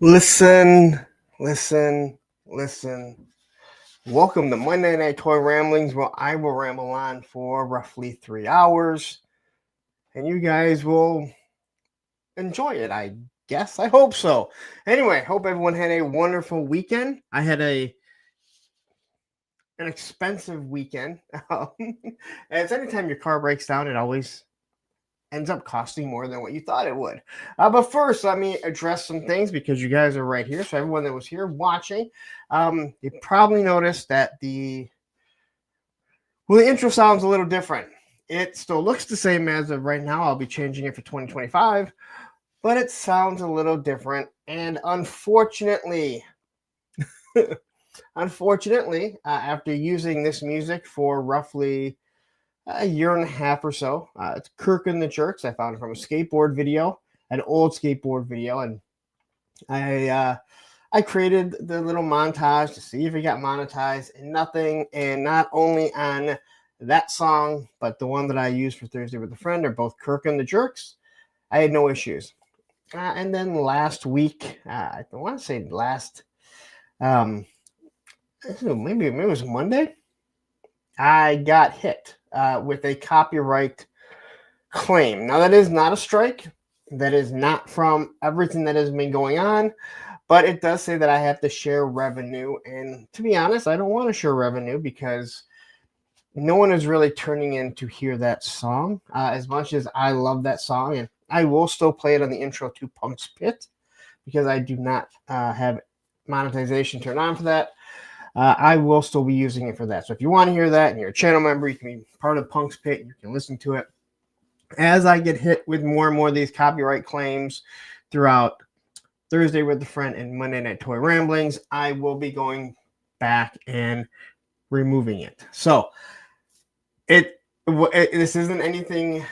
Listen, listen, listen. Welcome to Monday Night Toy Ramblings, where I will ramble on for roughly 3 hours, and you guys will enjoy it, I guess. I hope so. Anyway, hope everyone had a wonderful weekend. I had an expensive weekend. As anytime your car breaks down, it always ends up costing more than what you thought it would. But first, let me address some things because you guys are right here. So everyone that was here watching, you probably noticed that the intro sounds a little different. It still looks the same as of right now. I'll be changing it for 2025, but it sounds a little different. And unfortunately, after using this music for roughly a year and a half or so. It's Kirk and the Jerks. I found it from a skateboard video, an old skateboard video, and I created the little montage to see if it got monetized, and nothing. And not only on that song, but the one that I used for Thursday with a Friend are both Kirk and the Jerks. I had no issues. And then last week, I want to say maybe it was Monday, I got hit with a copyright claim. Now, that is not a strike. That is not from everything that has been going on, but it does say that I have to share revenue. And to be honest, I don't want to share revenue because no one is really turning in to hear that song as much as I love that song. And I will still play it on the intro to Punk's Pit because I do not have monetization turned on for that. I will still be using it for that. So if you want to hear that and you're a channel member, you can be part of Punk's Pit. You can listen to it. As I get hit with more and more of these copyright claims throughout Thursday with a Friend and Monday Night Toy Ramblings, I will be going back and removing it. So this isn't anything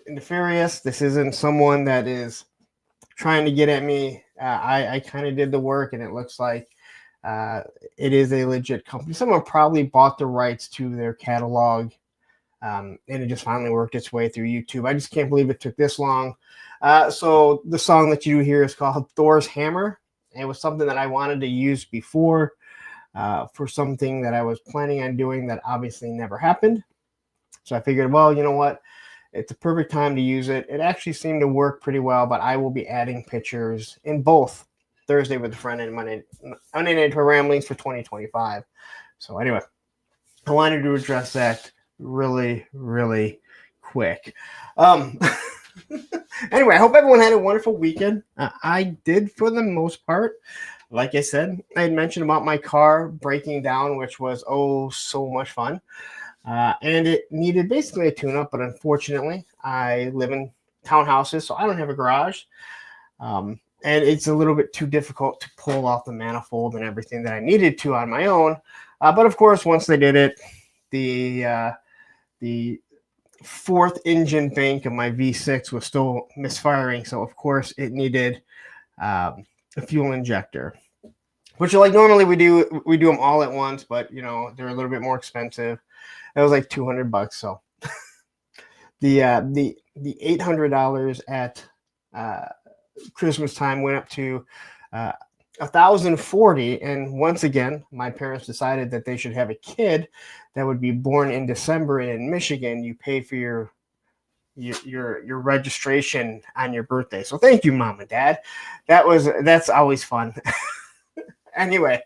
nefarious. This isn't someone that is trying to get at me. I kind of did the work, and it looks like it is a legit company. Someone probably bought the rights to their catalog, and it just finally worked its way through YouTube. I just can't believe it took this long. So the song that you hear is called Thor's Hammer. It was something that I wanted to use before for something that I was planning on doing that obviously never happened. So I figured, well, you know what? It's a perfect time to use it. It actually seemed to work pretty well, but I will be adding pictures in both Thursday with a Friend and Monday Night Toy Ramblings for 2025. So anyway, I wanted to address that really, really quick. Anyway, I hope everyone had a wonderful weekend. I did for the most part. Like I said, I had mentioned about my car breaking down, which was so much fun. And it needed basically a tune-up, but unfortunately, I live in townhouses, so I don't have a garage. And it's a little bit too difficult to pull off the manifold and everything that I needed to on my own. But of course, once they did it, the fourth engine bank of my V6 was still misfiring. So of course, it needed a fuel injector, which like normally we do them all at once, but you know they're a little bit more expensive. It was like $200. So the $800 at Christmas time went up to $1,040. And once again, my parents decided that they should have a kid that would be born in December. And in Michigan, you pay for your registration on your birthday. So thank you, Mom and Dad. That's always fun. Anyway,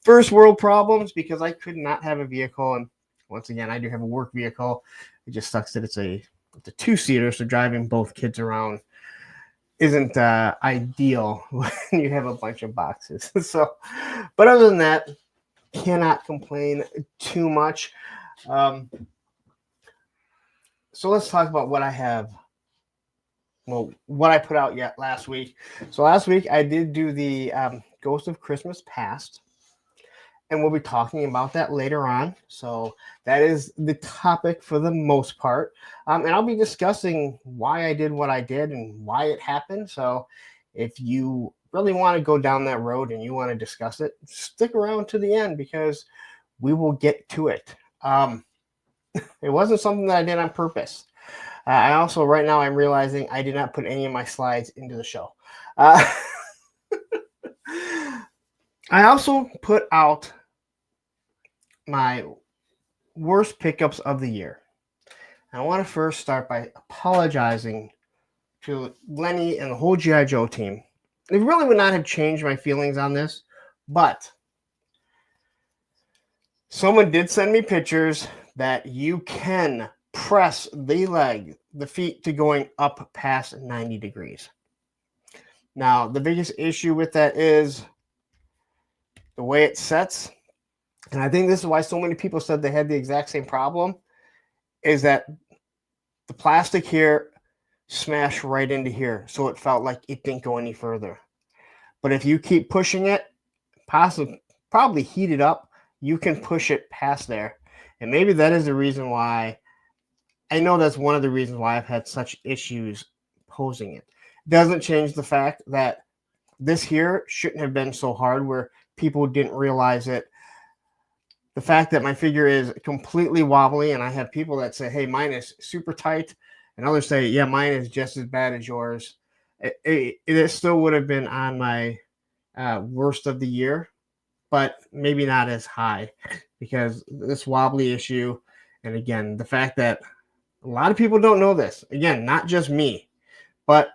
first world problems because I could not have a vehicle. And once again, I do have a work vehicle. It just sucks that it's a two-seater, so driving both kids around isn't ideal when you have a bunch of boxes. So, but other than that, cannot complain too much. So let's talk about what I have. Well, what I put out yet last week. So last week I did do the Ghost of Christmas Past. And we'll be talking about that later on. So that is the topic for the most part. And I'll be discussing why I did what I did and why it happened. So if you really want to go down that road and you want to discuss it, stick around to the end because we will get to it. It wasn't something that I did on purpose. I also, right now, I'm realizing I did not put any of my slides into the show. I also put out my worst pickups of the year. I want to first start by apologizing to Lenny and the whole G.I. Joe team. It really would not have changed my feelings on this, but someone did send me pictures that you can press the feet to going up past 90 degrees. Now, the biggest issue with that is the way it sets. And I think this is why so many people said they had the exact same problem, is that the plastic here smashed right into here. So it felt like it didn't go any further. But if you keep pushing it, probably heat it up, you can push it past there. And maybe that is the reason why, I know that's one of the reasons why I've had such issues posing it. Doesn't change the fact that this here shouldn't have been so hard where people didn't realize it. The fact that my figure is completely wobbly, and I have people that say, hey, mine is super tight, and others say, yeah, mine is just as bad as yours. It still would have been on my worst of the year, but maybe not as high because this wobbly issue. And again, the fact that a lot of people don't know this, again, not just me, but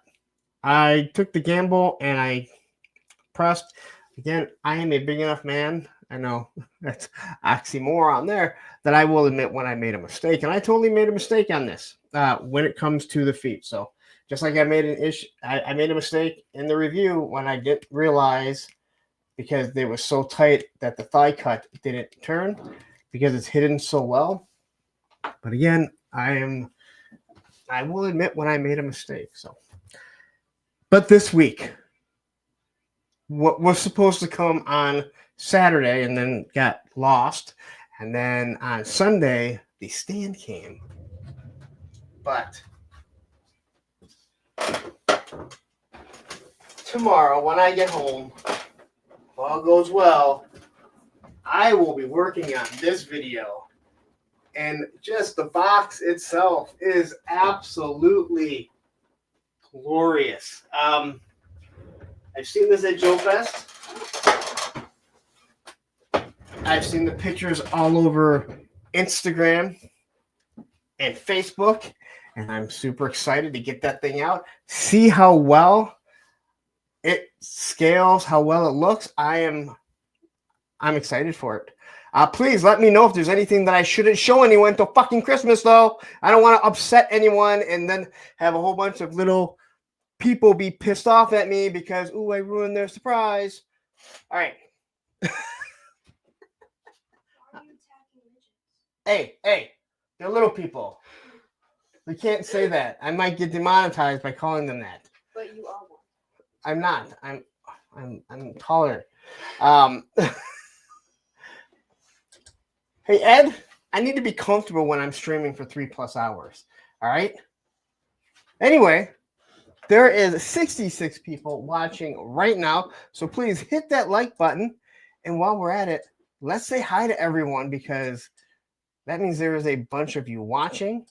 I took the gamble and I pressed. Again, I am a big enough man. I know that's oxymoron there, that I will admit when I made a mistake. And I totally made a mistake on this when it comes to the feet. So just like I made I made a mistake in the review when I didn't realize, because they were so tight, that the thigh cut didn't turn because it's hidden so well. But again, I will admit when I made a mistake. So, but this week, what was supposed to come on Saturday and then got lost, and then on Sunday the stand came. But tomorrow when I get home, if all goes well, I will be working on this video. And just the box itself is absolutely glorious. I've seen this at Joe Fest. I've seen the pictures all over Instagram and Facebook, and I'm super excited to get that thing out. See how well it scales, how well it looks. I'm excited for it. Please let me know if there's anything that I shouldn't show anyone till fucking Christmas, though. I don't want to upset anyone and then have a whole bunch of little people be pissed off at me because, ooh, I ruined their surprise. All right. Hey, they're little people. We can't say that. I might get demonetized by calling them that. But you are one. I'm not. I'm taller. Hey, Ed, I need to be comfortable when I'm streaming for 3+ hours. All right? Anyway, there is 66 people watching right now. So please hit that like button. And while we're at it, let's say hi to everyone, because that means there is a bunch of you watching.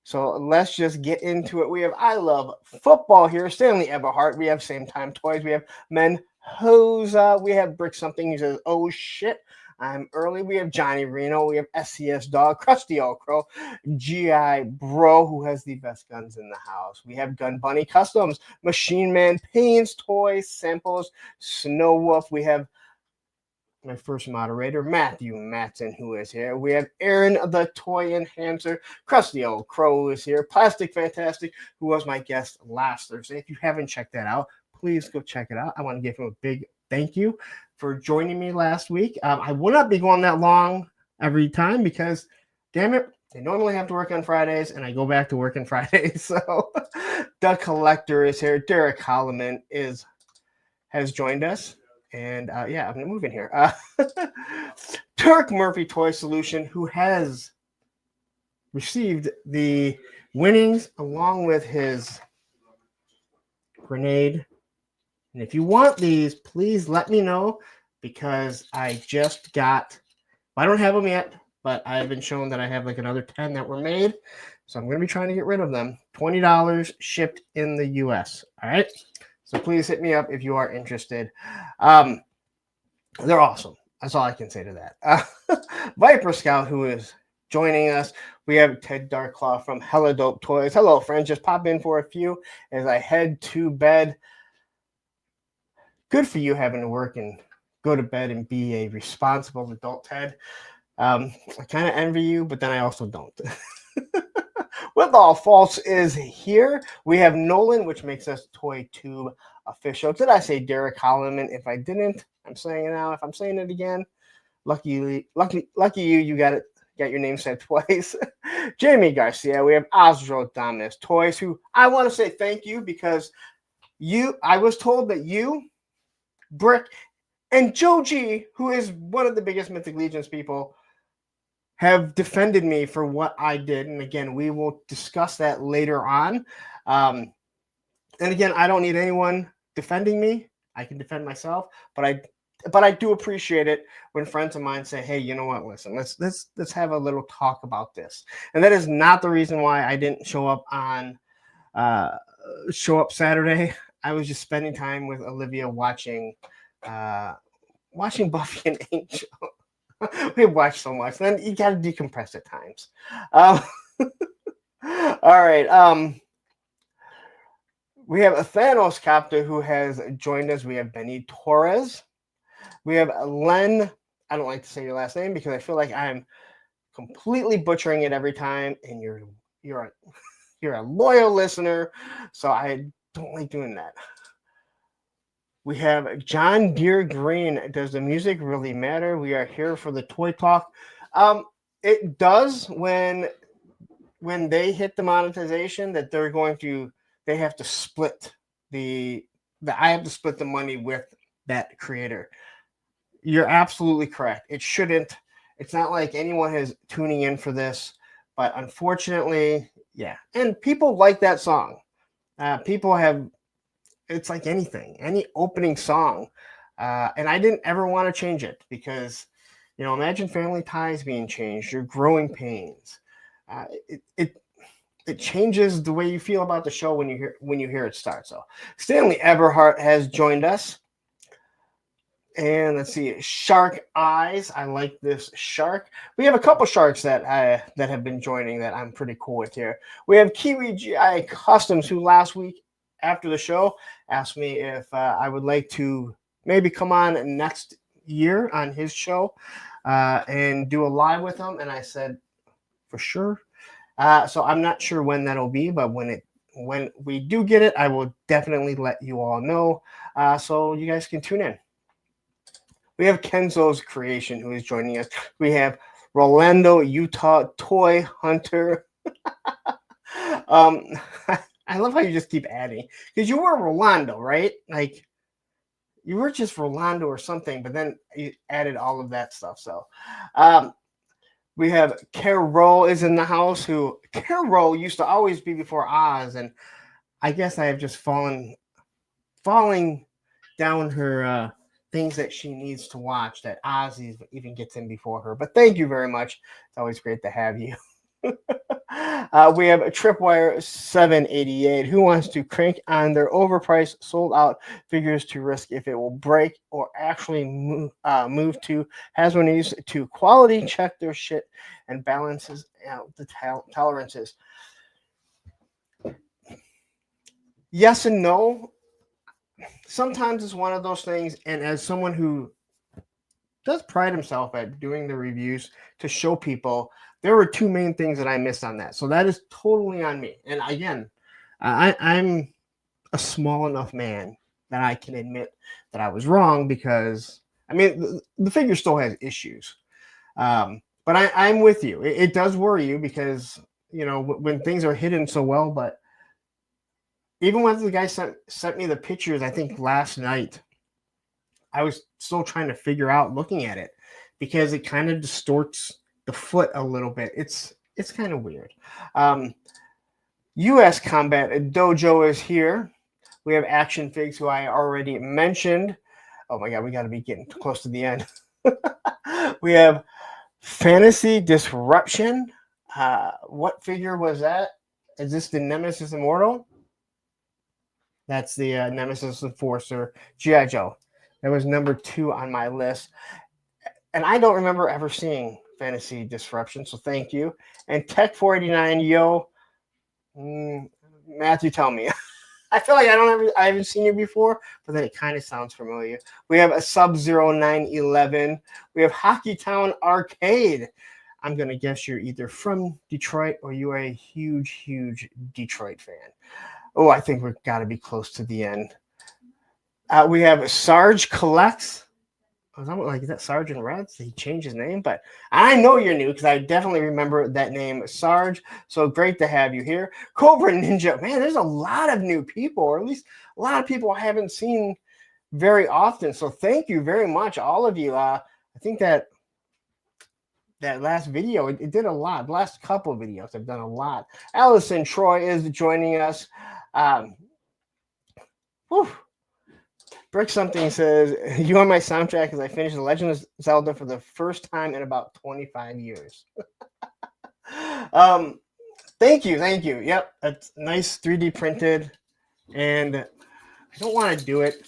So let's just get into it. We have I Love Football here, Stanley Eberhardt. We have Same Time Toys. We have Men Hosa. We have Brick Something. He says, oh shit, I'm early. We have Johnny Reno. We have SCS Dog, Krusty Old Crow, GI Bro, who has the best guns in the house. We have Gun Bunny Customs, Machine Man, Pains, Toys, Samples, Snow Wolf. We have my first moderator, Matthew Matson, who is here. We have Aaron the Toy Enhancer, Krusty Old Crow is here, Plastic Fantastic, who was my guest last Thursday. If you haven't checked that out, please go check it out. I want to give him a big thank you for joining me last week. I will not be going that long every time because, damn it, I normally have to work on Fridays, and I go back to work on Fridays. So the Collector is here. Derek Holloman has joined us. And yeah, I'm going to move in here. Turk Murphy Toy Solution, who has received the winnings along with his grenade. And if you want these, please let me know, because I just got, I don't have them yet, but I've been shown that I have like another 10 that were made. So I'm going to be trying to get rid of them. $20 shipped in the US. All right. So please hit me up if you are interested. They're awesome. That's all I can say to that. Viper Scout, who is joining us. We have Ted Darklaw from Hella Dope Toys. Hello, friends. Just pop in for a few as I head to bed. Good for you having to work and go to bed and be a responsible adult, Ted. I kind of envy you, but then I also don't. With All Faults is here. We have Nolan, which makes us Toy Tube official. Did I say Derek Holloman? If I didn't, I'm saying it now. If I'm saying it again, lucky you. You got it. Got your name said twice. Jamie Garcia. We have Osro Dominus Toys, who I want to say thank you because I was told that you, Brick, and Joe G, who is one of the biggest Mythic Legions people, have defended me for what I did. And again, we will discuss that later on. And again, I don't need anyone defending me. I can defend myself, but I do appreciate it when friends of mine say, hey, you know what, listen, let's have a little talk about this. And that is not the reason why I didn't show up Saturday. I was just spending time with Olivia watching Buffy and Angel. We watch so much, then you got to decompress at times. All right. We have a Thanos Copter who has joined us. We have Benny Torres. We have Len. I don't like to say your last name because I feel like I'm completely butchering it every time, and you're a loyal listener, so I don't like doing that. We have John Deere Green. Does the music really matter? We are here for the toy talk. It does when they hit the monetization that they have to split I have to split the money with that creator. You're absolutely correct. It shouldn't. It's not like anyone is tuning in for this, but unfortunately, yeah. And people like that song. It's like any opening song. And I didn't ever want to change it because, imagine family ties being changed, your growing pains. It changes the way you feel about the show when you hear it start. So Stanley Eberhardt has joined us. And let's see, Shark Eyes. I like this shark. We have a couple sharks that have been joining that I'm pretty cool with here. We have Kiwi GI Customs, who last week after the show asked me if I would like to maybe come on next year on his show and do a live with him. And I said, for sure. So I'm not sure when that'll be, but when we do get it, I will definitely let you all know. So you guys can tune in. We have Kenzo's Creation, who is joining us. We have Rolando Utah Toy Hunter. I love how you just keep adding, because you were Rolando, right? Like you were just Rolando or something, but then you added all of that stuff. So we have Carol is in the house, who Carol used to always be before Oz, and I guess I have just falling down her things that she needs to watch that Oz even gets in before her. But thank you very much. It's always great to have you. We have a Tripwire 788 who wants to crank on their overpriced, sold out figures to risk if it will break or actually move to Hasmone's to quality check their shit and balances out the tolerances. Yes and no. Sometimes it's one of those things, and as someone who does pride himself at doing the reviews to show people, there were two main things that I missed on that. So that is totally on me. And again, I'm a small enough man that I can admit that I was wrong, because I mean the figure still has issues. But I'm with you. It does worry you because when things are hidden so well. But even when the guy sent me the pictures, I think last night, I was still trying to figure out looking at it, because it kind of distorts the foot a little bit. It's kind of weird. U.S. Combat Dojo is here. We have Action Figs, who I already mentioned. Oh my God, we got to be getting close to the end. We have Fantasy Disruption. What figure was that? Is this the Nemesis Immortal? That's the Nemesis Enforcer G.I. Joe. That was number 2 on my list. And I don't remember ever seeing Fantasy Disruption, so thank you. And Tech 489, yo, Matthew, tell me. I feel like I haven't seen you before, but then it kind of sounds familiar. We have a Sub-Zero 911. We have Hockey Town Arcade. I'm going to guess you're either from Detroit or you are a huge, huge Detroit fan. Oh, I think we've got to be close to the end. We have Sarge Collects. I was like, is that Sergeant Reds? He changed his name, but I know you're new because I definitely remember that name, Sarge. So great to have you here. Cobra Ninja. Man, there's a lot of new people, or at least a lot of people I haven't seen very often. So thank you very much, all of you. I think that last video, it did a lot. The last couple of videos have done a lot. Allison Troy is joining us. Brick Something says, you are my soundtrack as I finished The Legend of Zelda for the first time in about 25 years. Thank you. Yep, it's nice 3D printed. And I don't want to do it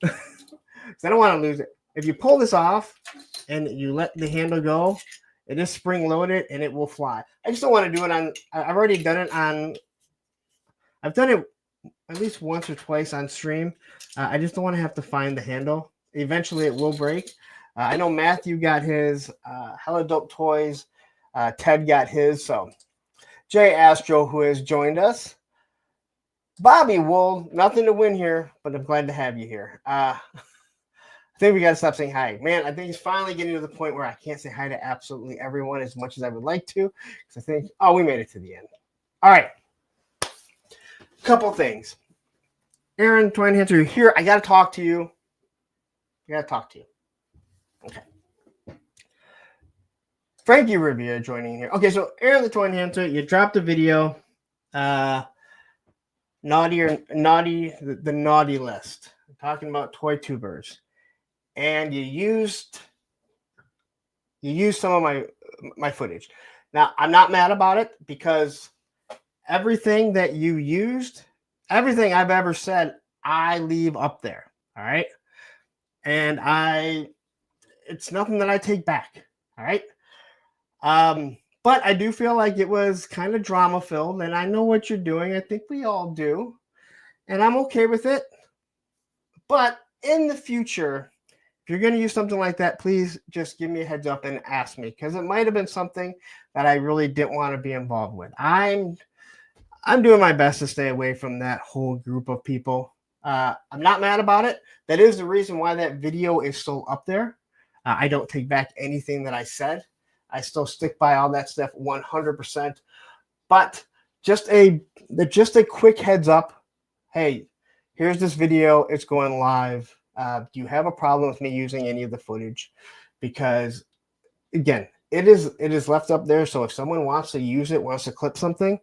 because I don't want to lose it. If you pull this off and you let the handle go, it is spring loaded and it will fly. I just don't want to do it on, I've already done it on, I've done it at least once or twice on stream. I just don't want to have to find the handle. Eventually it will break. I know Matthew got his, Hella Dope Toys. Ted got his. So Jay Astro, who has joined us. Bobby Wool, nothing to win here, but I'm glad to have you here. I think we got to stop saying hi. Man, I think it's finally getting to the point where I can't say hi to absolutely everyone as much as I would like to. Because I think, oh, we made it to the end. All right. Couple things. Aaron Twinehands, you're here. I got to talk to you. Okay. Frankie Riviera joining here. Okay, so Aaron the Twinehands, you dropped a video. The naughty list. I'm talking about toy tubers. And you used some of my footage. Now, I'm not mad about it because everything that you used, everything I've ever said, I leave up there. All right. And it's nothing that I take back. All right. But I do feel like it was kind of drama filled, and I know what you're doing. I think we all do. And I'm okay with it. But in the future, if you're going to use something like that, please just give me a heads up and ask me, because it might have been something that I really didn't want to be involved with. I'm doing my best to stay away from that whole group of people. I'm not mad about it. That is the reason why that video is still up there. I don't take back anything that I said. I still stick by all that stuff 100%. But just a quick heads up. Hey, here's this video. It's going live. Do you have a problem with me using any of the footage? Because again, it is left up there. So if someone wants to use it, wants to clip something,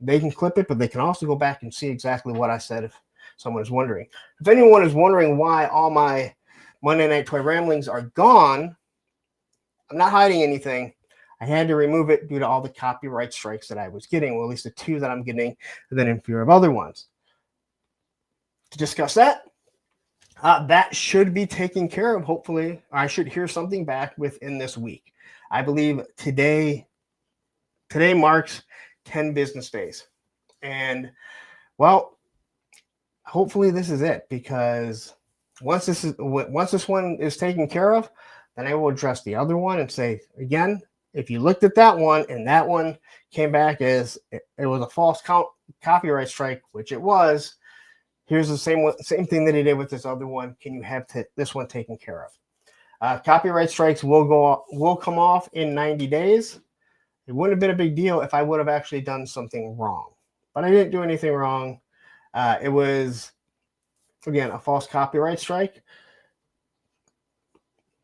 they can clip it, but they can also go back and see exactly what I said if someone is wondering. If anyone is wondering why all my Monday Night Toy Ramblings are gone, I'm not hiding anything. I had to remove it due to all the copyright strikes that I was getting, or at least the 2 that I'm getting, and then in fear of other ones. To discuss that, that should be taken care of, hopefully. I should hear something back within this week. I believe today marks 10 business days. And, well, hopefully this is it, because once this one is taken care of, then I will address the other one and say, again, if you looked at that one and that one came back as it was a false copyright strike, which it was, here's the same thing that he did with this other one. Can you have this one taken care of? Copyright strikes will come off in 90 days. It wouldn't have been a big deal if I would have actually done something wrong. But I didn't do anything wrong. It was, again, a false copyright strike.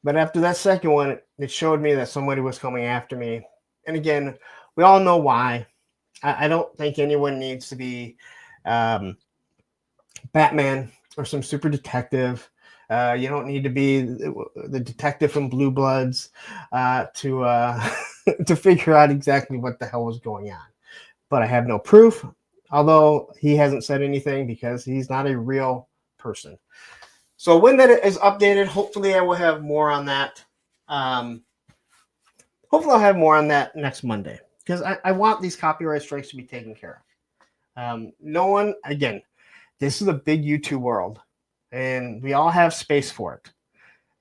But after that second one, it showed me that somebody was coming after me. And again, we all know why. I don't think anyone needs to be Batman or some super detective. You don't need to be the detective from Blue Bloods to figure out exactly what the hell was going on. But I have no proof, although he hasn't said anything because he's not a real person. So when that is updated, hopefully I will have more on that. Hopefully I'll have more on that next Monday, because I want these copyright strikes to be taken care of. No one, again, this is a big YouTube world, and we all have space for it.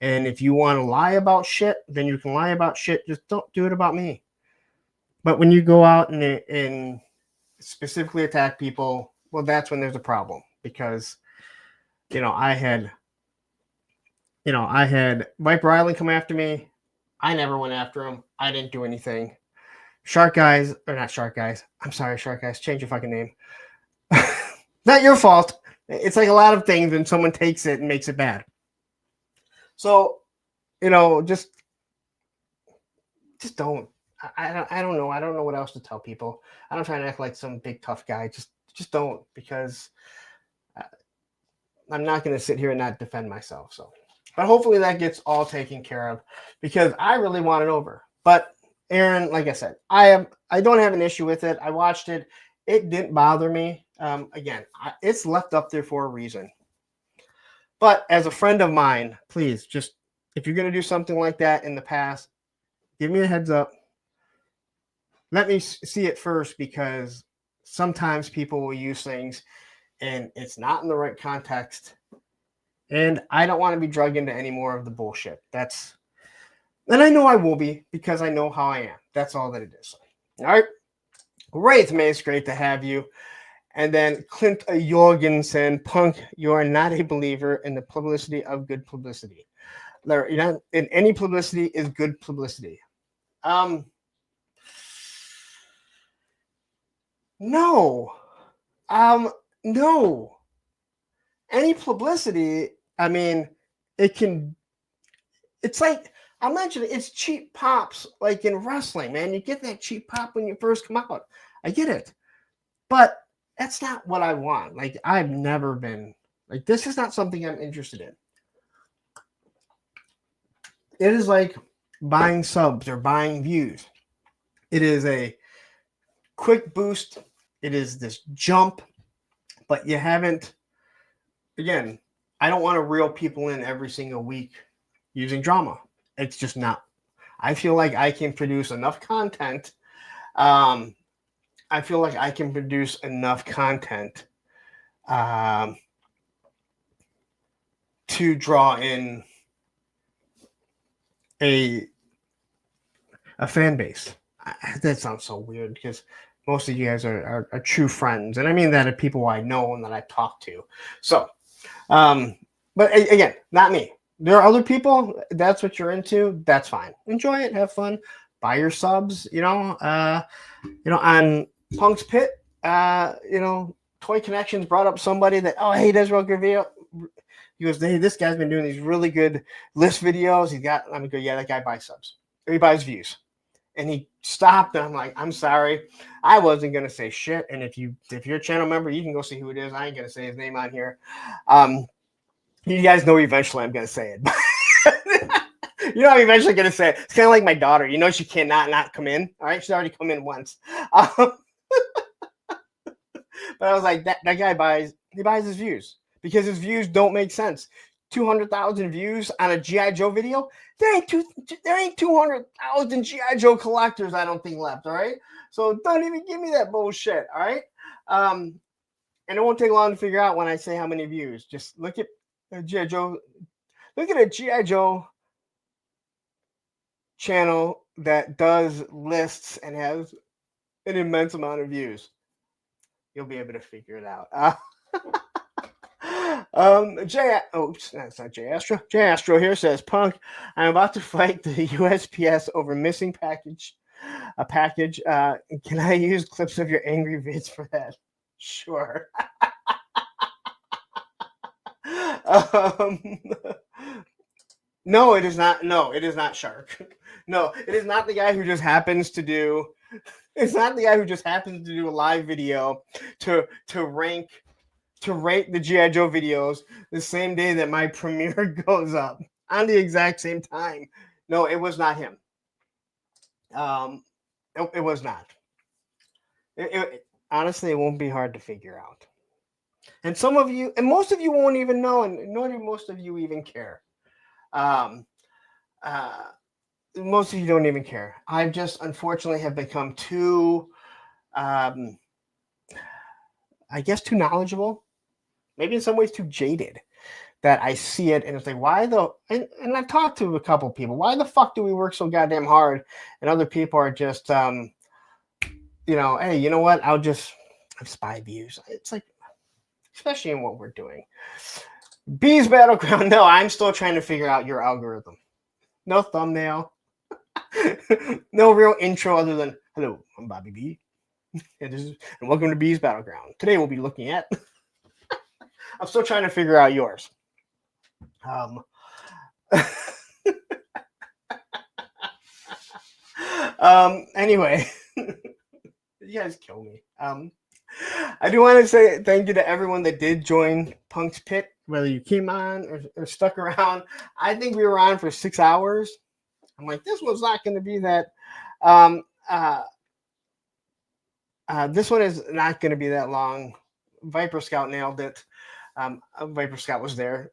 And if you want to lie about shit, then you can lie about shit. Just don't do it about me. But when you go out and specifically attack people, well, that's when there's a problem. Because, I had Mike Riley come after me. I never went after him. I didn't do anything. Shark Guys, or not Shark Guys. I'm sorry, Shark Guys. Change your fucking name. Not your fault. It's like a lot of things when someone takes it and makes it bad. So, just don't. I don't know. I don't know what else to tell people. I don't try to act like some big tough guy. Just don't, because I'm not going to sit here and not defend myself. So, but hopefully that gets all taken care of, because I really want it over. But Aaron, like I said, I don't have an issue with it. I watched it. It didn't bother me. Again, it's left up there for a reason. But as a friend of mine, please, just if you're going to do something like that in the past, give me a heads up. Let me see it first, because sometimes people will use things and it's not in the right context. And I don't want to be drugged into any more of the bullshit. And I know I will be, because I know how I am. That's all that it is. All right. Great, man. It's great to have you. And then Clint Jorgensen, Punk, you are not a believer in the publicity of good publicity. You're not in any publicity is good publicity. No. No. Any publicity, I mean, it's like, I mentioned it's cheap pops, like in wrestling, man. You get that cheap pop when you first come out. I get it. But that's not what I want. Like, I've never been, like, this is not something I'm interested in. It is like buying subs or buying views. It is a quick boost. It is this jump, but you haven't, again, I don't want to reel people in every single week using drama. It's just not. I feel like I can produce enough content. I feel like I can produce enough content to draw in a fan base. That sounds so weird, because most of you guys are true friends, and I mean that of people I know and that I talk to. So, but again, not me. There are other people. That's what you're into. That's fine. Enjoy it. Have fun. Buy your subs. On Punk's Pit. Toy Connections brought up somebody that, oh, hey, does real good video. He goes, hey, this guy's been doing these really good list videos. I'm gonna go, yeah, that guy buys subs. Or he buys views. And he stopped, and I'm like, I'm sorry. I wasn't gonna say shit. And if you're a channel member, you can go see who it is. I ain't gonna say his name on here. You guys know eventually I'm gonna say it. I'm eventually gonna say it. It's kind of like my daughter. She cannot not come in. All right, she's already come in once. But I was like, that guy buys his views, because his views don't make sense. 200,000 views on a G.I. Joe video. There ain't 200,000 G.I. Joe collectors, I don't think, left. All right. So don't even give me that bullshit. All right. And it won't take long to figure out when I say how many views. Just look at G.I. Joe. Look at a G.I. Joe channel that does lists and has an immense amount of views. You'll be able to figure it out. That's not Jay Astro. Jay Astro here says, Punk, I'm about to fight the USPS over missing a package. Can I use clips of your angry vids for that? Sure. No, it is not. No, it is not Shark. No, it is not the guy who just happens to do. It's not the guy who just happens to do a live video to rate the G.I. Joe videos the same day that my premiere goes up on the exact same time. No, it was not him. It was not. Honestly, it won't be hard to figure out. And some of you, and most of you won't even know, and nor do most of you even care. Um, Most of you don't even care. I've just unfortunately have become too, I guess, too knowledgeable. Maybe in some ways too jaded. That I see it and it's like, why the, and I've talked to a couple of people, why the fuck do we work so goddamn hard? And other people are just, hey, you know what? I've spy views. It's like, especially in what we're doing. Bees Battleground. No, I'm still trying to figure out your algorithm. No thumbnail. No real intro other than, hello, I'm Bobby B. And welcome to Bees Battleground. Today we'll be looking at, I'm still trying to figure out yours. Anyway, you guys kill me. I do want to say thank you to everyone that did join Punk's Pit, whether you came on or stuck around. I think we were on for 6 hours. I'm like, this one's not going to be that. This one is not going to be that long. Viper Scout nailed it. Viper Scout was there.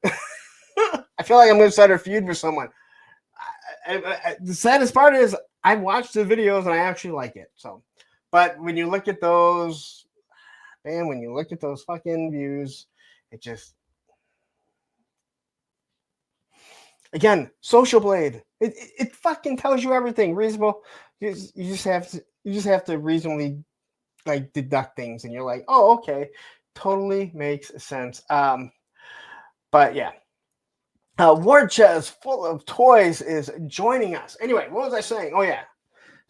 I feel like I'm going to start a feud with someone. The saddest part is I've watched the videos and I actually like it. So, but when you look at those, man, when you look at those fucking views, it just, again, Social Blade. It fucking tells you everything. Reasonable. You just have to reasonably like deduct things, and you're like, oh, okay, totally makes sense. But yeah. War Chest Full of Toys is joining us. Anyway, what was I saying? Oh, yeah.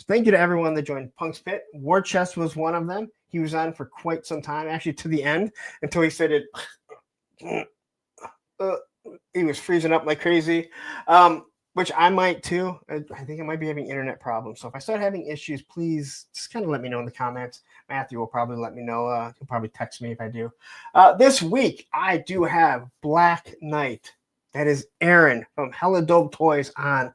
Thank you to everyone that joined Punk's Pit. War Chest was one of them. He was on for quite some time, actually to the end, until he said it. He was freezing up like crazy, which I might too. I think I might be having internet problems. So if I start having issues, please just kind of let me know in the comments. Matthew will probably let me know. He'll probably text me if I do. This week, I do have Black Knight. That is Aaron from Hella Dope Toys on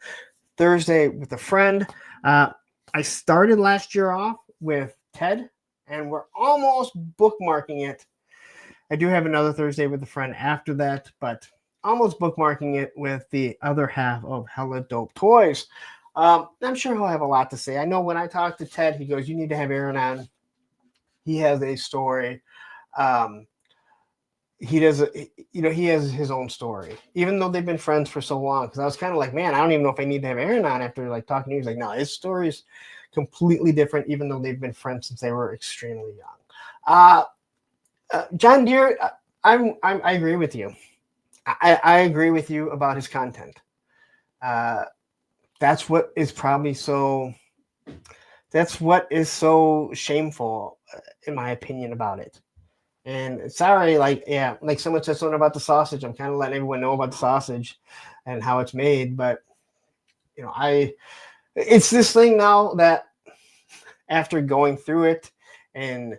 Thursday with a friend. I started last year off with Ted, and we're almost bookmarking it. I do have another Thursday with a friend after that, but almost bookmarking it with the other half of Hella Dope Toys. I'm sure he'll have a lot to say. I know when I talk to Ted, he goes, you need to have Aaron on. He has a story. He has his own story, even though they've been friends for so long. Because I was kind of like, man, I don't even know if I need to have Aaron on after like talking to you. He's like, no, his story is completely different, even though they've been friends since they were extremely young. John Deere, I agree with you. I agree with you about his content. That's what is probably so. That's what is so shameful, in my opinion, about it. And sorry, like someone said something about the sausage. I'm kind of letting everyone know about the sausage and how it's made. But it's this thing now that after going through it and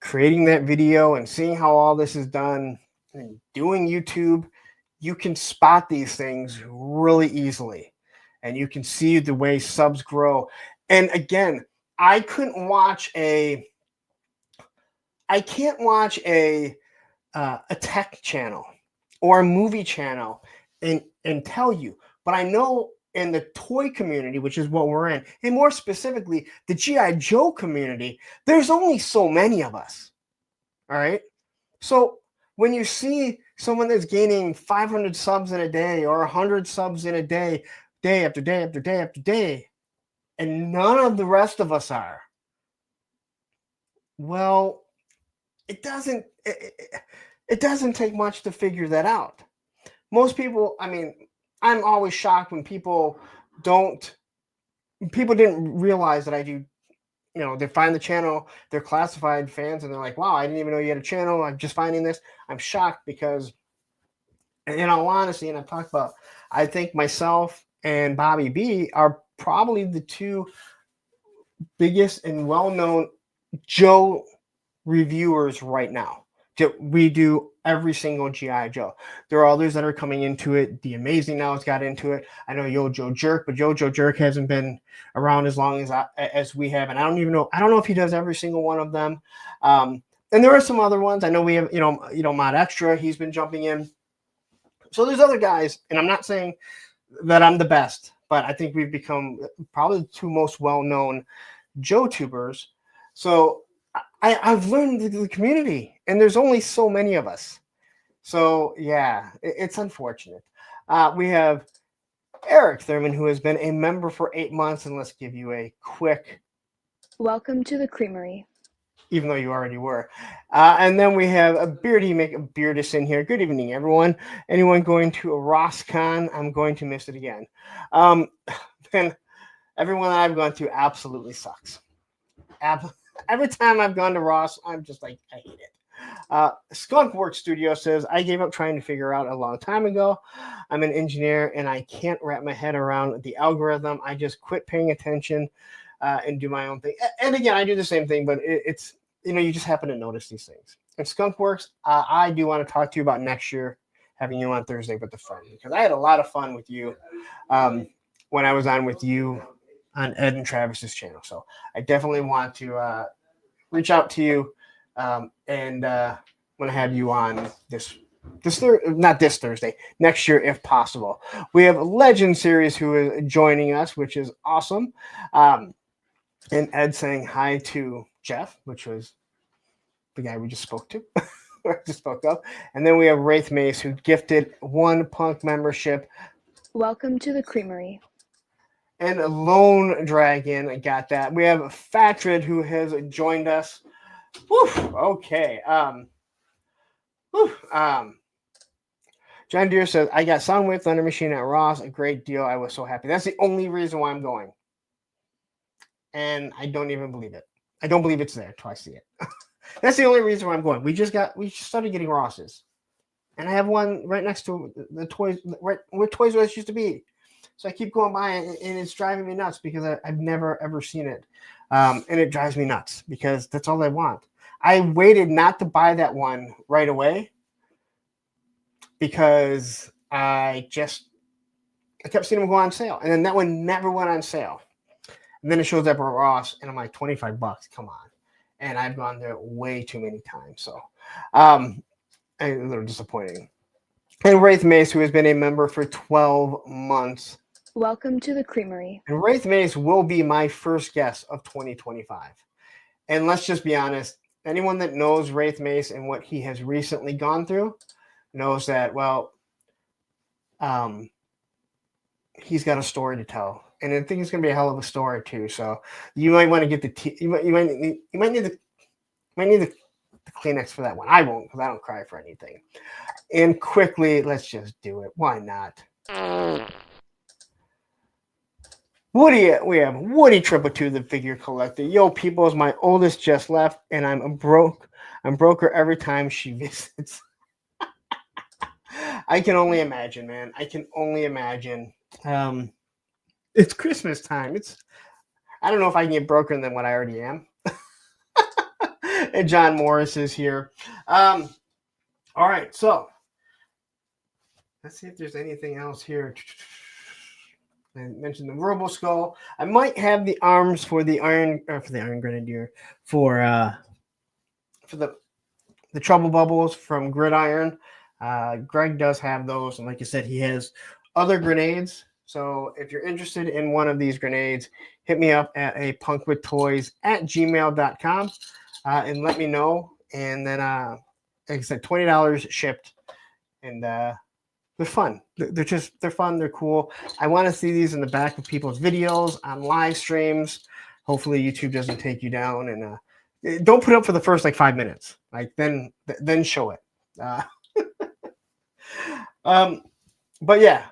creating that video and seeing how all this is done and doing YouTube, you can spot these things really easily, and you can see the way subs grow. And again, I can't watch a tech channel or a movie channel and tell you, but I know in the toy community, which is what we're in, and more specifically the G.I. Joe community, there's only so many of us. All right. So when you see someone that's gaining 500 subs in a day or 100 subs in a day, day after day after day after day, and none of the rest of us are, well, it doesn't take much to figure that out. Most people, I mean, I'm always shocked when people didn't realize that I do. They find the channel, they're classified fans, and they're like, wow, I didn't even know you had a channel. I'm just finding this. I'm shocked because, in all honesty, and I've talked about, I think myself and Bobby B are probably the two biggest and well-known Joe reviewers right now. We do every single G.I. Joe. There are others that are coming into it. The Amazing now has got into it. I know Yojo Jerk, but Yojo Jerk hasn't been around as long as we have, and I don't know if he does every single one of them. And And there are some other ones. I know we have, Mod Extra. He's been jumping in. So there's other guys, and I'm not saying that I'm the best, but I think we've become probably the two most well-known Joe-tubers. So I've learned the community, and there's only so many of us. So yeah, it's unfortunate. We have Eric Thurman, who has been a member for 8 months, and let's give you a quick welcome to the creamery. Even though you already were. And then we have a Beardy Make a Beardus in here. Good evening, everyone. Anyone going to a RossCon? I'm going to miss it again. And everyone that I've gone to absolutely sucks. Every time I've gone to Ross, I'm just like, I hate it. Skunk Work Studio says, I gave up trying to figure out a long time ago. I'm an engineer and I can't wrap my head around the algorithm. I just quit paying attention and do my own thing. And again, I do the same thing, but it's, you just happen to notice these things. And Skunk Works, I do want to talk to you about next year, having you on Thursday with the fun, because I had a lot of fun with you when I was on with you on Ed and Travis's channel. So I definitely want to reach out to you and want to have you on not this Thursday, next year if possible. We have Legend Series who is joining us, which is awesome. And Ed saying hi to Jeff, which was the guy we just spoke to, or just spoke of. And then we have Wraith Mace, who gifted 1 Punk membership. Welcome to the creamery. And Lone Dragon, I got that. We have Fatrid, who has joined us. Whew, okay. John Deere says, I got Soundwave Thunder Machine at Ross. A great deal. I was so happy. That's the only reason why I'm going. And I don't even believe it. I don't believe it's there until I see it. That's the only reason why I'm going. We just started getting Rosses. And I have one right next to the toys, right where Toys R Us used to be. So I keep going by and it's driving me nuts because I've never, ever seen it. And it drives me nuts because that's all I want. I waited not to buy that one right away because I kept seeing them go on sale. And then that one never went on sale. And then it shows up at Ross, and I'm like, $25, come on. And I've gone there way too many times. So a little disappointing. And Wraith Mace, who has been a member for 12 months. Welcome to the creamery. And Wraith Mace will be my first guest of 2025. And let's just be honest, anyone that knows Wraith Mace and what he has recently gone through knows that, well, he's got a story to tell. And I think it's going to be a hell of a story too. So you might want to get you might need the Kleenex for that one. I won't, because I don't cry for anything. And quickly, let's just do it. Why not? Woody, we have Woody 222, the figure collector. Yo, peoples, my oldest just left, and I'm broker every time she visits. I can only imagine, man. I can only imagine. It's Christmas time. I don't know if I can get broken than what I already am. And John Morris is here. All right, so let's see if there's anything else here. I mentioned the Robo Skull. I might have the arms for the Iron Grenadier for the Trouble Bubbles from Gridiron. Greg does have those, and like I said, he has other grenades. So if you're interested in one of these grenades, hit me up at punkwithtoys@gmail.com and let me know. And then, like I said, $20 shipped, and they're fun. They're fun. They're cool. I want to see these in the back of people's videos on live streams. Hopefully YouTube doesn't take you down, and don't put it up for the first 5 minutes. Then show it. But yeah.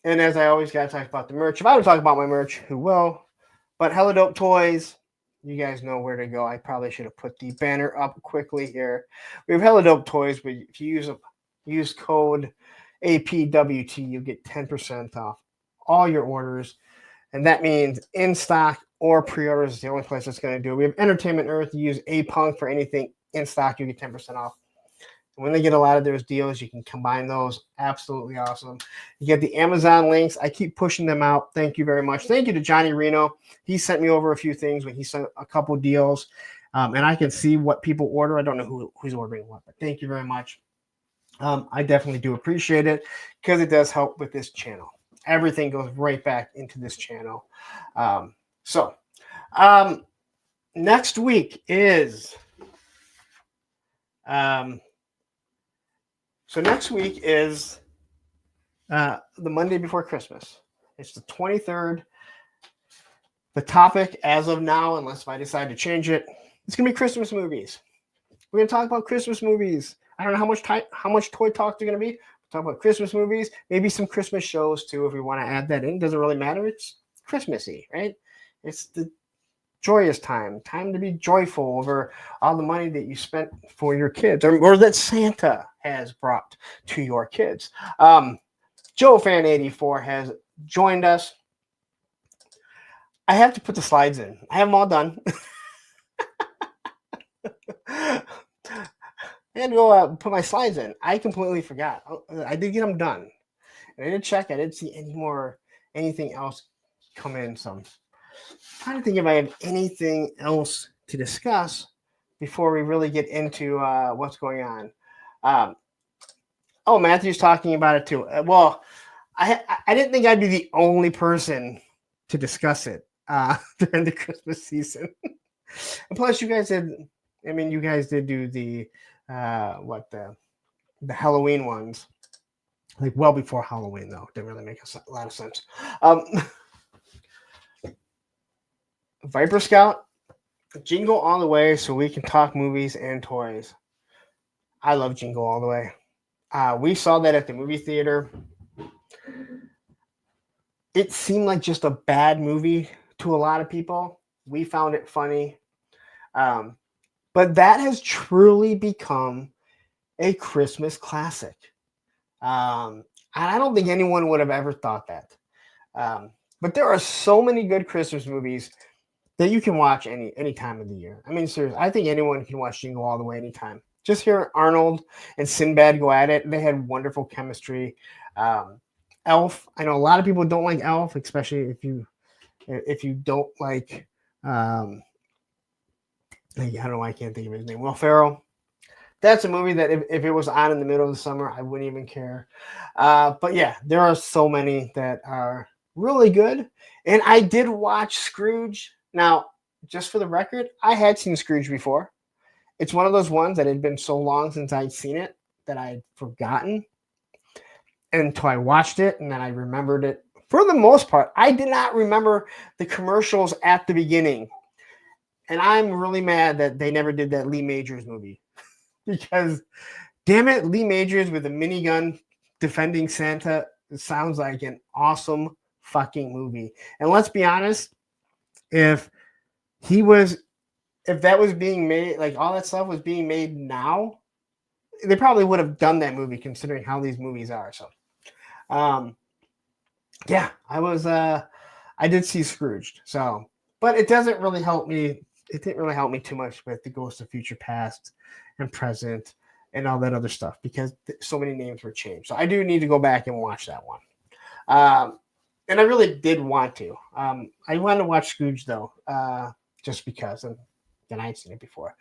And as I always got to talk about the merch. If I would talk about my merch, who will? But Hella Dope Toys, you guys know where to go. I probably should have put the banner up quickly here. We have Hella Dope Toys, but if you use code APWT, you get 10% off all your orders. And that means in stock or pre-orders is the only place that's going to do it. We have Entertainment Earth. You use A-Punk for anything in stock, you get 10% off. When they get a lot of those deals, you can combine those. Absolutely awesome. You get the Amazon links. I keep pushing them out. Thank you very much. Thank you to Johnny Reno. He sent me over a few things when he sent a couple deals. And I can see what people order. I don't know who's ordering what, but thank you very much. I definitely do appreciate it because it does help with this channel. Everything goes right back into this channel. Next week is the Monday before Christmas. It's the 23rd. The topic as of now, unless I decide to change it, it's gonna be Christmas movies. We're gonna talk about Christmas movies. I don't know how much toy talk they're gonna be. We'll talk about Christmas movies, maybe some Christmas shows too, if we want to add that in. Doesn't really matter. It's Christmassy, right? It's the joyous time to be joyful over all the money that you spent for your kids, or that Santa has brought to your kids. Joe Fan 84 has joined us. I have to put the slides in. I have them all done. I had to go put my slides in. I completely forgot. I did get them done. And I did check. I didn't see anything else come in. So I'm trying to think if I have anything else to discuss before we really get into what's going on. Matthew's talking about it too. Well, I didn't think I'd be the only person to discuss it during the Christmas season. And plus, you guys did do the Halloween ones, like well before Halloween, though. Didn't really make a lot of sense. Viper Scout, Jingle All the Way, so we can talk movies and toys. I love Jingle All the Way. We saw that at the movie theater. It seemed like just a bad movie to a lot of people. We found it funny. But that has truly become a Christmas classic. And I don't think anyone would have ever thought that. But there are so many good Christmas movies that you can watch any time of the year. I mean, seriously, I think anyone can watch Jingle All the Way anytime. Just hear Arnold and Sinbad go at it. They had wonderful chemistry. Elf. I know a lot of people don't like Elf, especially if you don't like I don't know why I can't think of his name. Will Ferrell. That's a movie that if it was on in the middle of the summer, I wouldn't even care. But yeah, there are so many that are really good. And I did watch Scrooge. Now, just for the record, I had seen Scrooge before. It's one of those ones that had been so long since I'd seen it that I'd forgotten until I watched it, and then I remembered it. For the most part, I did not remember the commercials at the beginning. And I'm really mad that they never did that Lee Majors movie. Because, damn it, Lee Majors with a minigun defending Santa sounds like an awesome fucking movie. And let's be honest, if that was being made, like all that stuff was being made now, they probably would have done that movie considering how these movies are. So, yeah, I did see Scrooged. So, but it doesn't really help me. It didn't really help me too much with the Ghost of Future Past and Present and all that other stuff because so many names were changed. So I do need to go back and watch that one. And I really did want to. I wanted to watch Scrooge though, just because, and then I had seen it before.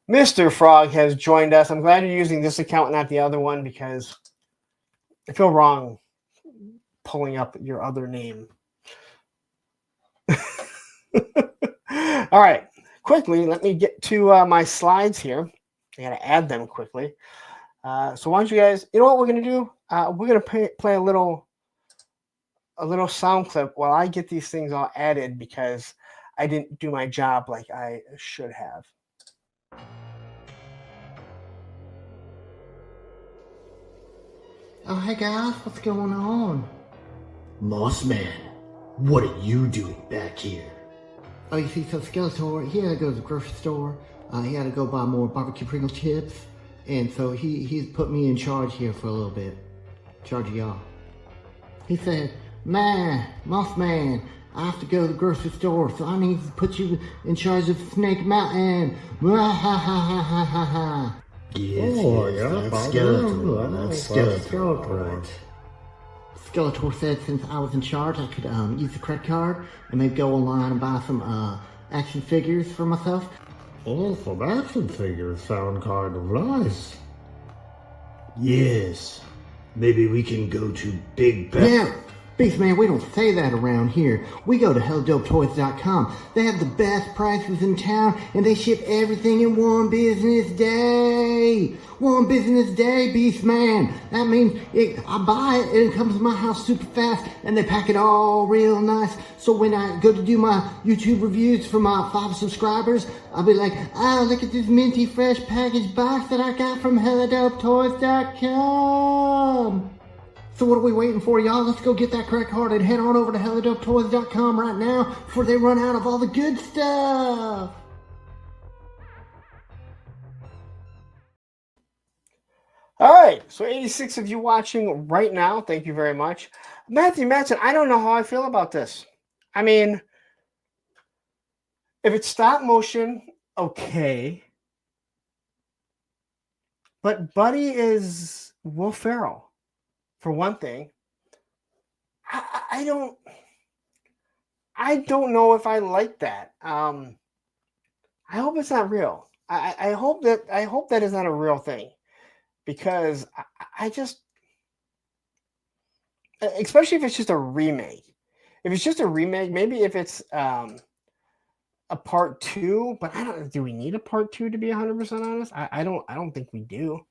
Mr. Frog has joined us. I'm glad you're using this account, not the other one, because I feel wrong pulling up your other name. All right. Quickly, let me get to my slides here. I got to add them quickly. So why don't you guys, you know what we're going to do? We're going to play a little sound clip while I get these things all added because I didn't do my job like I should have. Oh, hey guys, what's going on? Mossman, what are you doing back here? Oh, you see, so Skeletor, he had to go to the grocery store. He had to go buy more barbecue Pringle chips. And so he's put me in charge here for a little bit. In charge of y'all. He said, man, Mossman, I have to go to the grocery store, so I need to put you in charge of Snake Mountain. Mwahahahaha. Yes, that's Skeletor. That's Skeletor. Right. Skeletor said since I was in charge, I could use the credit card and maybe go online and buy some action figures for myself. Oh, some action figures sound kind of nice. Yes. Maybe we can go to Big Ben. Yeah, Beastman, we don't say that around here. We go to helldopetoys.com. They have the best prices in town, and they ship everything in one business day. One business day, Beastman. That means I buy it, and it comes to my house super fast, and they pack it all real nice. So when I go to do my YouTube reviews for my 5 subscribers, I'll be like, oh, look at this minty fresh packaged box that I got from helldopetoys.com. So what are we waiting for, y'all? Let's go get that credit card and head on over to helldopetoys.com right now before they run out of all the good stuff. All right, so 86 of you watching right now, thank you very much. Matthew Matson, I don't know how I feel about this. I mean, if it's stop motion, okay. But Buddy is Will Ferrell, for one thing. I don't know if I like that. I hope it's not real. I hope that is not a real thing. Because I just, especially if it's just a remake. If it's just a remake, maybe if it's a part 2, but do we need a part 2 to be 100% honest? I don't think we do.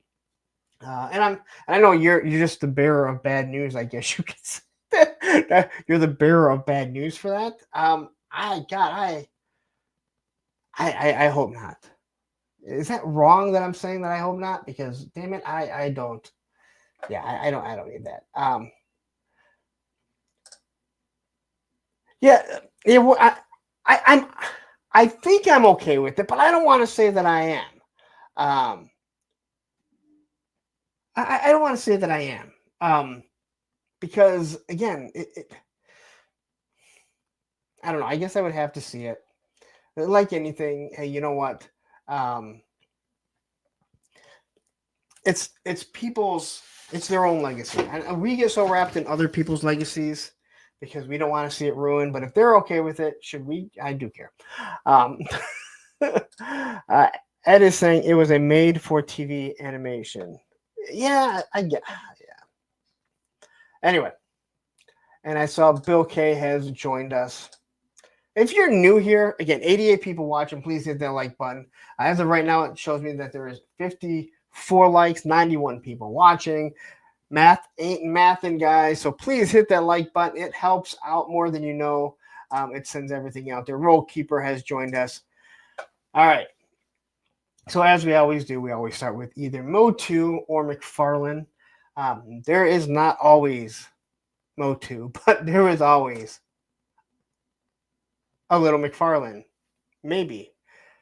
And I know you're just the bearer of bad news, I guess you could say. You're the bearer of bad news for that. I hope not. Is that wrong that I'm saying that I hope not? Because damn it, I don't. Yeah, I don't need that. I think I'm okay with it, but I don't want to say that I am. I don't want to say that I am. Because again, I don't know. I guess I would have to see it. Like anything, hey, you know what? It's their own legacy, and we get so wrapped in other people's legacies because we don't want to see it ruined. But if they're okay with it, should we? I do care. Ed is saying it was a made-for-TV animation. Yeah, I get. Yeah. Anyway, and I saw Bill K has joined us. If you're new here, again, 88 people watching, please hit that like button. As of right now, it shows me that there is 54 likes, 91 people watching. Math ain't mathing, guys. So please hit that like button. It helps out more than you know. It sends everything out there. Roll Keeper has joined us. All right. So as we always do, we always start with either Motu or McFarlane. There is not always Motu, but there is always a little McFarlane. Maybe.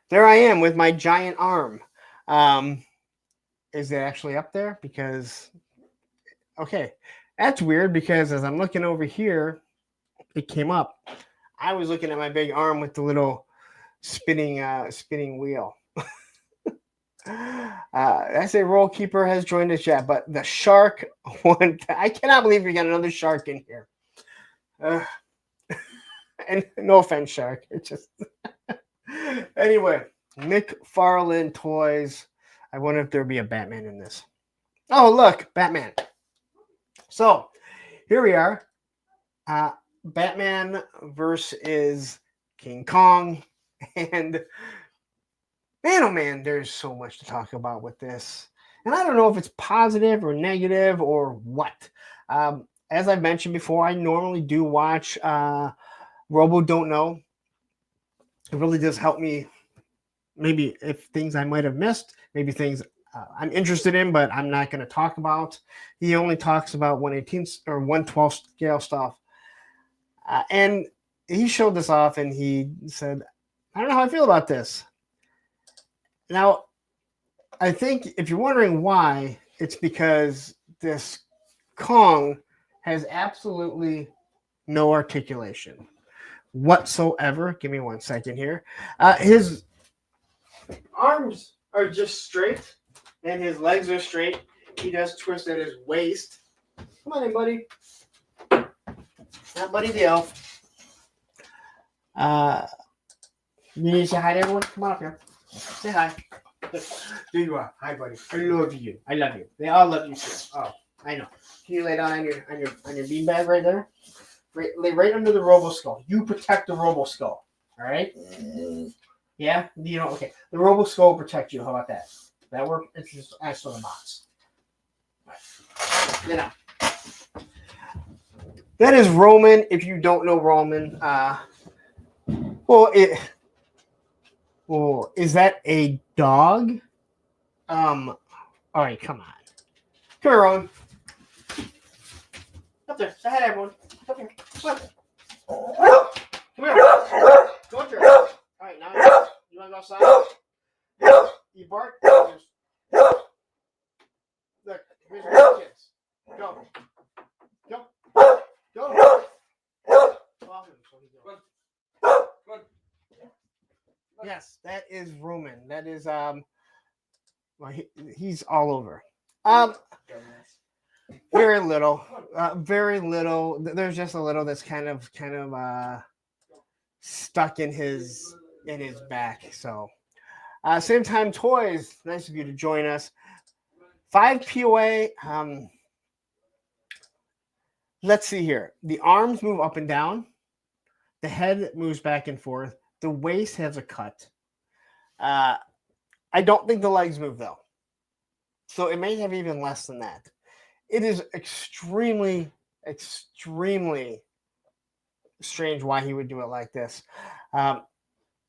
There I am with my giant arm. Is it actually up there? Because, okay, that's weird because as I'm looking over here, it came up. I was looking at my big arm with the little spinning wheel. I say Roll Keeper has joined us yet, but the shark one, I cannot believe we got another shark in here. And no offense, shark. It's just anyway, McFarlane Toys. I wonder if there'll be a Batman in this. Oh, look, Batman. So here we are. Batman versus King Kong. And man, oh man, there's so much to talk about with this. And I don't know if it's positive or negative or what. As I've mentioned before, I normally do watch Robo Don't Know. It really does help me. Maybe if things I might have missed, maybe things I'm interested in, but I'm not going to talk about. He only talks about 1/18 or 1/12 scale stuff. And he showed this off and he said, I don't know how I feel about this. Now, I think if you're wondering why, it's because this Kong has absolutely no articulation whatsoever. Give me 1 second here. His arms are just straight and his legs are straight. He does twist at his waist. Come on in, buddy. Not Buddy the Elf. You need to say hi to everyone? Come on up here. Say hi. There you are. Hi, buddy. I love you. I love you. They all love you too. Oh, I know. Can you lay down on your beanbag right there? Lay right under the Robo Skull. You protect the Robo Skull. All right? Yeah? You know, okay. The Robo Skull will protect you. How about that? That work? It's just ice on the box. You know. That is Roman. If you don't know Roman, is that a dog? All right, come on. Come here, Roman. Up there. Say hi to everyone. Come here. Come here. Come here. Go up there. All right, now you want to go outside? You bark. Look, here's your kids. Go. Go. Go. Yes, that is Roman. That is well, he's all over. Very little. Very little. There's just a little that's kind of stuck in his back. So same time toys. Nice of you to join us. 5 POA. Let's see here. The arms move up and down. The head moves back and forth. The waist has a cut. I don't think the legs move though. So it may have even less than that. It is extremely, extremely strange why he would do it like this.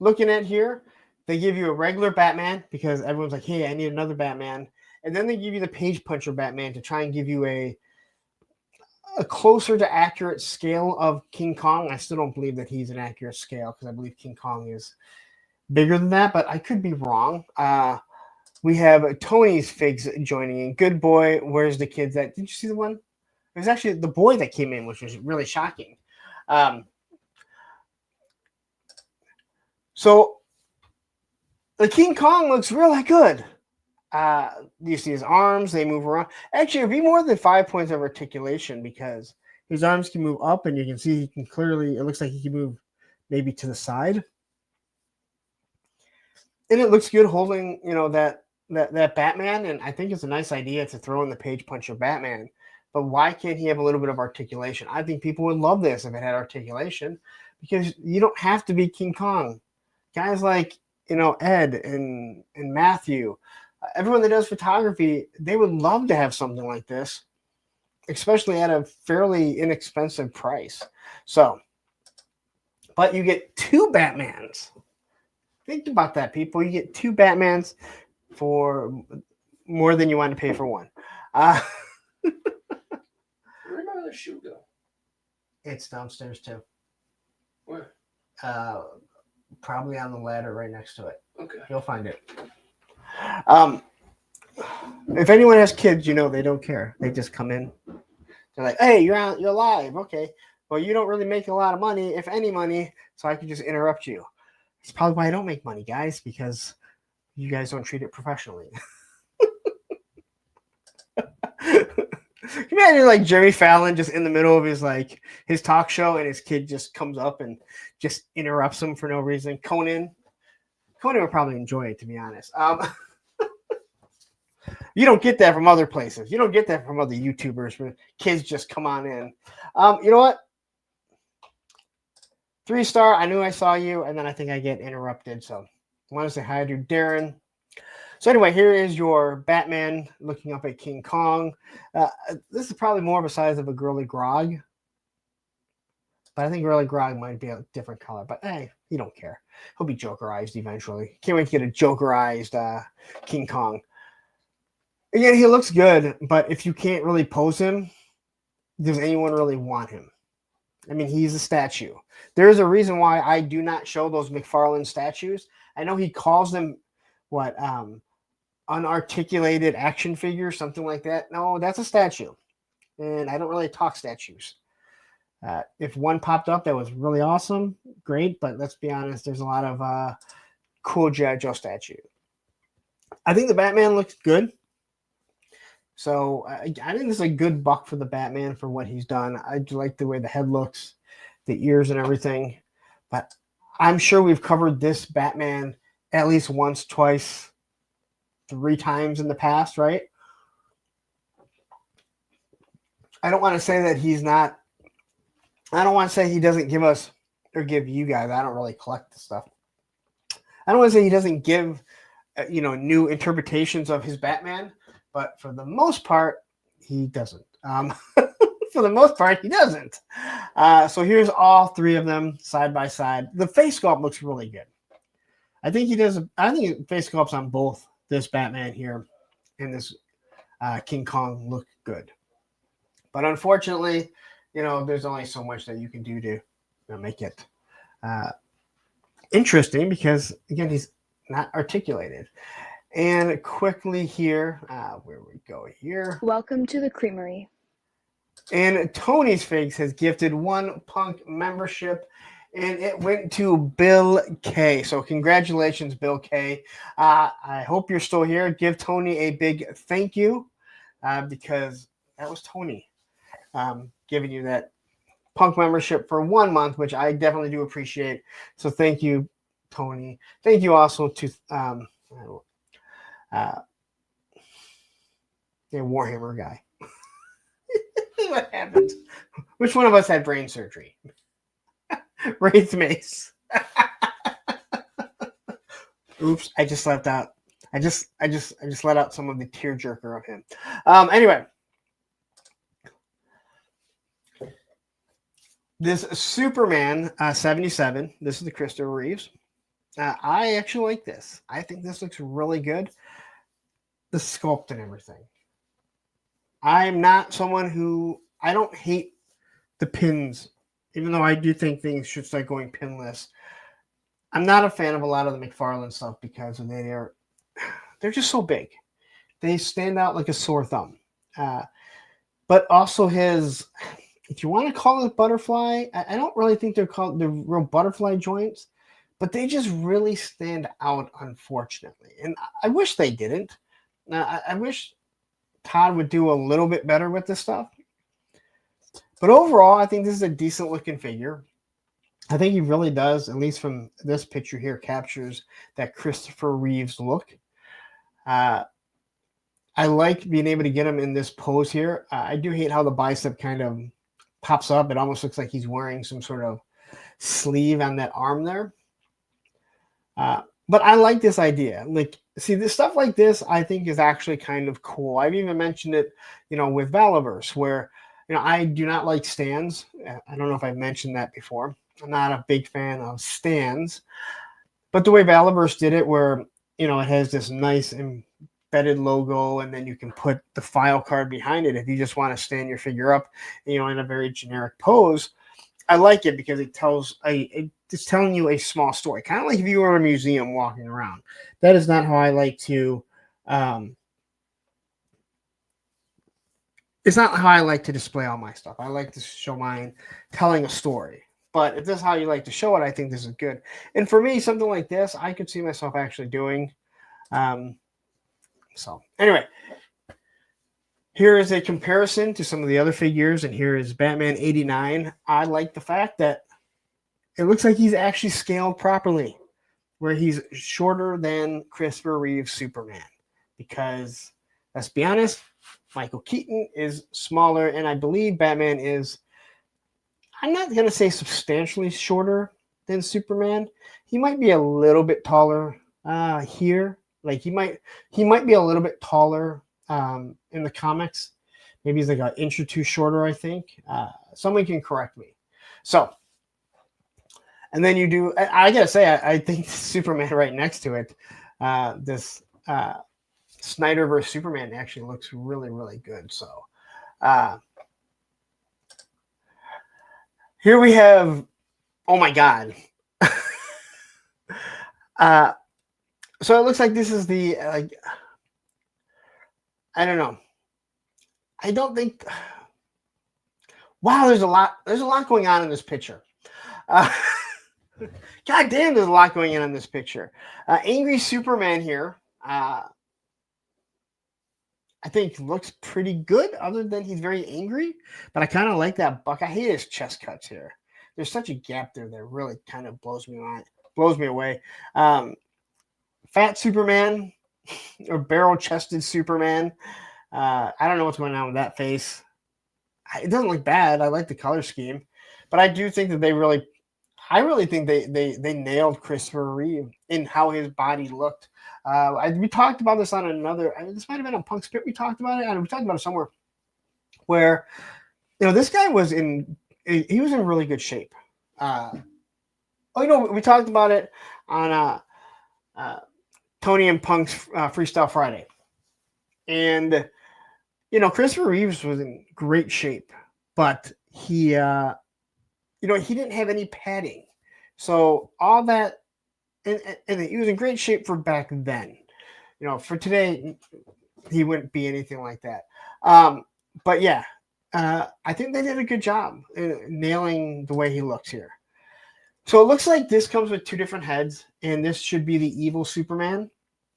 Looking at here, they give you a regular Batman because everyone's like, hey, I need another Batman. And then they give you the Page Puncher Batman to try and give you a closer to accurate scale of King Kong. I still don't believe that he's an accurate scale because I believe King Kong is bigger than that, but I could be wrong. We have Tony's Figs joining in. Good boy, where's the kids at? Did you see the one? It was actually the boy that came in, which was really shocking. So the King Kong looks really good. You see his arms, they move around. Actually, it'd be more than 5 points of articulation because his arms can move up and you can see he can clearly, it looks like he can move maybe to the side. And it looks good holding, you know, that Batman. And I think it's a nice idea to throw in the Page Puncher Batman. But why can't he have a little bit of articulation? I think people would love this if it had articulation because you don't have to be King Kong. Guys like, you know, Ed and Matthew, everyone that does photography, they would love to have something like this, especially at a fairly inexpensive price. So, but you get 2 Batmans. Think about that, people. You get 2 Batmans for more than you want to pay for one. Where'd my other shoe go? It's downstairs too. Where? Probably on the ladder right next to it. Okay. You'll find it. If anyone has kids, you know they don't care. They just come in. They're like, "Hey, you're live, okay? Well, you don't really make a lot of money, if any money, so I can just interrupt you." It's probably why I don't make money, guys, because you guys don't treat it professionally. Can you imagine like Jimmy Fallon just in the middle of his talk show and his kid just comes up and just interrupts him for no reason? Conan would probably enjoy it, to be honest. You don't get that from other places. You don't get that from other YouTubers where kids just come on in. You know what? 3-star, I knew I saw you, and then I think I get interrupted. So I want to say hi to Darren. So anyway, here is your Batman looking up at King Kong. This is probably more of a size of a Girly Grog. But I think Girly Grog might be a different color. But hey, you don't care. He'll be Jokerized eventually. Can't wait to get a Jokerized King Kong. Again, he looks good, but if you can't really pose him, does anyone really want him? I mean, he's a statue. There's a reason why I do not show those McFarlane statues. I know he calls them, unarticulated action figures, something like that. No, that's a statue. And I don't really talk statues. If one popped up that was really awesome, great. But let's be honest, there's a lot of cool G.I. Joe statue. I think the Batman looks good. So I think this is a good buck for the Batman for what he's done. I like the way the head looks, the ears and everything. But I'm sure we've covered this Batman at least once, twice, 3 times in the past, right? I don't want to say that he's not. I don't want to say he doesn't give us or give you guys. I don't really collect this stuff. I don't want to say he doesn't give, new interpretations of his Batman, but for the most part, he doesn't. For the most part, he doesn't. So here's all 3 of them side by side. The face sculpt looks really good. I think he does. I think face sculpts on both this Batman here and this King Kong look good. But unfortunately, there's only so much that you can do to make it interesting because, again, he's not articulated. And quickly here, where we go here. Welcome to the Creamery. And Tony's Figs has gifted 1 Punk membership, and it went to Bill K. So congratulations, Bill K. I hope you're still here. Give Tony a big thank you because that was Tony giving you that Punk membership for 1 month, which I definitely do appreciate. So thank you, Tony. Thank you also to Warhammer guy. What happened? Which one of us had brain surgery? Wraith Mace. Oops, I just left out. I just let out some of the tearjerker of him. Anyway, this Superman 77. This is the Christopher Reeves. I actually like this. I think this looks really good. The sculpt and everything. I'm not someone who I don't hate the pins, even though I do think things should start going pinless. I'm not a fan of a lot of the McFarlane stuff because they're just so big. They stand out like a sore thumb. But also his, if you want to call it butterfly, I don't really think they're called the real butterfly joints, but they just really stand out, unfortunately. And I wish they didn't. I wish Todd would do a little bit better with this stuff. But overall, I think this is a decent looking figure. I think he really does, at least from this picture here, captures that Christopher Reeves look. I like being able to get him in this pose here. I do hate how the bicep kind of pops up. It almost looks like he's wearing some sort of sleeve on that arm there. But I like this idea. Like, see, this stuff like this, I think is actually kind of cool. I've even mentioned it, with Valaverse, where, I do not like stands. I don't know if I've mentioned that before. I'm not a big fan of stands. But the way Valaverse did it, where, it has this nice embedded logo, and then you can put the file card behind it if you just want to stand your figure up, in a very generic pose. I like it because it tells it's telling you a small story, kind of like if you were in a museum walking around. That is not how I like to. It's not how I like to display all my stuff. I like to show mine telling a story. But if this is how you like to show it, I think this is good. And for me, something like this, I could see myself actually doing. So anyway, here is a comparison to some of the other figures, and here is Batman 89. I like the fact that it looks like he's actually scaled properly, where he's shorter than Christopher Reeve's Superman. Because, let's be honest, Michael Keaton is smaller, and I believe Batman is, I'm not going to say substantially shorter than Superman. He might be a little bit taller here. Like, he might be a little bit taller in the comics. Maybe he's like an inch or two shorter, I think. Someone can correct me. So, and then you do, I gotta say, I think Superman right next to it, this Snyder versus Superman actually looks really, really good. So, here we have, oh my God. So it looks like this is the, I don't know. I don't think, wow, there's a lot going on in this picture. God damn, there's a lot going on in this picture. Angry Superman here, I think looks pretty good, other than he's very angry. But I kind of like that buck. I hate his chest cuts here. There's such a gap there that really kind of blows me away. fat Superman or barrel-chested Superman. I don't know what's going on with that face. It doesn't look bad. I like the color scheme, but I do think that I really think they nailed Christopher Reeve in how his body looked. We talked about this on another. This might have been on Punk Spit. We talked about it, and we talked about it somewhere where this guy was in really good shape. We talked about it on Tony and Punk's Freestyle Friday, and Christopher Reeves was in great shape, but he didn't have any padding, so all that, and he was in great shape for back then. For today, he wouldn't be anything like that. But yeah, I think they did a good job nailing the way he looks here. So it looks like this comes with 2 different heads, and this should be the evil Superman.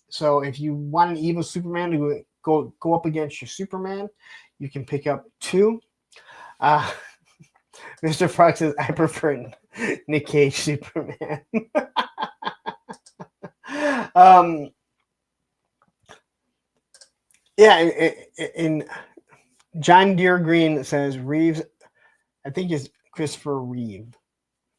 So if you want an evil Superman to go up against your Superman, you can pick up 2. Mr. Fox says, I prefer Nick Cage Superman. In John Deere Green says Reeves, I think is Christopher Reeve.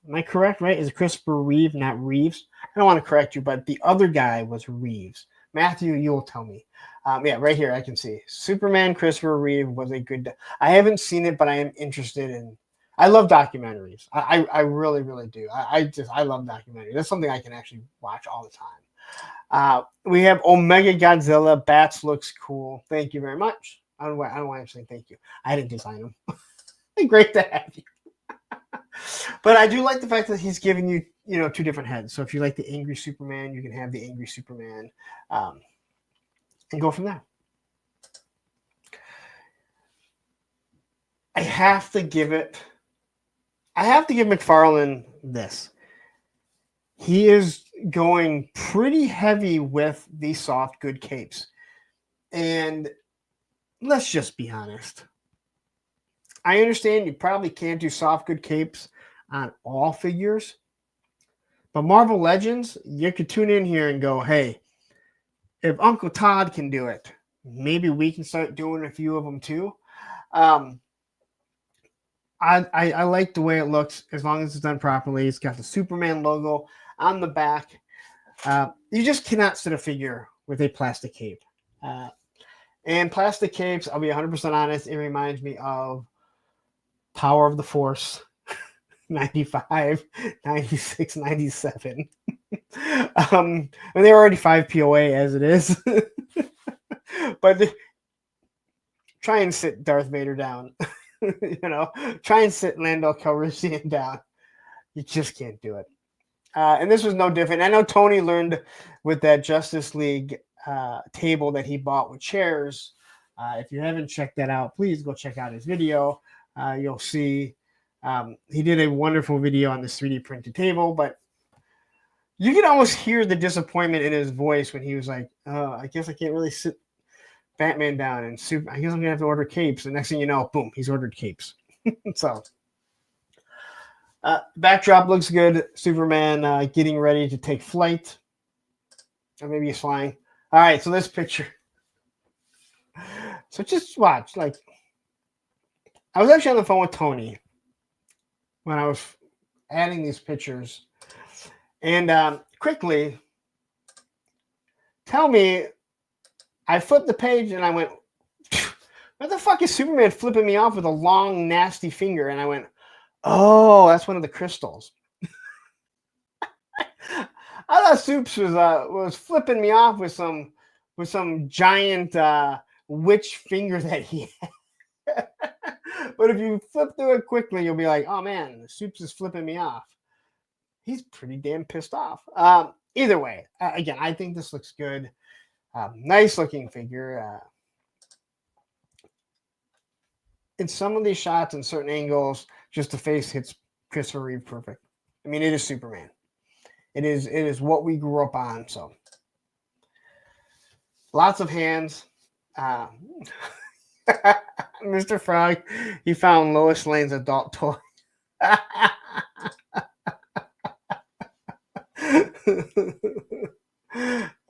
Am I correct, right? Is it Christopher Reeve, not Reeves? I don't want to correct you, but the other guy was Reeves. Matthew, you'll tell me. Right here, I can see. Superman Christopher Reeve was a good... I haven't seen it, but I am interested in... I love documentaries. I really, really do. I love documentaries. That's something I can actually watch all the time. We have Omega Godzilla. Bats looks cool. Thank you very much. I don't know why I'm saying thank you. I didn't design them. Great to have you. But I do like the fact that he's giving you, 2 different heads. So if you like the angry Superman, you can have the angry Superman, and go from there. I have to give McFarlane this. He is going pretty heavy with the soft good capes. And let's just be honest. I understand you probably can't do soft good capes on all figures. But Marvel Legends, you could tune in here and go, hey, if Uncle Todd can do it, maybe we can start doing a few of them too. I like the way it looks as long as it's done properly. It's got the Superman logo on the back. You just cannot sit a figure with a plastic cape. And plastic capes, I'll be 100% honest, it reminds me of Power of the Force 95, 96, 97. And they're already 5 POA as it is. But try and sit Darth Vader down. Try and sit Lando Calrissian down. You just can't do it. And this was no different. I know Tony learned with that Justice League table that he bought with chairs. If you haven't checked that out, please go check out his video. You'll see he did a wonderful video on this 3D printed table, but you can almost hear the disappointment in his voice when he was like, I guess I can't really sit Batman down, and I guess I'm gonna have to order capes. And next thing you know, boom, he's ordered capes. So backdrop looks good. Superman getting ready to take flight, or maybe he's flying. All right, so this picture. So just watch. Like, I was actually on the phone with Tony when I was adding these pictures, and quickly tell me. I flipped the page and I went, what the fuck is Superman flipping me off with a long, nasty finger? And I went, oh, that's one of the crystals. I thought Supes was flipping me off with some giant witch finger that he had. But if you flip through it quickly, you'll be like, oh man, Supes is flipping me off. He's pretty damn pissed off. Either way, again, I think this looks good. Nice looking figure. In some of these shots and certain angles, just the face hits Christopher Reeve perfect. I mean, it is Superman. It is what we grew up on. So lots of hands. Mr. Frog, he found Lois Lane's adult toy.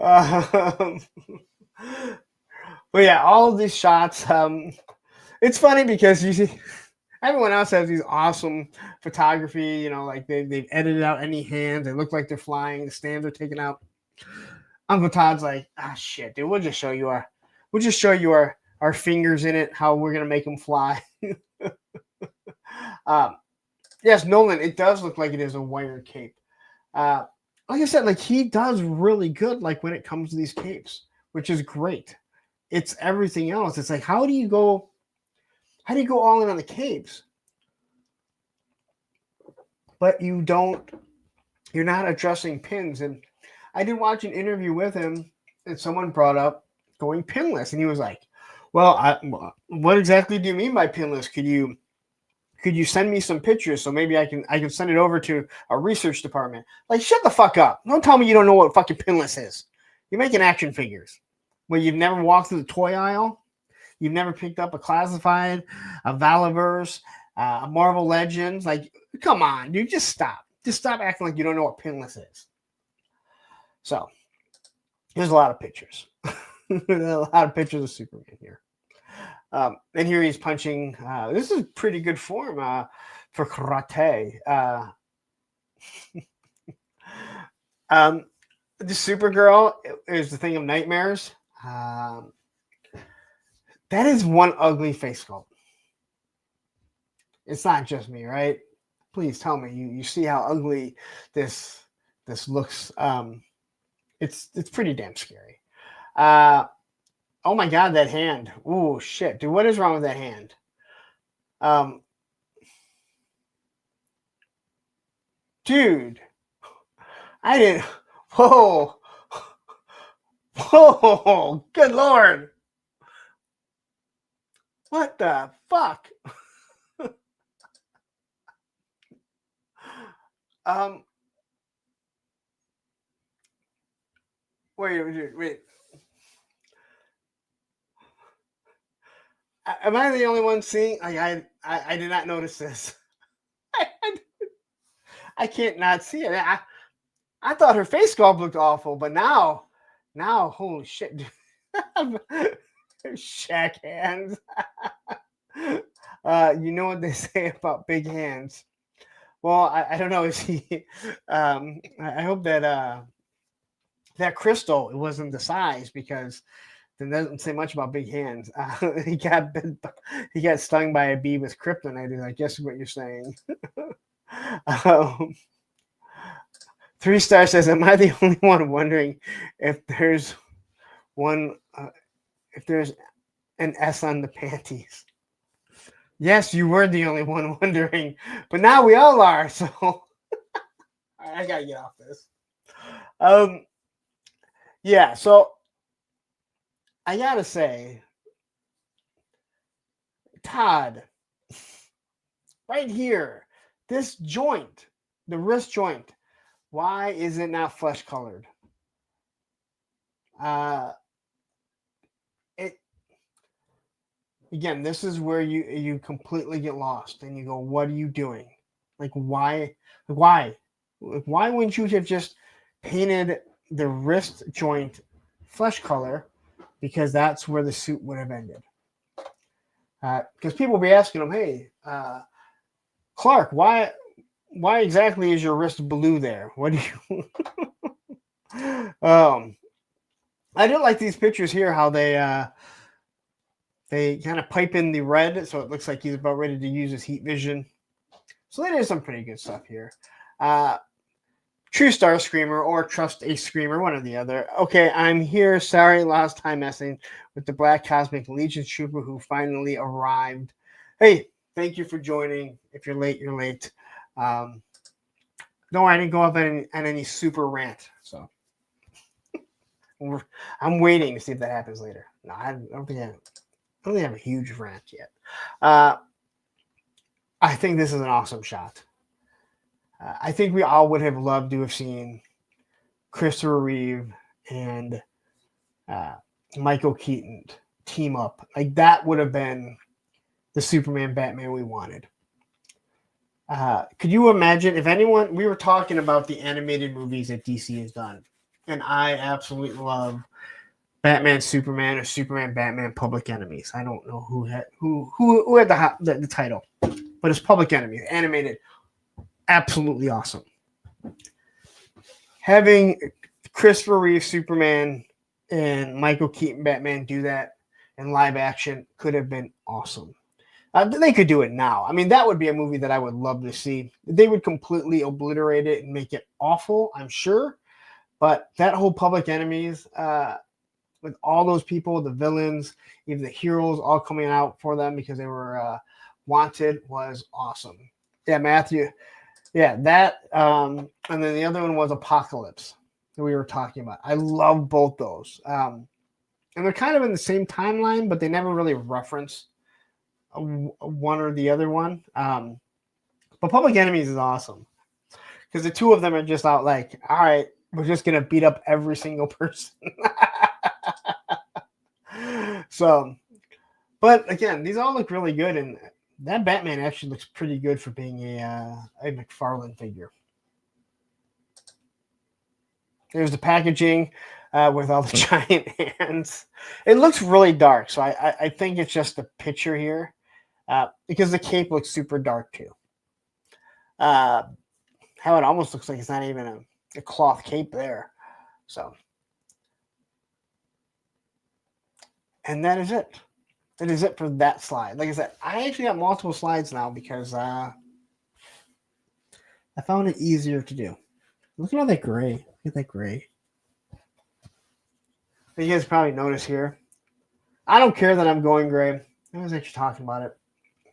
Um, but yeah, all of these shots. It's funny because you see everyone else has these awesome photography. You know, like they've edited out any hands. They look like they're flying. The stands are taken out. Uncle Todd's like, ah, shit, dude. We'll just show you our fingers in it. How we're gonna make them fly. Yes, Nolan. It does look like it is a wire cape. Like I said, like he does really good. Like when it comes to these capes, which is great. It's everything else. It's like how do you go all in on the capes, but you're not addressing pins? And I did watch an interview with him, and someone brought up going pinless, and he was like, "Well, what exactly do you mean by pinless? Could you send me some pictures so maybe I can send it over to a research department?" Like, shut the fuck up! Don't tell me you don't know what fucking pinless is. You're making action figures. Well, you've never walked through the toy aisle. You've never picked up a Classified, a Valaverse, a Marvel Legends. Like, come on, dude, just stop. Just stop acting like you don't know what pinless is. So, there's a lot of pictures. A lot of pictures of Superman here. And here he's punching. This is pretty good form for karate. The Supergirl is the Thing of Nightmares. That is one ugly face sculpt. It's not just me, right? Please tell me you see how ugly this looks. It's pretty damn scary. Oh my god, that hand. Oh shit, dude, what is wrong with that hand? Dude, I didn't. Whoa. Whoa, good lord. What the fuck? Wait. Am I the only one seeing? I did not notice this. I can't not see it. I thought her face sculpt looked awful, but now, holy shit, Shaq hands. You know what they say about big hands. Well, I don't know. Is he? I hope that that crystal it wasn't the size because it doesn't say much about big hands. He got stung by a bee with kryptonite. I guess is what you're saying. 3 Star says, "Am I the only one wondering if there's if there's an S on the panties?" Yes, you were the only one wondering, but now we all are. So I gotta get off this. Yeah. So I gotta say, Todd, right here, this joint, the wrist joint. Why is it not flesh colored? Again, this is where you completely get lost and you go, what are you doing? Like why wouldn't you have just painted the wrist joint flesh color? Because that's where the suit would have ended. Because people will be asking him, hey, Clark, why exactly is your wrist blue there? What do you I do like these pictures here, how they kind of pipe in the red, so it looks like he's about ready to use his heat vision. So there's some pretty good stuff here. True Star Screamer or Trust a Screamer, one or the other. Okay, I'm here. Sorry, lost time messing with the Black Cosmic Legion Trooper who finally arrived. Hey, thank you for joining. If you're late, you're late. No, I didn't go up on any super rant, so I'm waiting to see if that happens later. No, I don't think I have a huge rant yet. I think this is an awesome shot. I think we all would have loved to have seen Christopher Reeve and Michael Keaton team up. Like that would have been the Superman Batman we wanted. Could you imagine if anyone? We were talking about the animated movies that DC has done, and I absolutely love Batman, Superman, or Superman, Batman, Public Enemies. I don't know who had the title, but it's Public Enemies, animated, absolutely awesome. Having Christopher Reeve Superman and Michael Keaton Batman do that in live action could have been awesome. They could do it now. I mean, that would be a movie that I would love to see. They would completely obliterate it and make it awful, I'm sure. But that whole Public Enemies, with all those people, the villains, even the heroes, all coming out for them because they were wanted, was awesome. Yeah, Matthew. Yeah, that. And then the other one was Apocalypse that we were talking about. I love both those. And they're kind of in the same timeline, but they never really reference one or the other one. But Public Enemies is awesome because the two of them are just out like, all right, we're just going to beat up every single person. So, but again, these all look really good. And that Batman actually looks pretty good for being a McFarlane figure. There's the packaging with all the giant hands. It looks really dark, so I think it's just a picture here because the cape looks super dark too. How it almost looks like it's not even a cloth cape there. So, and that is it. That is it for that slide. Like I said, I actually got multiple slides now because I found it easier to do. Look at all that gray. Look at that gray. You guys probably notice here. I don't care that I'm going gray. I was actually talking about it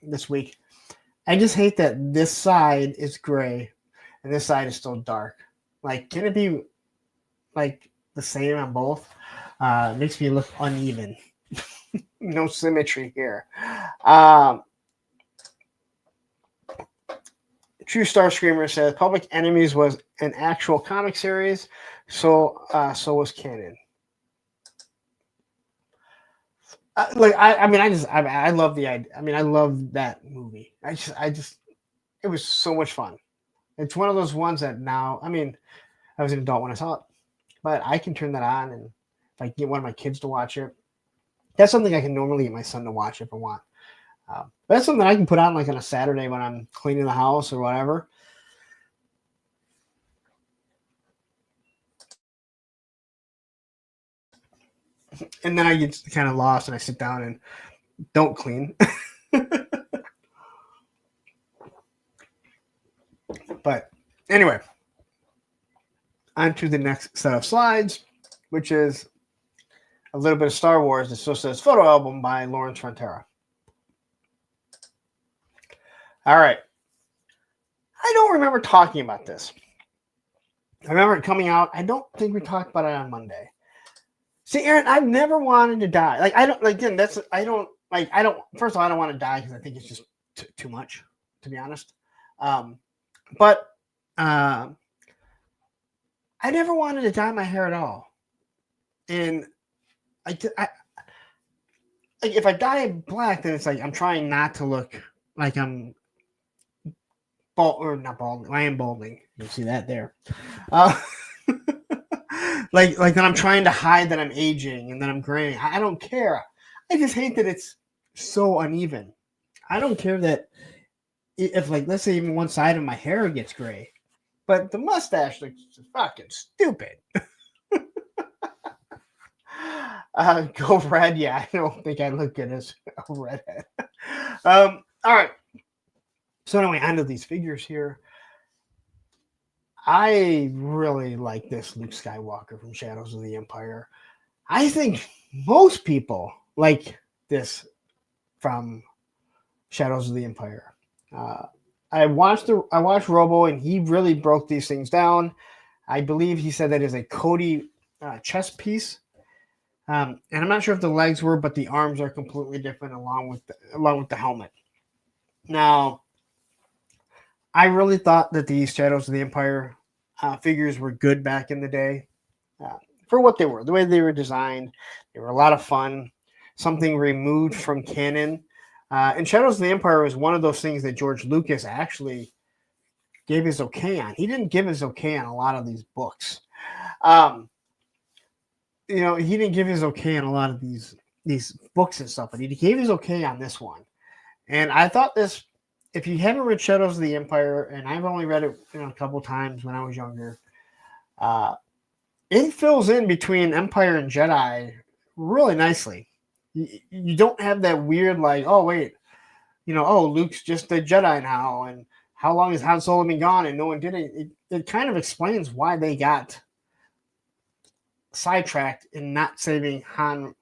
this week. I just hate that this side is gray and this side is still dark. Like, can it be like the same on both? It makes me look uneven. No symmetry here. True Star Screamer says Public Enemies was an actual comic series, so was canon. I love the idea. I mean, I love that movie. I just, it was so much fun. It's one of those ones that now, I mean, I was an adult when I saw it, but I can turn that on, and if I get one of my kids to watch it, that's something I can normally get my son to watch if I want. But that's something I can put on like on a Saturday when I'm cleaning the house or whatever. And then I get kind of lost and I sit down and don't clean. But anyway, on to the next set of slides, which is a little bit of Star Wars. It still says photo album by Lawrence Frontera. All right. I don't remember talking about this. I remember it coming out. I don't think we talked about it on Monday. See, Aaron, I've never wanted to die. Like, I don't, like, again, first of all, I don't want to die because I think it's just too much, to be honest. But I never wanted to dye my hair at all. And like, if I dye it black, then it's like I'm trying not to look like I'm bald, or not balding. I am balding. You see that there. Like that I'm trying to hide that I'm aging and that I'm graying. I don't care. I just hate that it's so uneven. I don't care that if, like, let's say even one side of my hair gets gray, but the mustache looks fucking stupid. Go red. Yeah, I don't think I look good as a redhead. All right. So anyway, onto these figures here. I really like this Luke Skywalker from Shadows of the Empire. I think most people like this from Shadows of the Empire. I watched Robo, and he really broke these things down. I believe he said that is a Cody chest piece. And I'm not sure if the legs were, but the arms are completely different along with the helmet. Now, I really thought that these Shadows of the Empire figures were good back in the day for what they were, the way they were designed. They were a lot of fun, something removed from canon. And Shadows of the Empire was one of those things that George Lucas actually gave his okay on. He didn't give his okay on a lot of these books. he didn't give his okay on a lot of these books and stuff, but he gave his okay on this one. And I thought this, if you haven't read Shadows of the Empire, and I've only read it a couple times when I was younger, it fills in between Empire and Jedi really nicely. You don't have that weird, like, oh, wait, oh, Luke's just a Jedi now, and how long has Han Solo been gone and no one did it? It kind of explains why they got sidetracked in not saving Han,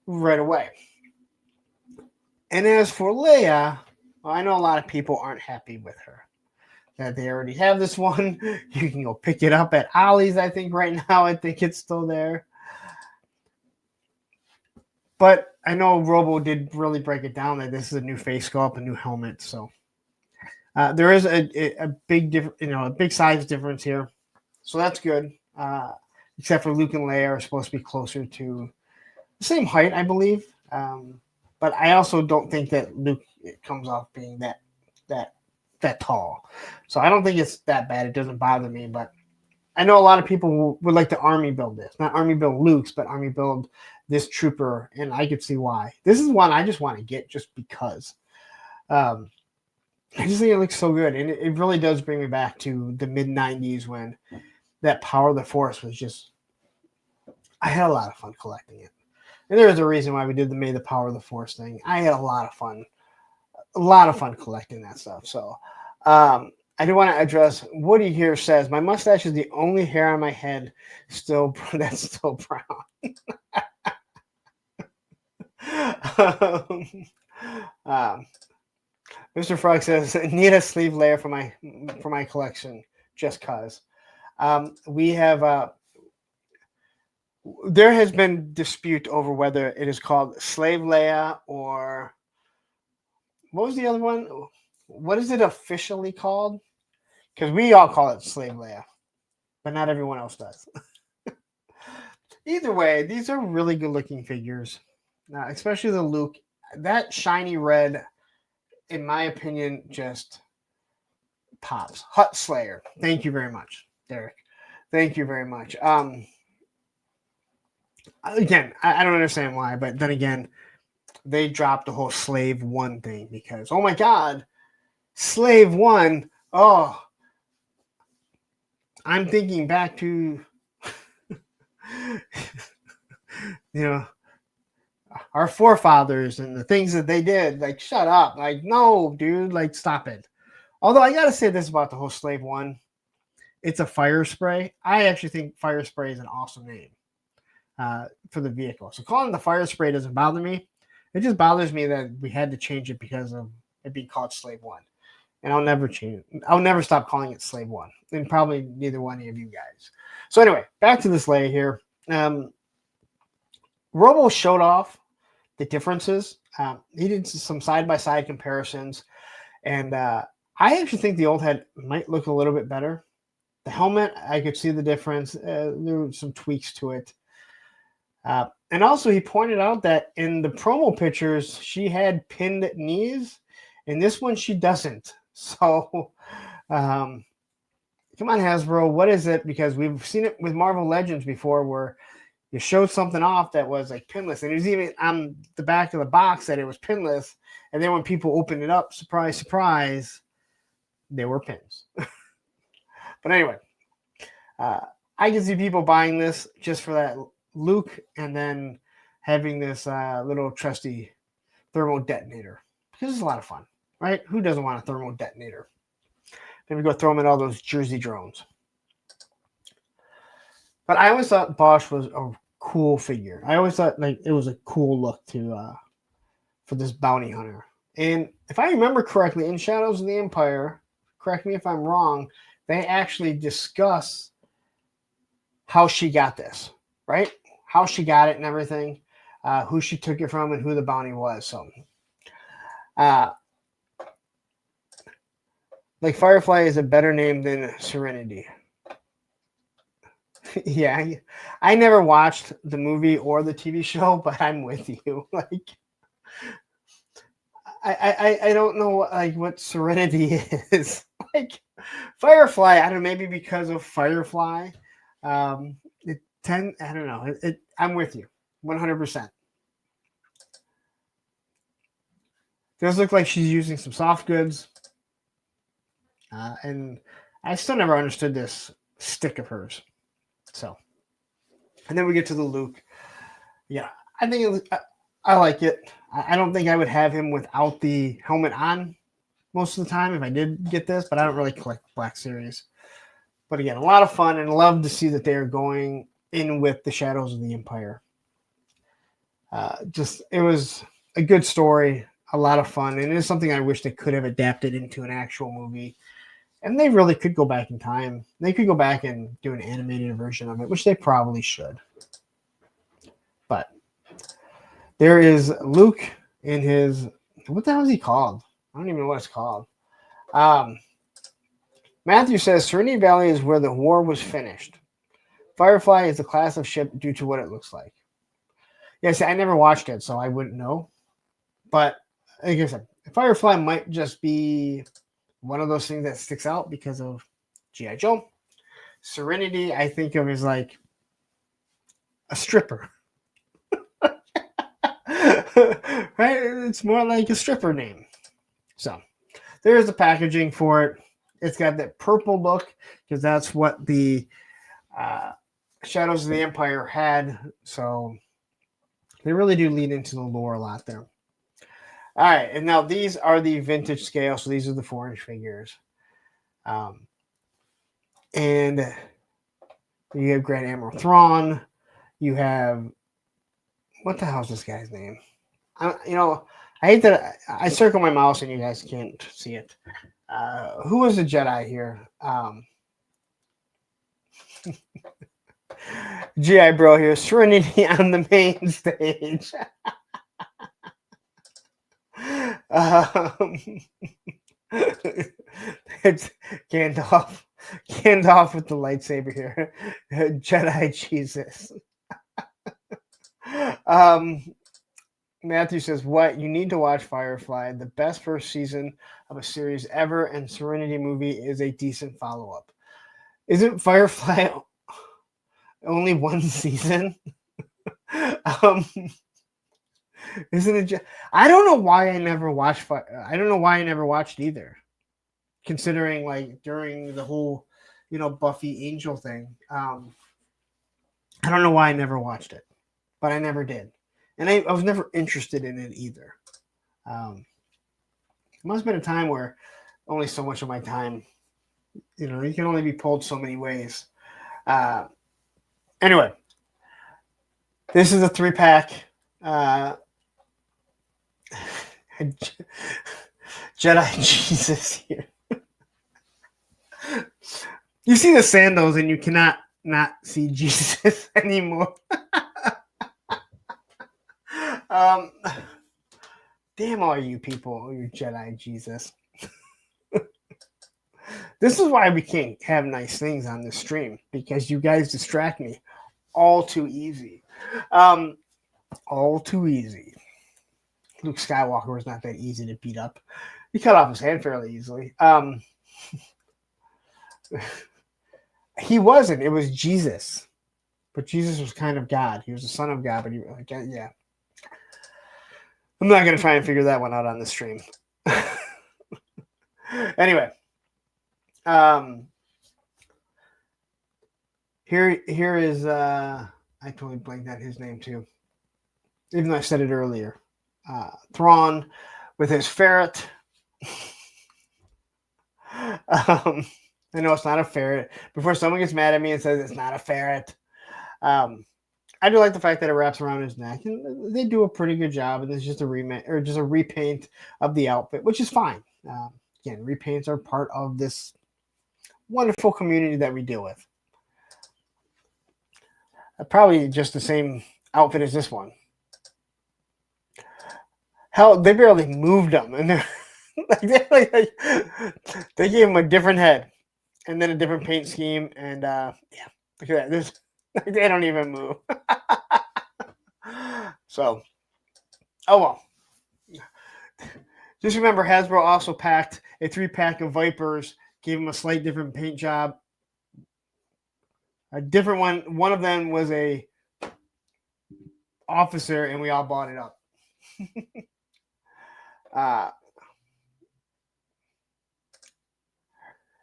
right away. And as for Leia, well, I know a lot of people aren't happy with her. That they already have this one. You can go pick it up at Ollie's, I think, right now. I think it's still there. But I know Robo did really break it down that this is a new face sculpt, a new helmet. So there is a big difference, a big size difference here. So that's good. Except for Luke and Leia are supposed to be closer to the same height, I believe. But I also don't think that Luke comes off being that tall. So I don't think it's that bad. It doesn't bother me. But I know a lot of people would like to army build this. Not army build Luke's, but army build this trooper. And I could see why. This is one I just want to get just because. I just think it looks so good. And it really does bring me back to the mid-90s when that Power of the Force was just... I had a lot of fun collecting it. And there's a reason why we did the May the Power of the Force thing. I had a lot of fun collecting that stuff. So I do want to address Woody here says, my mustache is the only hair on my head that's still brown. Mr. Frog says, need a sleeve layer for my collection, just cause. We have there has been dispute over whether it is called Slave Leia or what was the other one? What is it officially called? Because we all call it Slave Leia, but not everyone else does. Either way, these are really good looking figures, especially the Luke. That shiny red, in my opinion, just pops. Hut Slayer. Thank you very much, Derek. Thank you very much. Again, I don't understand why, but then again, they dropped the whole Slave One thing because, oh my God, Slave One. Oh, I'm thinking back to, our forefathers and the things that they did. Like, shut up. Like, no, dude, like, stop it. Although I got to say this about the whole Slave One. It's a fire spray. I actually think fire spray is an awesome name for the vehicle. So calling it the fire spray doesn't bother me. It just bothers me that we had to change it because of it being called Slave One. And I'll never change it. I'll never stop calling it Slave One. And probably neither one of you guys. So anyway, back to this Leia here. Robo showed off the differences. He did some side-by-side comparisons. And I actually think the old head might look a little bit better. The helmet, I could see the difference. There were some tweaks to it. And also, he pointed out that in the promo pictures, she had pinned knees. In this one, she doesn't. So, come on, Hasbro. What is it? Because we've seen it with Marvel Legends before where you showed something off that was like pinless. And it was even on the back of the box that it was pinless. And then when people opened it up, surprise, surprise, they were pins. But anyway, I can see people buying this just for that Luke and then having this little trusty thermal detonator. Because it's a lot of fun, right? Who doesn't want a thermal detonator? Then we go throw them in all those Jersey drones. But I always thought Bosch was a cool figure. I always thought like it was a cool look to for this bounty hunter. And if I remember correctly, in Shadows of the Empire, correct me if I'm wrong, they actually discuss how she got this, right? How she got it and everything, who she took it from and who the bounty was. So, like Firefly is a better name than Serenity. Yeah, I never watched the movie or the TV show, but I'm with you. Like, I don't know like what Serenity is. Like Firefly, I don't know, maybe because of Firefly. 10, I don't know. I'm with you 100%. Does look like she's using some soft goods. And I still never understood this stick of hers. So, and then we get to the Luke. Yeah, I think I like it. I don't think I would have him without the helmet on most of the time if I did get this, but I don't really collect Black Series. But again, a lot of fun, and love to see that they are going in with the Shadows of the Empire. It was a good story, a lot of fun, and it is something I wish they could have adapted into an actual movie. And they really could go back in time. They could go back and do an animated version of it, which they probably should. But there is Luke in his, what the hell is he called? I don't even know what it's called. Matthew says Serenity Valley is where the war was finished. Firefly is a class of ship due to what it looks like. Yes, I never watched it, so I wouldn't know. But like I said, Firefly might just be one of those things that sticks out because of G.I. Joe. Serenity, I think of as like a stripper. Right? It's more like a stripper name. So there's the packaging for it. It's got that purple look because that's what the Shadows of the Empire had. So they really do lean into the lore a lot there. All right, and now these are the vintage scale. So these are the 4-inch figures. And you have Grand Admiral Thrawn. You have, what the hell is this guy's name? I hate that I circle my mouse and you guys can't see it. Who was the Jedi here? GI Bro here. Serenity on the main stage. It's Gandalf with the lightsaber here. Jedi Jesus. Matthew says, what? You need to watch Firefly, the best first season of a series ever, and Serenity movie is a decent follow-up. Isn't Firefly only one season? Isn't it? I don't know why I never watched. I don't know why I never watched either. Considering like during the whole, Buffy Angel thing, I don't know why I never watched it, but I never did, and I was never interested in it either. It must have been a time where only so much of my time, you can only be pulled so many ways. Anyway, this is a 3-pack. Jedi Jesus here. You see the sandals and you cannot not see Jesus anymore. Damn all you people, you Jedi Jesus. This is why we can't have nice things on this stream, because you guys distract me all too easy. All too easy. Luke Skywalker was not that easy to beat up. He cut off his hand fairly easily. He wasn't. It was Jesus. But Jesus was kind of God. He was the son of God, but yeah. I'm not going to try and figure that one out on the stream. Anyway. Here is I totally blanked out his name too. Even though I said it earlier. Thrawn with his ferret. I know it's not a ferret. Before someone gets mad at me and says it's not a ferret, I do like the fact that it wraps around his neck, and they do a pretty good job. And it's just a repaint of the outfit, which is fine. Again, repaints are part of this wonderful community that we deal with. Probably just the same outfit as this one. Hell, they barely moved them, and they gave him a different head, and then a different paint scheme, and yeah, look at that. They don't even move. So, oh well. Just remember, Hasbro also packed a 3-pack of Vipers, gave him a slight different paint job. A different one. One of them was a officer, and we all bought it up.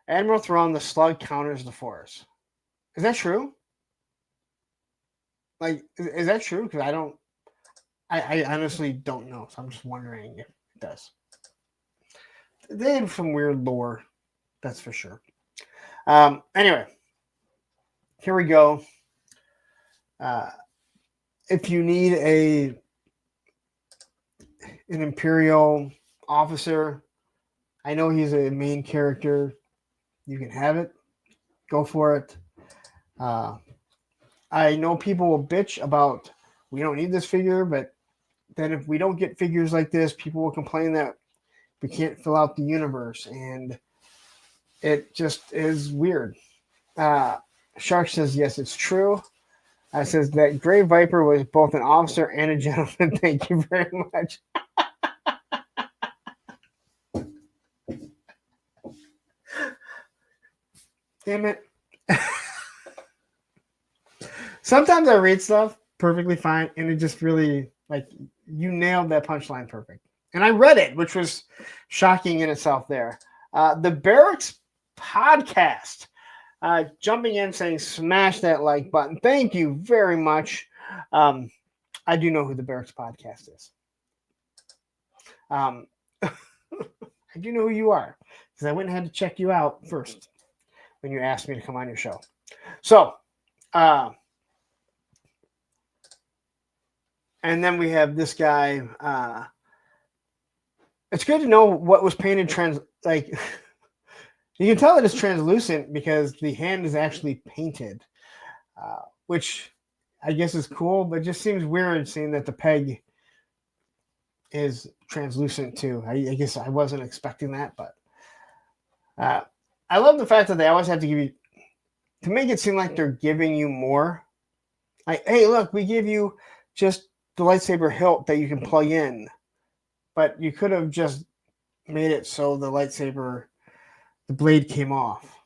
Admiral Thrawn, the slug counters the Force. Is that true? Like, is that true? Because I honestly don't know. So I'm just wondering if it does. They have some weird lore, that's for sure. Anyway, here we go. If you need an Imperial officer, I know he's a main character. You can have it. Go for it. I know people will bitch about we don't need this figure, but then if we don't get figures like this, people will complain that we can't fill out the universe, and it just is weird. Shark says, yes, it's true. Says that Gray Viper was both an officer and a gentleman. Thank you very much. Damn it. Sometimes I read stuff perfectly fine, and it just really, like, you nailed that punchline perfect. And I read it, which was shocking in itself there. The Barracks Podcast. Jumping in saying smash that like button. Thank you very much. I do know who the Barracks Podcast is. I do know who you are because I went and had to check you out first when you asked me to come on your show. So, and then we have this guy. It's good to know what was painted like. You can tell it is translucent because the hand is actually painted, which I guess is cool, but it just seems weird seeing that the peg is translucent too. I guess I wasn't expecting that, but I love the fact that they always have to give you, to make it seem like they're giving you more. Like, hey, look, we give you just the lightsaber hilt that you can plug in, but you could have just made it so the lightsaber, the blade came off,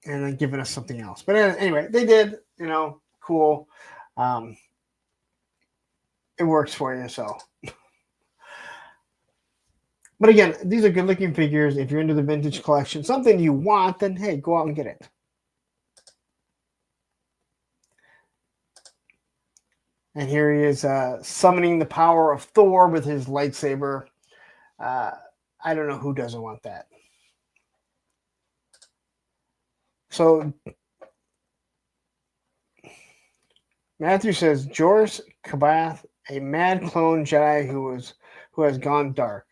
and then given us something else. But anyway, they did, cool. It works for you, so. But again, these are good looking figures. If you're into the vintage collection, something you want, then hey, go out and get it. And here he is summoning the power of Thor with his lightsaber. I don't know who doesn't want that. So Matthew says Jorus Kabath, a mad clone Jedi who has gone dark.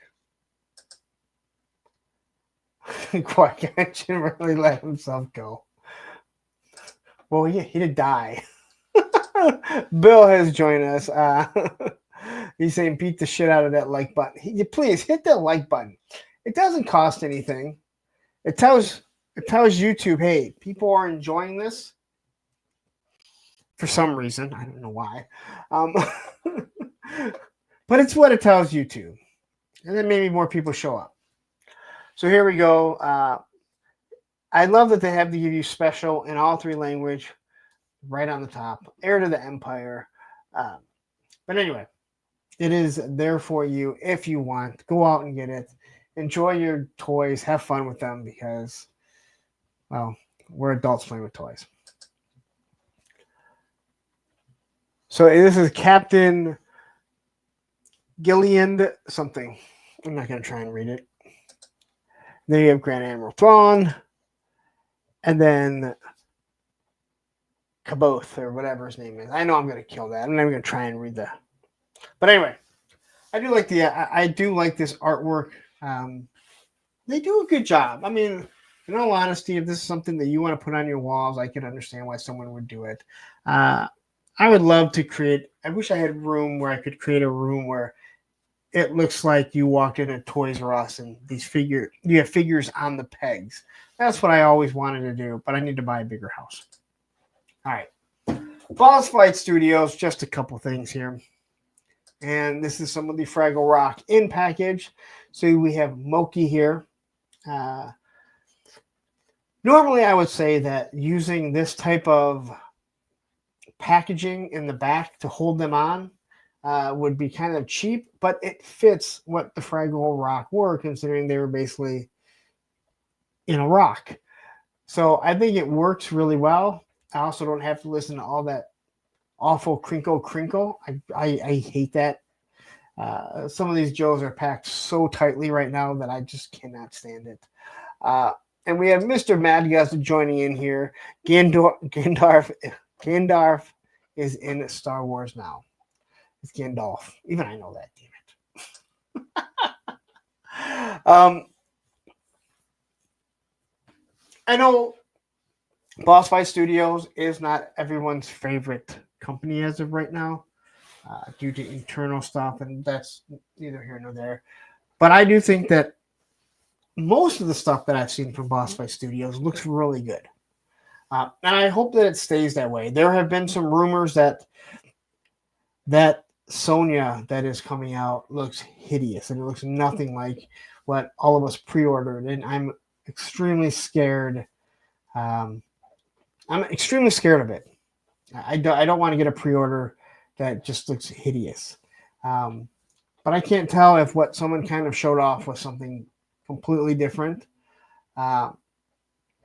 Qui-Gon Jinn really let himself go. Well, yeah, he did die. Bill has joined us. He's saying beat the shit out of that like button. Please hit that like button. It doesn't cost anything. It tells YouTube, hey, people are enjoying this for some reason. I don't know why. But it's what it tells YouTube. And then maybe more people show up. So here we go. I love that they have to give you special in all three languages right on the top. Heir to the Empire. But anyway, it is there for you if you want. Go out and get it. Enjoy your toys. Have fun with them because, well, we're adults playing with toys. So this is Captain Gilliand something. I'm not going to try and read it. Then you have Grand Admiral Thrawn. And then Kaboth or whatever his name is. I know I'm going to kill that. I'm not even going to try and read that. But anyway, I do like this artwork. They do a good job. I mean, in all honesty, if this is something that you want to put on your walls, I can understand why someone would do it. I would love to create. I wish I had room where I could create a room where it looks like you walked in a Toys R Us and you have figures on the pegs. That's what I always wanted to do, but I need to buy a bigger house. All right. Boss Fight Studios, just a couple things here. And this is some of the Fraggle Rock in package. So we have Moki here. Normally, I would say that using this type of packaging in the back to hold them on would be kind of cheap, but it fits what the Fraggle Rock were, considering they were basically in a rock. So I think it works really well. I also don't have to listen to all that awful crinkle. I hate that. Some of these Joes are packed so tightly right now that I just cannot stand it. And we have Mr. Madgust joining in here. Gandalf is in Star Wars now. It's Gandalf. Even I know that, damn it. I know Boss Fight Studios is not everyone's favorite company as of right now, due to internal stuff, and that's neither here nor there. But I do think that most of the stuff that I've seen from Boss Fight Studios looks really good. And I hope that it stays that way. There have been some rumors that Sonya that is coming out looks hideous, and it looks nothing like what all of us pre-ordered, and I'm extremely scared. I'm extremely scared of it. I don't want to get a pre-order that just looks hideous. But I can't tell if what someone kind of showed off was something completely different by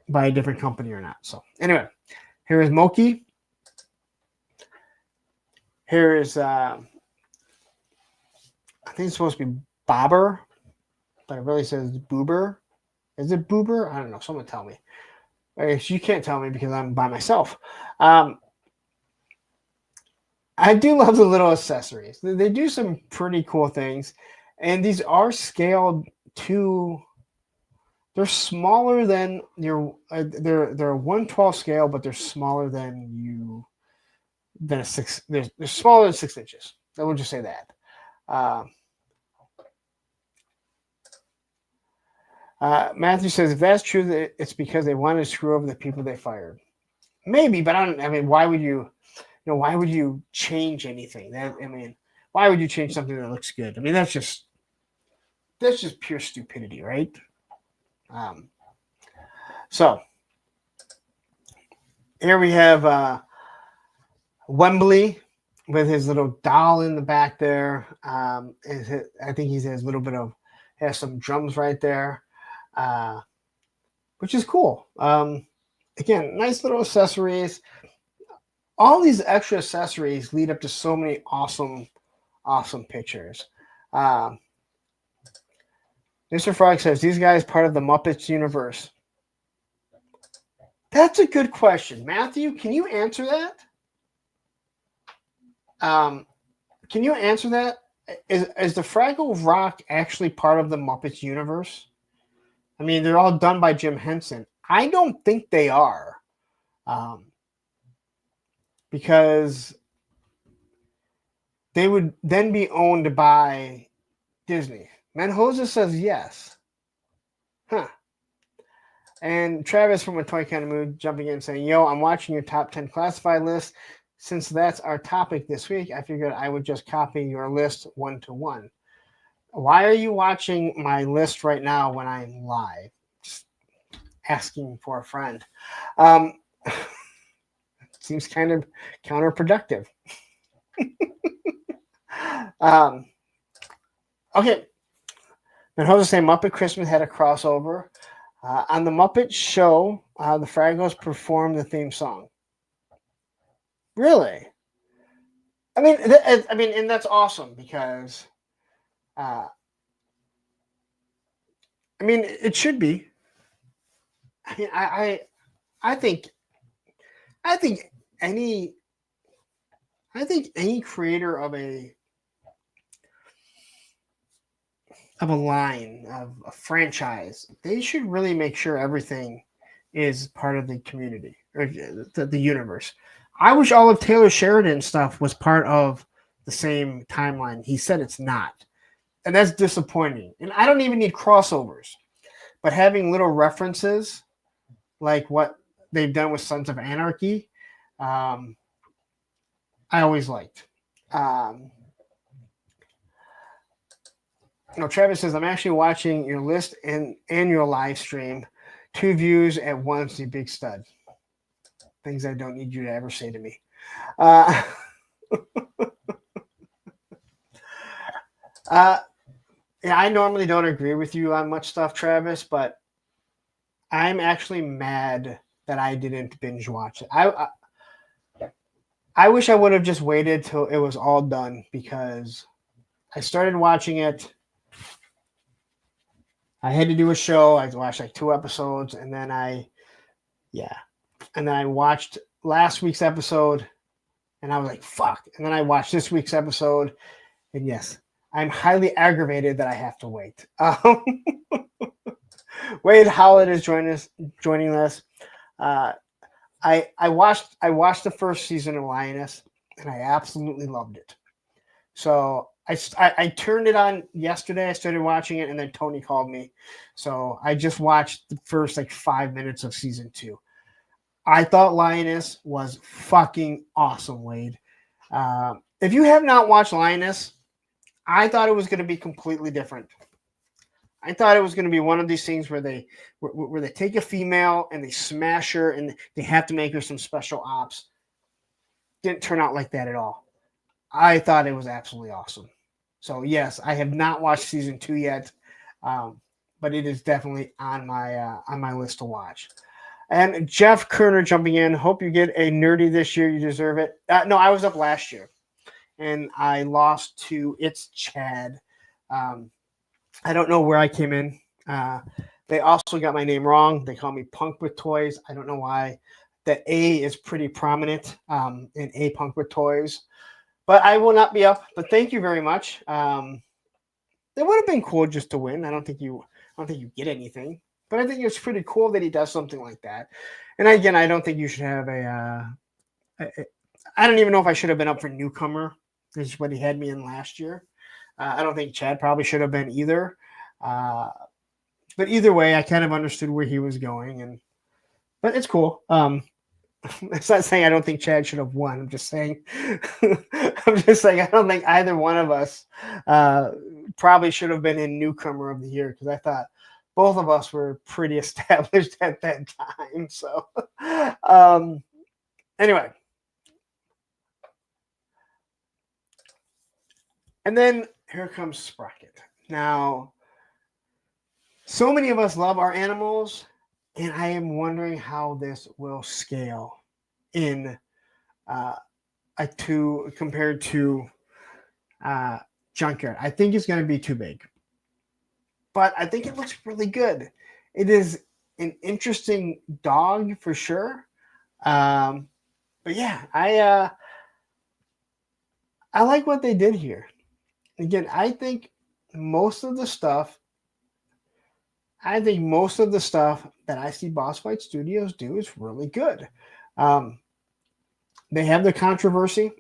a different company or not. So anyway, here is Moki. Here is I think it's supposed to be Bobber, but it really says Boober. Is it Boober? I don't know. Someone tell me. You can't tell me because I'm by myself. I do love the little accessories. They do some pretty cool things, and these are scaled to. They're smaller than your. They're a 1/12 scale, but they're smaller than you. Than a 6. They're smaller than 6 inches. I will just say that. Matthew says, if that's true, it's because they wanted to screw over the people they fired. Maybe, but I don't. I mean, why would you? Why would you change anything? Why would you change something that looks good? I mean, that's just pure stupidity, right? So here we have Wembley with his little doll in the back there. I think he has a little bit of has some drums right there, which is cool. Again, nice little accessories. All these extra accessories lead up to so many awesome pictures. Mr. Frog says, these guys part of the Muppets universe. That's a good question. Matthew, can you answer that? Can you answer that? Is the Fraggle Rock actually part of the Muppets universe? I mean, they're all done by Jim Henson. I don't think they are. Because they would then be owned by Disney. Menhoza says yes. Huh. And Travis from A Toy Kind of Mood jumping in saying, yo, I'm watching your top 10 classified list. Since that's our topic this week, I figured I would just copy your list 1-to-1. Why are you watching my list right now when I'm live? Just asking for a friend. Seems kind of counterproductive. Okay. And Jose saying Muppet Christmas had a crossover. On the Muppet Show, the Fraggles performed the theme song. Really? I mean, and that's awesome because, it should be. I mean, I think any creator of a line of a franchise, they should really make sure everything is part of the community or the universe. I wish all of Taylor Sheridan's stuff was part of the same timeline. He said it's not, and that's disappointing. And I don't even need crossovers, but having little references like what they've done with Sons of Anarchy, I always liked. Travis says, I'm actually watching your list and your live stream. 2 views at once, you big stud. Things I don't need you to ever say to me. Uh, yeah, I normally don't agree with you on much stuff, Travis, but I'm actually mad that I didn't binge watch it. I wish I would have just waited till it was all done, because I started watching it. I had to do a show. I watched like 2 episodes, and then I watched last week's episode, and I was like, fuck. And then I watched this week's episode, and yes, I'm highly aggravated that I have to wait. Wade Howlett is joining us. I watched the first season of Lioness, and I absolutely loved it. So I turned it on yesterday. I started watching it, and then Tony called me. So I just watched the first like 5 minutes of season 2. I thought Lioness was fucking awesome, Wade. If you have not watched Lioness, I thought it was going to be completely different. I thought it was going to be one of these things where they take a female and they smash her and they have to make her some special ops. Didn't turn out like that at all. I thought it was absolutely awesome. So yes, I have not watched season 2 yet, but it is definitely on my list to watch. And Jeff Kerner jumping in. Hope you get a nerdy this year. You deserve it. No, I was up last year, and I lost to It's Chad. I don't know where I came in. They also got my name wrong. They call me Punk with Toys. I don't know why. The A is pretty prominent in A Punk with Toys. But I will not be up. But thank you very much. It would have been cool just to win. I don't think you get anything. But I think it's pretty cool that he does something like that. And again, I don't think you should have I don't even know if I should have been up for newcomer. This is what he had me in last year. I don't think Chad probably should have been either. But either way, I kind of understood where he was going. But it's cool. It's not saying I don't think Chad should have won. I'm just saying I don't think either one of us probably should have been in newcomer of the year, because I thought both of us were pretty established at that time. So anyway. And then here comes Sprocket. Now, so many of us love our animals, and I am wondering how this will scale in compared to Junkyard. I think it's going to be too big, but I think it looks really good. It is an interesting dog for sure. But yeah, I like what they did here. Again, I think most of the stuff that I see Boss Fight Studios do is really good. They have the controversy,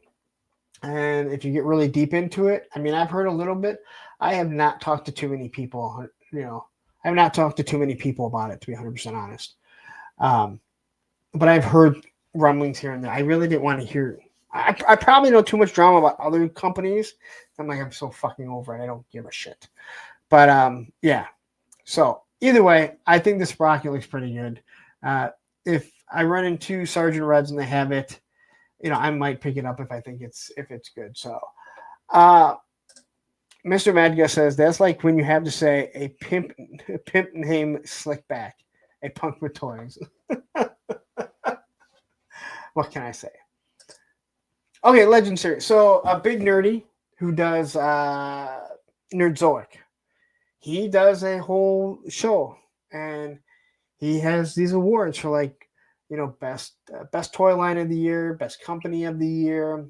and if you get really deep into it, I mean, I've heard a little bit. I have not talked to too many people. I have not talked to too many people about it, to be 100% honest. But I've heard rumblings here and there. I really didn't want to hear. I probably know too much drama about other companies. I'm so fucking over it. I don't give a shit. But yeah. So either way, I think the Sprocket looks pretty good. If I run into Sergeant Reds and they have it, I might pick it up if I think it's good. So Mr. Madga says that's like when you have to say a pimp named Slickback, a punk with toys. What can I say? Okay, Legend Series. So a big nerdy who does Nerdzoic. He does a whole show, and he has these awards for best toy line of the year, best company of the year.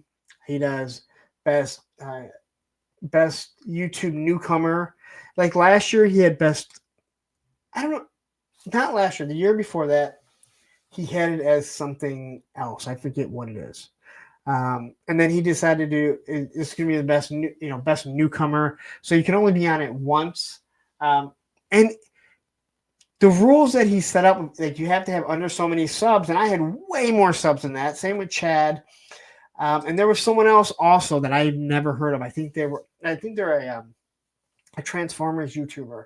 He does best YouTube newcomer. Like last year, he had best. I don't know, not last year. The year before that, he had it as something else. I forget what it is. And then he decided to do it's going to be the best newcomer. So you can only be on it once. And the rules that he set up, like you have to have under so many subs, and I had way more subs than that. Same with Chad. And there was someone else also that I've never heard of. I think they're a Transformers YouTuber.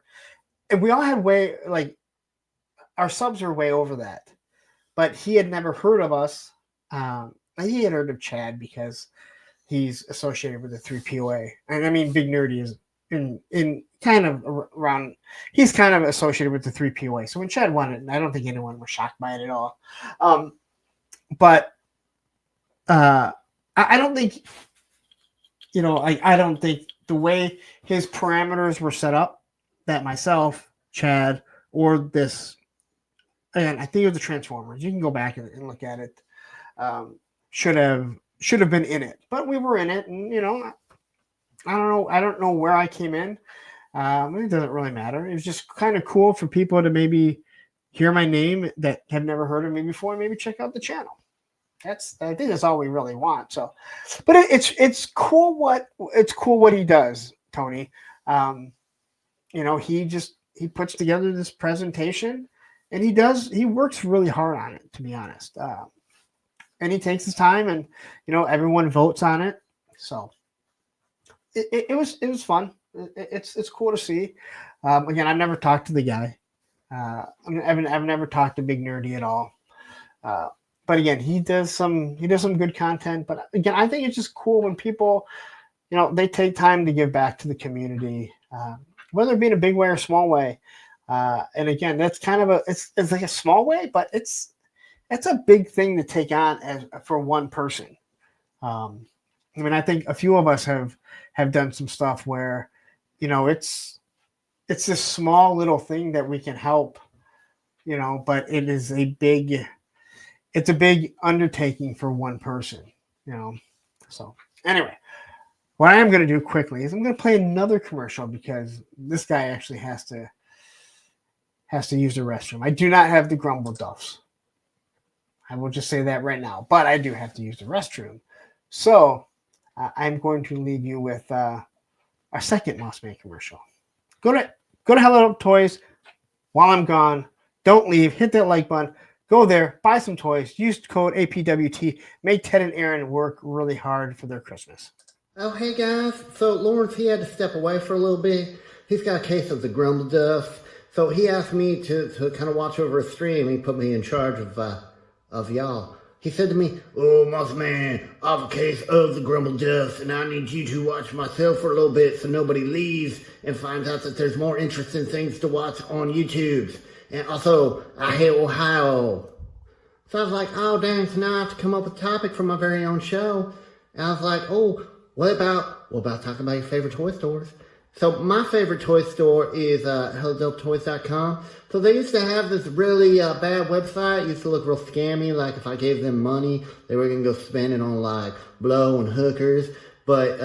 And we all had our subs are way over that. But he had never heard of us. He had heard of Chad because he's associated with the 3POA. And I mean, Big Nerdy is in kind of around, he's kind of associated with the 3POA. So when Chad won it, I don't think anyone was shocked by it at all. But I don't think, I don't think the way his parameters were set up that myself, Chad, or this, and I think it was the Transformers. You can go back and look at it. Should have been in it, but we were in it, and I don't know where I came in. It doesn't really matter. It was just kind of cool for people to maybe hear my name that have never heard of me before, and maybe check out the channel. I think that's all we really want. So, but it's cool what he does, Tony. He puts together this presentation, and he works really hard on it, to be honest. And he takes his time, and everyone votes on it. So it was fun. It's cool to see. Again, I've never talked to the guy. I've never talked to Big Nerdy at all. But again, he does some good content. But again, I think it's just cool when people, they take time to give back to the community, whether it be in a big way or small way. And again, that's kind of it's like a small way, but it's a big thing to take on for one person. I mean, I think a few of us have done some stuff where, it's this small little thing that we can help, but it's a big undertaking for one person, So anyway, what I am going to do quickly is I'm going to play another commercial because this guy actually has to use the restroom. I do not have the Grumble Duffs. I will just say that right now, but I do have to use the restroom. So I'm going to leave you with our second Mossman commercial. Go to Hello Toys while I'm gone. Don't leave. Hit that like button. Go there. Buy some toys. Use code APWT. Make Ted and Aaron work really hard for their Christmas. Oh, hey guys. So Lawrence, he had to step away for a little bit. He's got a case of the Grumble Duff. So he asked me to kind of watch over a stream. He put me in charge of y'all. He said to me, "Oh, Mossman, I have a case of the Grumble Duff, and I need you to watch myself for a little bit so nobody leaves and finds out that there's more interesting things to watch on YouTube. And also, I hate Ohio." So I was like, oh, dang, so now I have to come up with a topic for my very own show. And I was like, oh, what about talking about your favorite toy stores? So my favorite toy store is HelloDopeToys.com. So they used to have this really bad website. It used to look real scammy. Like if I gave them money, they were going to go spend it on like blow and hookers. But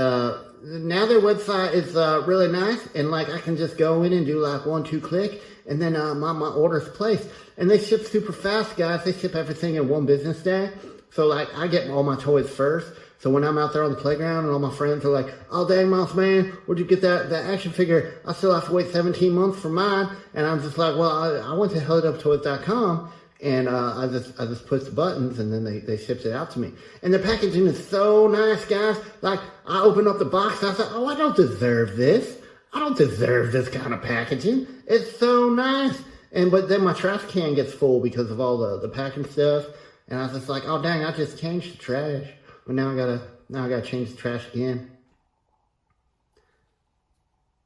now their website is really nice. And like I can just go in and do like 1-2 click. And then my order's placed. And they ship super fast, guys. They ship everything in 1 business day. So like I get all my toys first. So when I'm out there on the playground and all my friends are like, oh, dang, Mossman, where'd you get that action figure? I still have to wait 17 months for mine. And I'm just like, well, I went to HelloDopeToys.com and I just pushed the buttons and then they shipped it out to me. And the packaging is so nice, guys. Like, I opened up the box and I thought, oh, I don't deserve this. I don't deserve this kind of packaging. It's so nice. But then my trash can gets full because of all the packing stuff. And I was just like, oh, dang, I just changed the trash. But now I gotta change the trash again.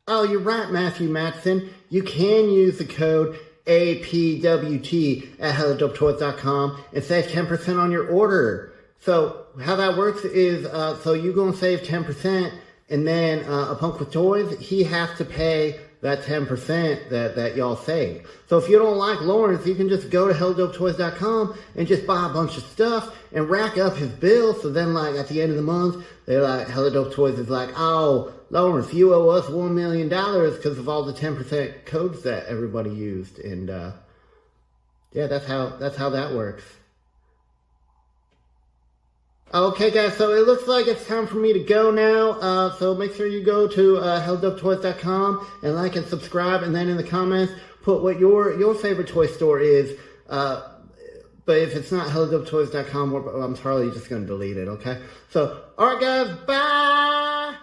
Oh, you're right, Matthew Matson. You can use the code APWT at HelloDopeToys.com and save 10% on your order. So how that works is, so you're gonna save 10%, and then a Punk with Toys, he has to pay that 10% that y'all save. So if you don't like Lawrence, you can just go to HelloDopeToys.com and just buy a bunch of stuff and rack up his bill. So then like at the end of the month, they're like, Hello Dope Toys is like, oh, Lawrence, you owe us $1 million because of all the 10% codes that everybody used. And yeah, that's how that works. Okay, guys, so it looks like it's time for me to go now. So make sure you go to HelloDopeToys.com and like and subscribe. And then in the comments, put what your favorite toy store is. But if it's not HelloDopeToys.com, I'm probably just going to delete it, okay? So, all right, guys, bye!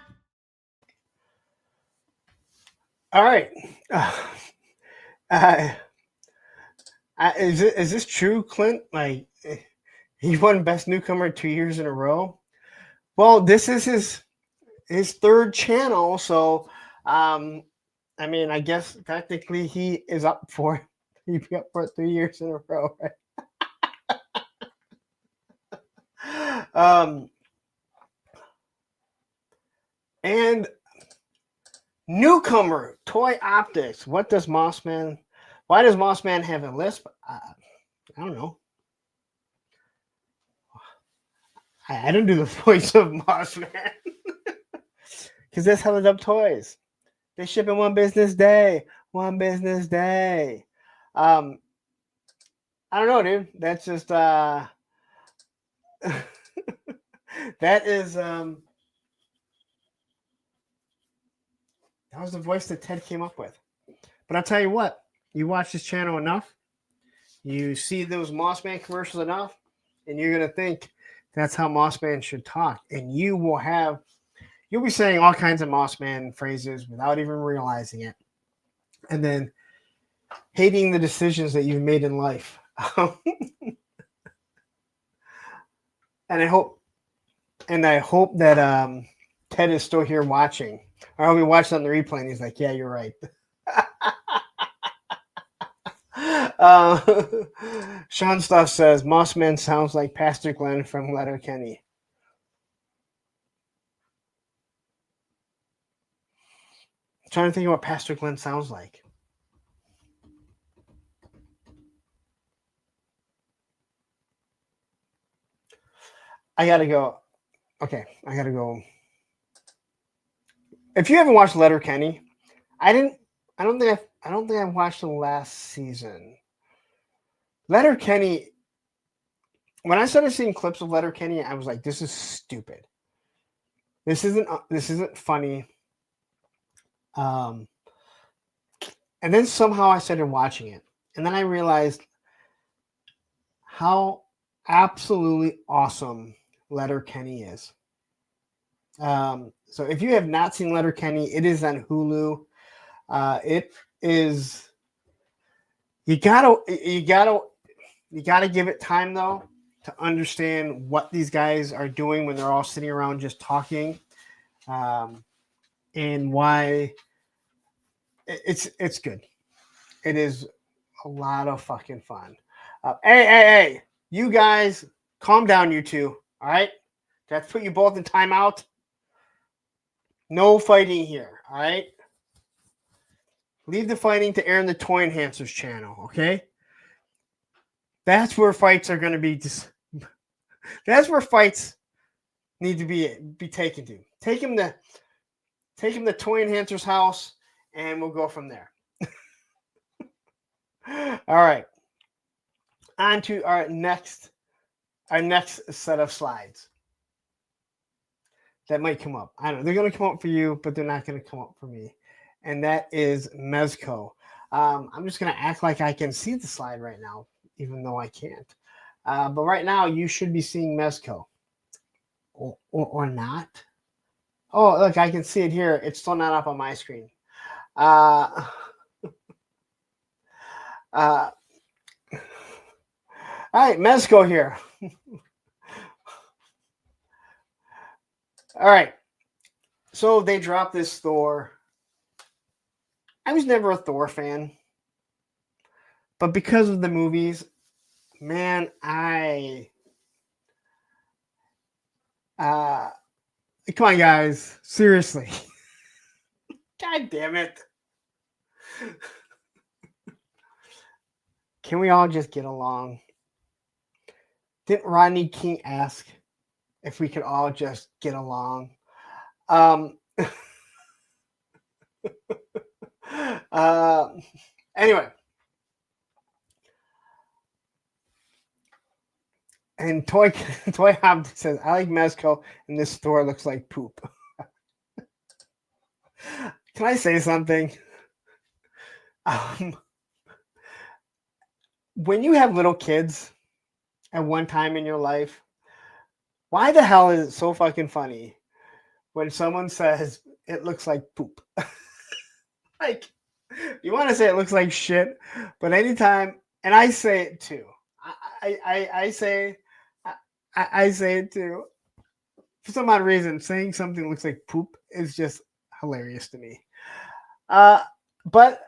All right. Is this true, Clint? Like, he won Best Newcomer 2 years in a row. Well, this is his third channel, so I mean, I guess technically he is up for it. He'd be up for it 3 years in a row, right? And newcomer Toy Optics. What does Mossman? Why does Mossman have a lisp? I don't know. I don't do the voice of Mossman because that's Hella Dub Toys. They ship in one business day. One business day. I don't know, dude. That's just that is that was the voice that Ted came up with. But I'll tell you what, you watch this channel enough, you see those Mossman commercials enough, and you're gonna think that's how Mossman should talk. And you'll be saying all kinds of Mossman phrases without even realizing it. And then hating the decisions that you've made in life. And I hope that Ted is still here watching. Or I'll be watching on the replay and he's like, yeah, you're right. Sean Stuff says Mossman sounds like Pastor Glenn from Letterkenny. I'm trying to think of what Pastor Glenn sounds like. I gotta go. Okay, I gotta go. If you haven't watched Letterkenny, I don't think I've watched the last season. Letterkenny. When I started seeing clips of Letterkenny, I was like, "This is stupid. This isn't funny." And then somehow I started watching it, and then I realized how absolutely awesome Letterkenny is. So if you have not seen Letterkenny, it is on Hulu. It is. You gotta give it time though to understand what these guys are doing when they're all sitting around just talking, and why it's good. It is a lot of fucking fun. Hey, you guys, calm down, you two. All right, that's put you both in timeout. No fighting here. All right. Leave the fighting to Aaron the Toy Enhancers channel, okay? That's where fights are going to be. That's where fights need to be taken to. Take him to Toy Enhancers house, and we'll go from there. All right. On to our next set of slides that might come up. I don't know. They're going to come up for you, but they're not going to come up for me. And that is Mesco. I'm just going to act like I can see the slide right now, even though I can't. But right now, you should be seeing Mesco. Or not. Oh, look, I can see it here. It's still not up on my screen. All right, Mesco here. All right. So they dropped this Thor. I was never a Thor fan. But because of the movies, man, come on, guys. Seriously. God damn it. Can we all just get along? Didn't Rodney King ask if we could all just get along? Anyway. And Toy Hobbs says, I like Mesco, and this store looks like poop. Can I say something? When you have little kids at one time in your life, why the hell is it so fucking funny when someone says it looks like poop? Like, you want to say it looks like shit, but anytime and I say it too. I say I say it too. For some odd reason, saying something looks like poop is just hilarious to me. But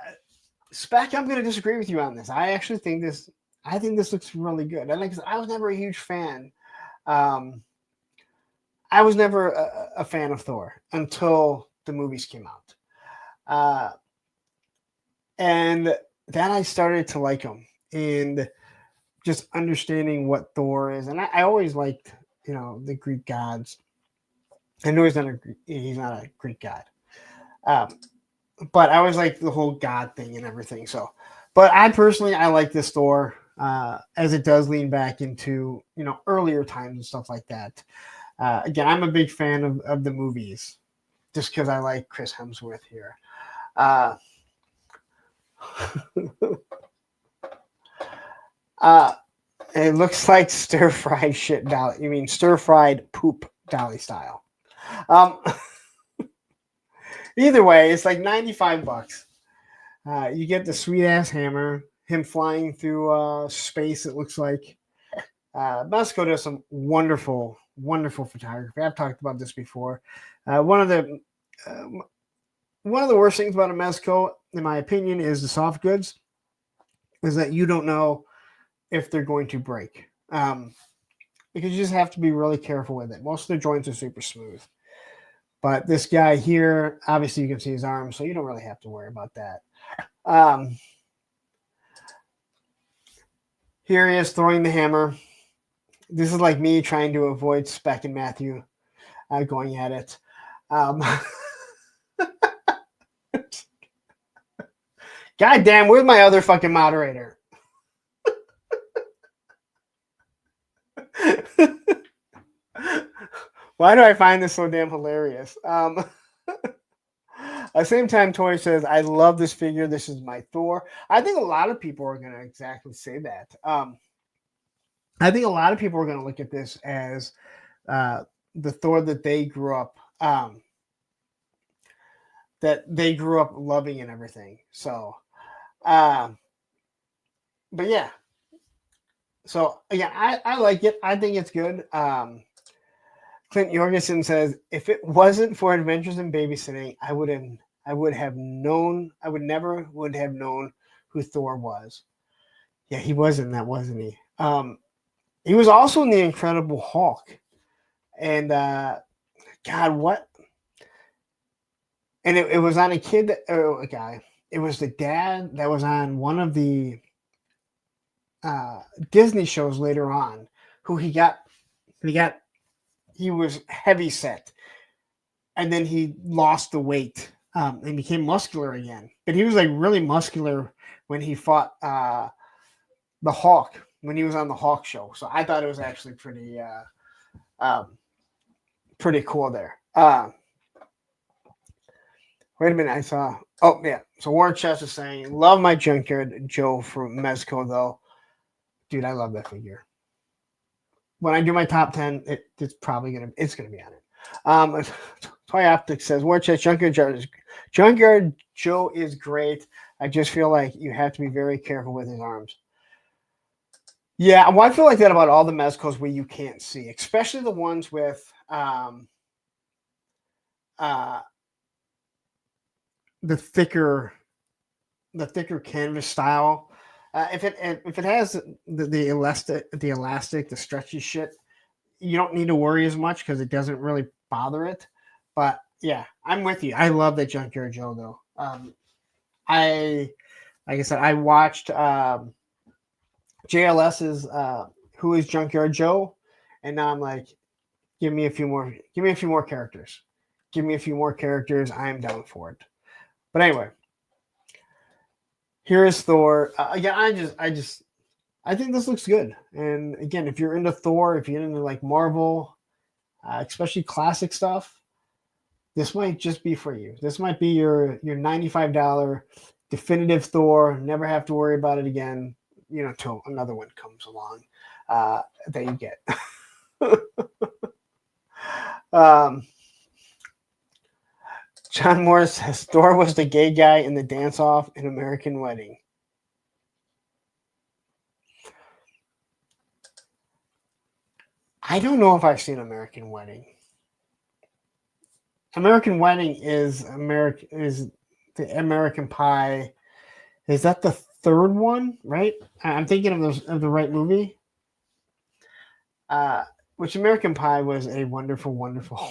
Spec, I'm going to disagree with you on this. I actually think this. I think this looks really good. And like I said, I was never a huge fan. I was never a fan of Thor until the movies came out, and then I started to like him and just understanding what Thor is. And I always liked, the Greek gods. I know he's not a Greek god. But I always like the whole God thing and everything. So, but I personally, I like this Thor as it does lean back into, earlier times and stuff like that. Again, I'm a big fan of the movies just because I like Chris Hemsworth here. It looks like stir-fried shit dolly. You mean stir-fried poop dolly style. Either way, it's like $95. You get the sweet ass hammer, him flying through space. It looks like Mesco does some wonderful, wonderful photography. I've talked about this before. One of the worst things about a Mesco, in my opinion, is the soft goods. Is that you don't know if they're going to break, because you just have to be really careful with it. Most of the joints are super smooth. But this guy here, obviously you can see his arm, so you don't really have to worry about that. Here he is throwing the hammer. This is like me trying to avoid Spec and Matthew going at it. God damn, where's my other fucking moderator? Why do I find this so damn hilarious? At the same time, Tori says, I love this figure. This is my Thor. I think a lot of people are going to exactly say that. I think a lot of people are going to look at this as the Thor that they grew up loving and everything. So, but yeah. So again, I like it. I think it's good. Clint Jorgensen says, if it wasn't for Adventures in Babysitting, I would never would have known who Thor was. Yeah, he was in that, wasn't he? He was also in the Incredible Hulk. And God, what? And it was on a guy. It was the dad that was on one of the Disney shows later on, who he was heavy set, and then he lost the weight and became muscular again. But he was like really muscular when he fought the Hawk, when he was on the Hawk show. So I thought it was actually pretty cool there. Wait a minute, I saw. Oh yeah, so Warren Chess is saying, "Love my Junkyard Joe from Mesco though, dude. I love that figure." When I do my top 10, it's probably gonna be on it. Toy Optics says, War Chest, Junkyard Joe is great. I just feel like you have to be very careful with his arms. Yeah, well, I feel like that about all the Mescos where you can't see, especially the ones with the thicker canvas style. If it has the elastic, the stretchy shit, you don't need to worry as much because it doesn't really bother it. But yeah, I'm with you. I love that Junkyard Joe though. Like I said, I watched JLS's Who is Junkyard Joe, and now I'm like, give me a few more characters. Give me a few more characters. I'm down for it. But anyway. Here is Thor. Again, I think this looks good. And again, if you're into Thor, if you're into like Marvel, especially classic stuff, this might just be for you. This might be your $95 definitive Thor. Never have to worry about it again, till another one comes along that you get. John Morris says Thor was the gay guy in the dance-off in American Wedding. I don't know if I've seen American Wedding. American Wedding is the American Pie. Is that the third one? Right? I'm thinking of the right movie. Which American Pie was a wonderful, wonderful,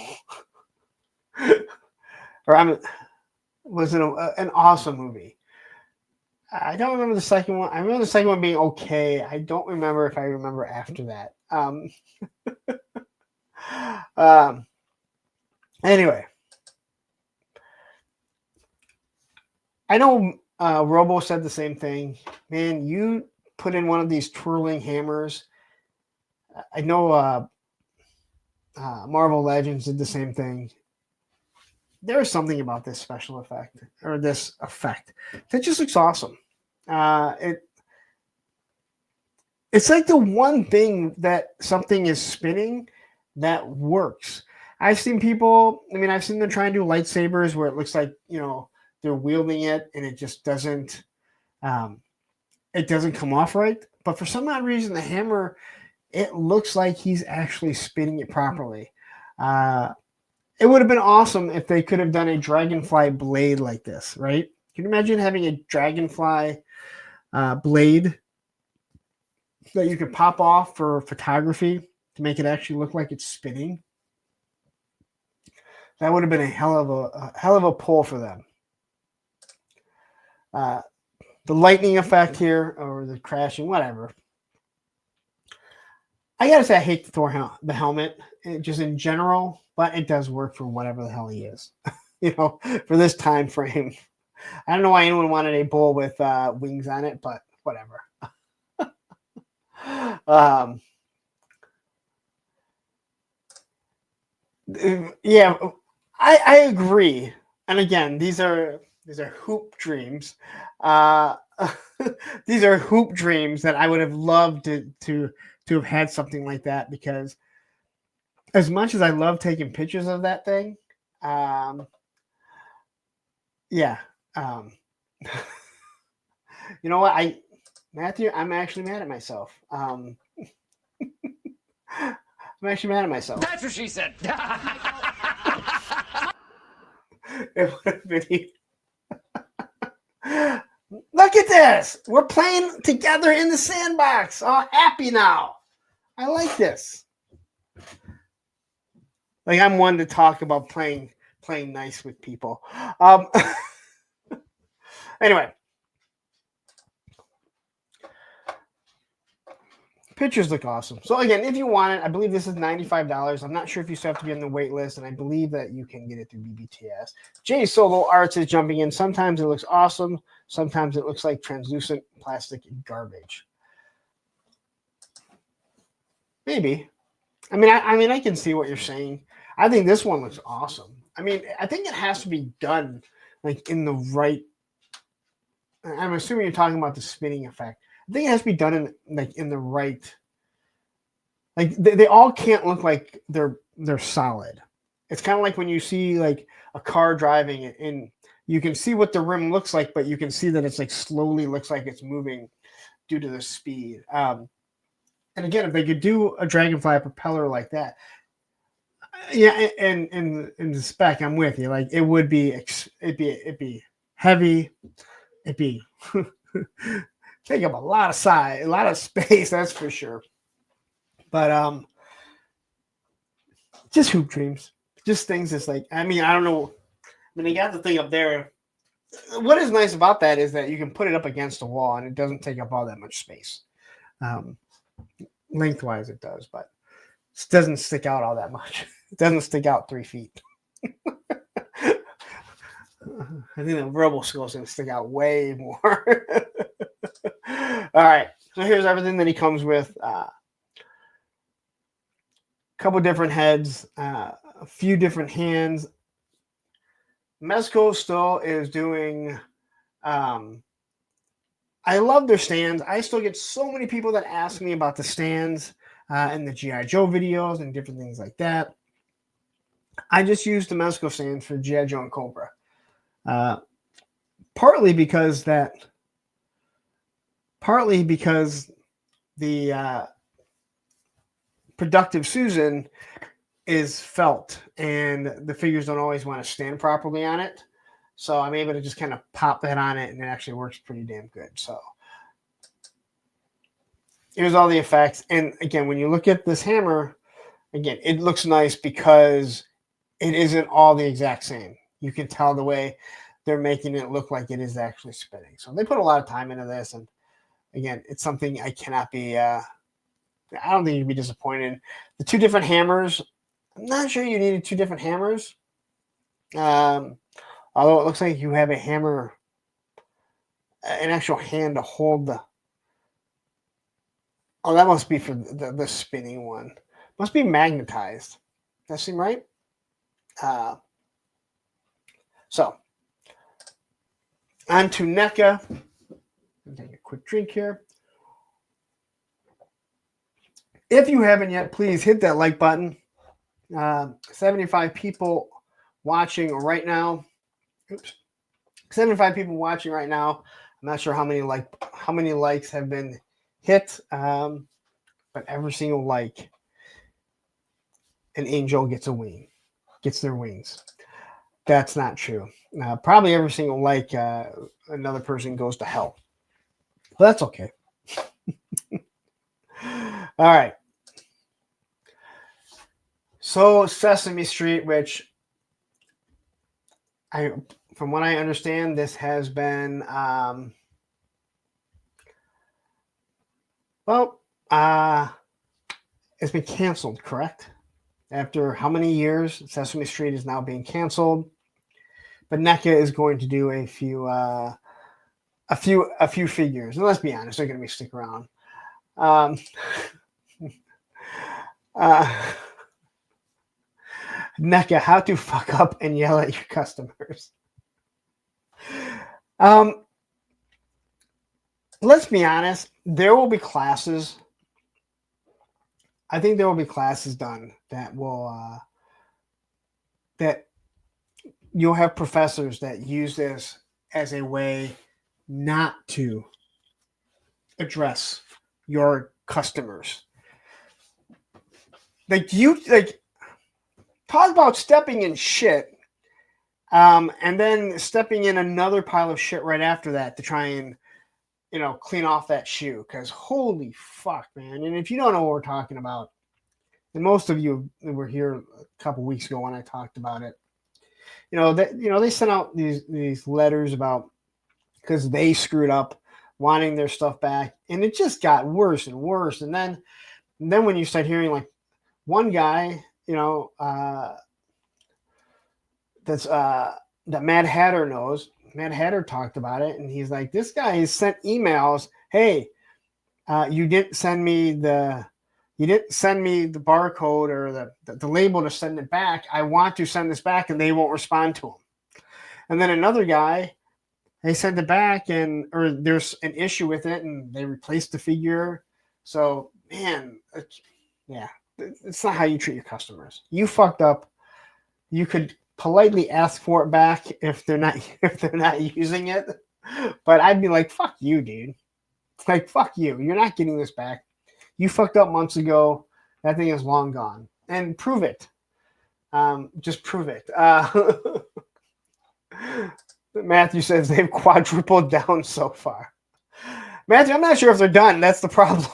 was an awesome movie. I don't remember the second one. I remember the second one being okay. I don't remember if I remember after that. Anyway, I know Robo said the same thing. Man, you put in one of these twirling hammers. I know Marvel Legends did the same thing. There is something about this special effect or this effect that just looks awesome. It's like the one thing that something is spinning that works. I've seen people, I've seen them try and do lightsabers where it looks like, they're wielding it and it just doesn't come off right. But for some odd reason, the hammer, it looks like he's actually spinning it properly. It would have been awesome if they could have done a dragonfly blade like this, right? Can you imagine having a dragonfly blade that you could pop off for photography to make it actually look like it's spinning? That would have been a hell of a pull for them. The lightning effect here, or the crashing, whatever. I gotta say, I hate the Thor the helmet, just in general, but it does work for whatever the hell he is. For this time frame. I don't know why anyone wanted a bull with wings on it, but whatever. Yeah, I agree. And again, these are hoop dreams. These are hoop dreams that I would have loved to have had something like that, because as much as I love taking pictures of that thing, yeah. You know what? Matthew, I'm actually mad at myself. I'm actually mad at myself. That's what she said. It would have been. Look at this. We're playing together in the sandbox. All happy now. I like this. Like, I'm one to talk about playing nice with people. Anyway. Pictures look awesome. So again, if you want it, I believe this is $95. I'm not sure if you still have to be on the wait list, and I believe that you can get it through BBTS. Jay Solo Arts is jumping in. Sometimes it looks awesome. Sometimes it looks like translucent plastic garbage. Maybe. I can see what you're saying. I think this one looks awesome. I think it has to be done like in the right. I'm assuming you're talking about the spinning effect. I think it has to be done in the right. Like they all can't look like they're solid. It's kind of like when you see like a car driving and you can see what the rim looks like, but you can see that it's like slowly looks like it's moving due to the speed. And again, if they could do a dragonfly propeller like that, yeah, and in the spec, I'm with you. Like it'd be heavy, it'd be take up a lot of size, a lot of space, that's for sure. But just hoop dreams, just things that's like, I don't know. You got the thing up there. What is nice about that is that you can put it up against a wall and it doesn't take up all that much space. Lengthwise it does, but it doesn't stick out all that much. It doesn't stick out 3 feet. I think the Robo Skull is going to stick out way more. All right, so here's everything that he comes with. A couple different heads, a few different hands. Mesco still is doing. I love their stands. I still get so many people that ask me about the stands and the G.I. Joe videos and different things like that. I just use the Mesco stands for G.I. Joe and Cobra. Partly because the productive Susan is felt, and the figures don't always want to stand properly on it. So I'm able to just kind of pop that on it, and it actually works pretty damn good. So here's all the effects. And again, when you look at this hammer, again, it looks nice because it isn't all the exact same. You can tell the way they're making it look like it is actually spinning. So they put a lot of time into this. And again, it's something I cannot be, I don't think you'd be disappointed. The two different hammers, I'm not sure you needed two different hammers. Although it looks like you have a hammer, an actual hand to hold the, oh, that must be for the spinning one. Must be magnetized. That seem right? So, on to NECA. Take a quick drink here. If you haven't yet, please hit that like button. 75 people watching right now. Oops. 75 people watching right now. I'm not sure how many likes have been hit, but every single like, an angel gets their wings. That's not true. Probably every single like, another person goes to hell. But that's okay. All right. So Sesame Street, which from what I understand, this has been, it's been canceled, correct? After how many years, Sesame Street is now being canceled. But NECA is going to do a few figures. And let's be honest, they're going to be stick around. NECA, how to fuck up and yell at your customers. Let's be honest, there will be classes. I think there will be classes done that will that you'll have professors that use this as a way not to address your customers. Like talk about stepping in shit, and then stepping in another pile of shit right after that to try and, clean off that shoe. Because holy fuck, man! And if you don't know what we're talking about, and most of you were here a couple weeks ago when I talked about it, they sent out these letters about because they screwed up, wanting their stuff back, and it just got worse and worse. And then when you start hearing like one guy, that Mad Hatter knows. Mad Hatter talked about it, and he's like, this guy has sent emails. Hey, you didn't send me the barcode or the label to send it back. I want to send this back, and they won't respond to him. And then another guy, they sent it back, or there's an issue with it, and they replaced the figure. So, man, yeah, it's not how you treat your customers. You fucked up. You could politely ask for it back if they're not using it, but I'd be like, fuck you, dude. Like, fuck you. You're not getting this back. You fucked up months ago. That thing is long gone. And prove it. Just prove it. Matthew says they've quadrupled down so far. Matthew, I'm not sure if they're done. That's the problem.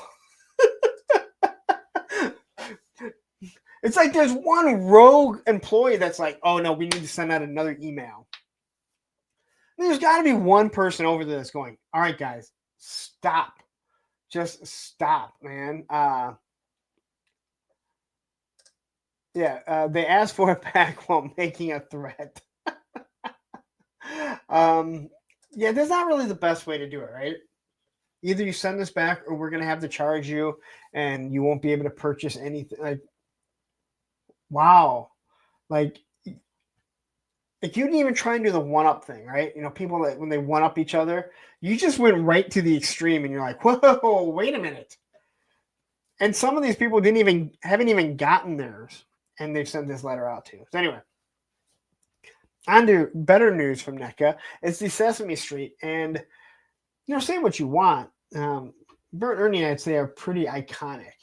It's like there's one rogue employee that's like, oh, no, we need to send out another email. And there's got to be one person over there that's going, all right, guys, stop. Just stop, man. They asked for it back while making a threat. That's not really the best way to do it, right? Either you send this back or we're going to have to charge you and you won't be able to purchase anything. Like, wow. Like you didn't even try and do the one-up thing, right? People that when they one-up each other, you just went right to the extreme and you're like, whoa, wait a minute. And some of these people haven't even gotten theirs, and they've sent this letter out too. So anyway, on to better news from NECA. It's the Sesame Street, and say what you want. Bert and Ernie, I'd say, are pretty iconic.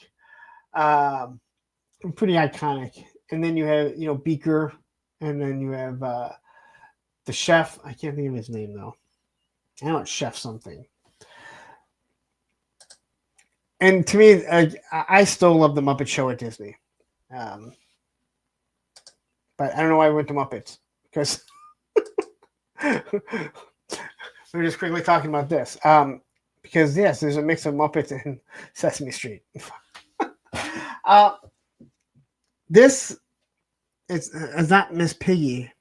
pretty iconic. And then you have, Beaker, and then you have the chef. I can't think of his name though. I know it's Chef something. And to me, I still love the Muppet Show at Disney. But I don't know why I went to Muppets, because we're just quickly talking about this. Because yes, there's a mix of Muppets and Sesame Street. This is not Miss Piggy,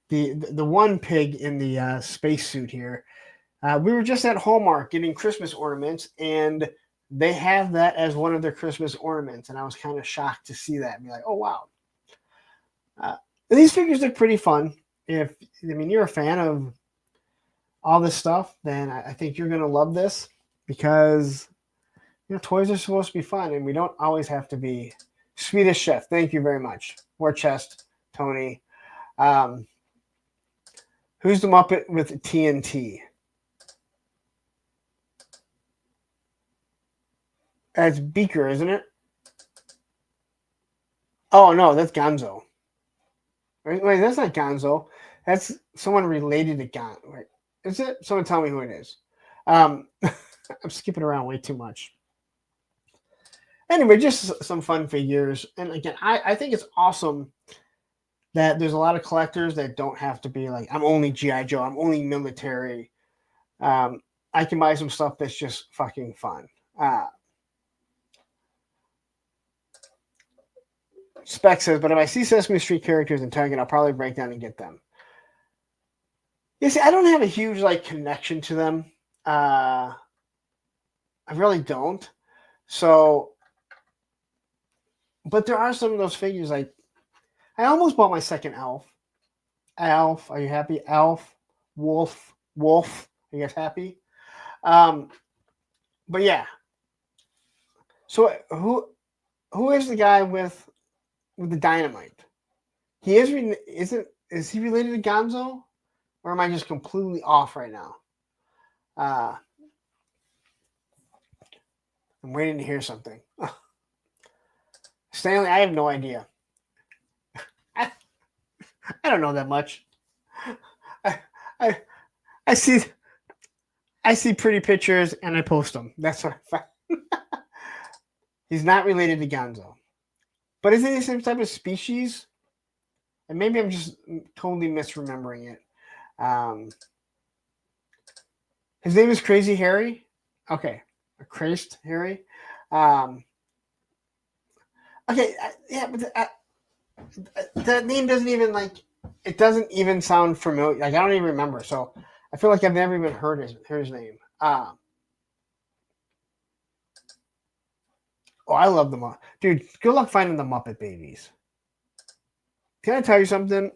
the one pig in the spacesuit here. We were just at Hallmark getting Christmas ornaments, and they have that as one of their Christmas ornaments, and I was kind of shocked to see that and be like, oh wow. These figures look pretty fun. If you're a fan of all this stuff, then I think you're gonna love this, because toys are supposed to be fun, and we don't always have to be. Swedish Chef, thank you very much. War Chest, Tony. Who's the Muppet with TNT? That's Beaker, isn't it? Oh no, that's Gonzo. Wait, that's not Gonzo. That's someone related to Gonzo. Wait, is it? Someone tell me who it is. I'm skipping around way too much. Anyway, just some fun figures. And again, I think it's awesome that there's a lot of collectors that don't have to be like, I'm only G.I. Joe, I'm only military. I can buy some stuff that's just fucking fun. Spec says, but if I see Sesame Street characters in Target, I'll probably break down and get them. You see, I don't have a huge connection to them. I really don't. So, but there are some of those figures. Like, I almost bought my second Elf. Elf, are you happy? Elf, Wolf. Are you guys happy? But yeah. So who is the guy with the dynamite? He is he related to Gonzo, or am I just completely off right now? I'm waiting to hear something. Stanley, I have no idea. I don't know that much. I see pretty pictures and I post them. That's what I find. He's not related to Gonzo. But is he the same type of species? And maybe I'm just totally misremembering it. His name is Crazy Harry. Okay. Crazed Harry. Okay. Yeah, but that name doesn't even it doesn't even sound familiar. I don't even remember. So I feel like I've never even heard his name. I love them. Dude, good luck finding the Muppet Babies. Can I tell you something?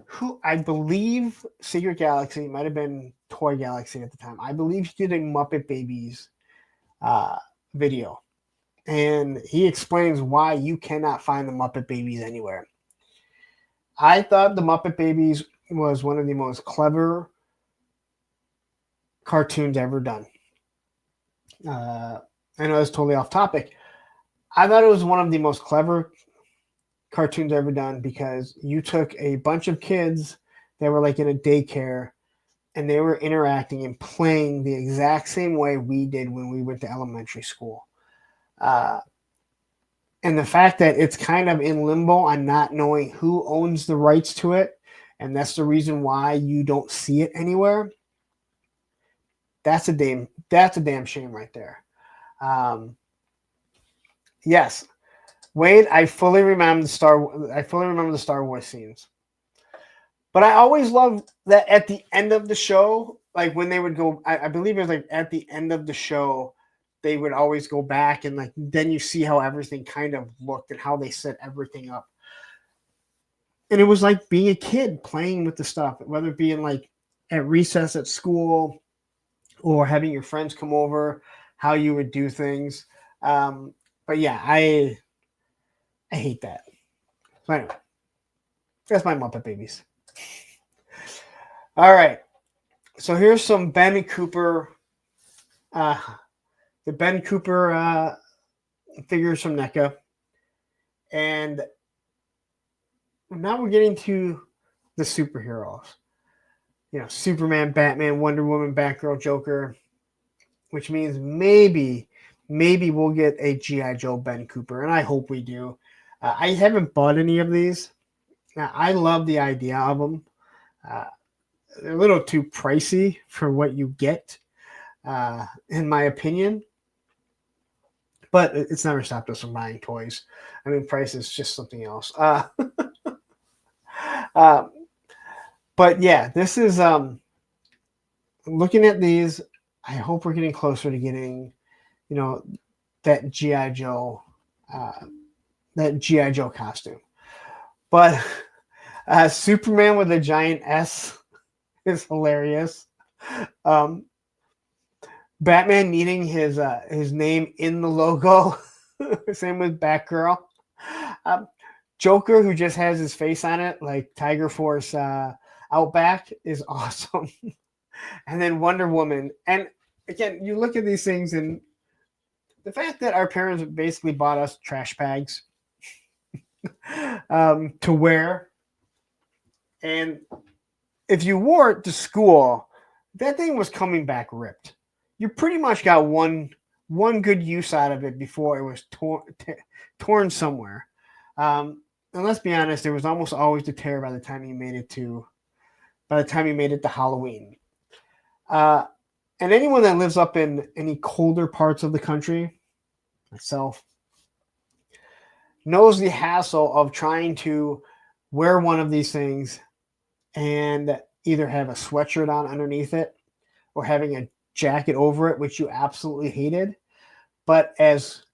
Who I believe Secret Galaxy might have been Toy Galaxy at the time. I believe he did a Muppet Babies video. And he explains why you cannot find the Muppet Babies anywhere. I thought the Muppet Babies was one of the most clever cartoons ever done. I know it's totally off topic. I thought it was one of the most clever cartoons ever done, because you took a bunch of kids that were in a daycare, and they were interacting and playing the exact same way we did when we went to elementary school. And the fact that it's kind of in limbo on not knowing who owns the rights to it, and that's the reason why you don't see it anywhere. That's a damn shame right there. Yes, Wade, I fully remember the Star Wars scenes. But I always loved that at the end of the show, when they would go, I believe it was at the end of the show, they would always go back and then you see how everything kind of looked and how they set everything up. And it was like being a kid playing with the stuff, whether it be at recess at school or having your friends come over, how you would do things. But yeah, I hate that. So anyway, that's my Muppet Babies. All right. So here's some Ben Cooper, the Ben Cooper figures from NECA. And now we're getting to the superheroes. You know, Superman, Batman, Wonder Woman, Batgirl, Joker, which means maybe we'll get a G.I. Joe Ben Cooper, and I hope we do. I haven't bought any of these. Now, I love the idea of them. They're a little too pricey for what you get, in my opinion. But it's never stopped us from buying toys. I mean, price is just something else. But yeah, this is looking at these. I hope we're getting closer to getting, you know, that GI Joe costume. But Superman with a giant S is hilarious. Batman needing his name in the logo. Same with Batgirl. Joker, who just has his face on it, like Tiger Force Outback, is awesome. And then Wonder Woman. And again, you look at these things, and the fact that our parents basically bought us trash bags to wear. And if you wore it to school, that thing was coming back ripped. You pretty much got one good use out of it before it was torn somewhere. And let's be honest, there was almost always the tear by the time you made it to Halloween. And anyone that lives up in any colder parts of the country, myself, knows the hassle of trying to wear one of these things and either have a sweatshirt on underneath it or having a jacket over it, which you absolutely hated. But as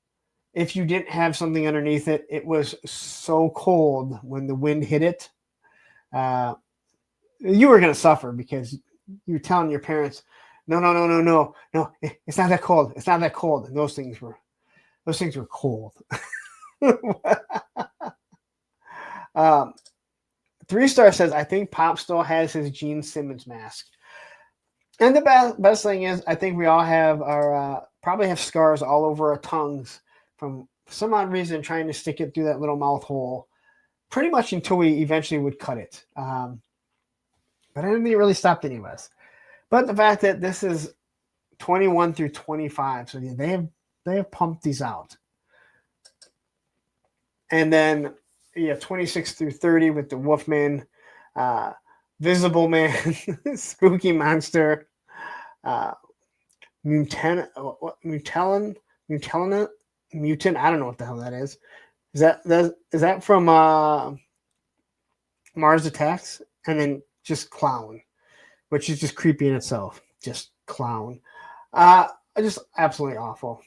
if you didn't have something underneath it, it was so cold when the wind hit it. You were going to suffer because you were telling your parents, no, it's not that cold. It's not that cold. And those things were cold. 3-star says, I think Pop still has his Gene Simmons mask. And the best thing is, I think we all have our probably have scars all over our tongues from some odd reason trying to stick it through that little mouth hole, pretty much until we eventually would cut it. But I didn't think it really stopped any of us. But the fact that this is 21 through 25, so they have pumped these out. And then 26 through 30 with the Wolfman, Visible Man, Spooky Monster, Mutant. I don't know what the hell that is. Is that from Mars Attacks? And then just Clown, which is just creepy in itself. Just Clown. Just absolutely awful.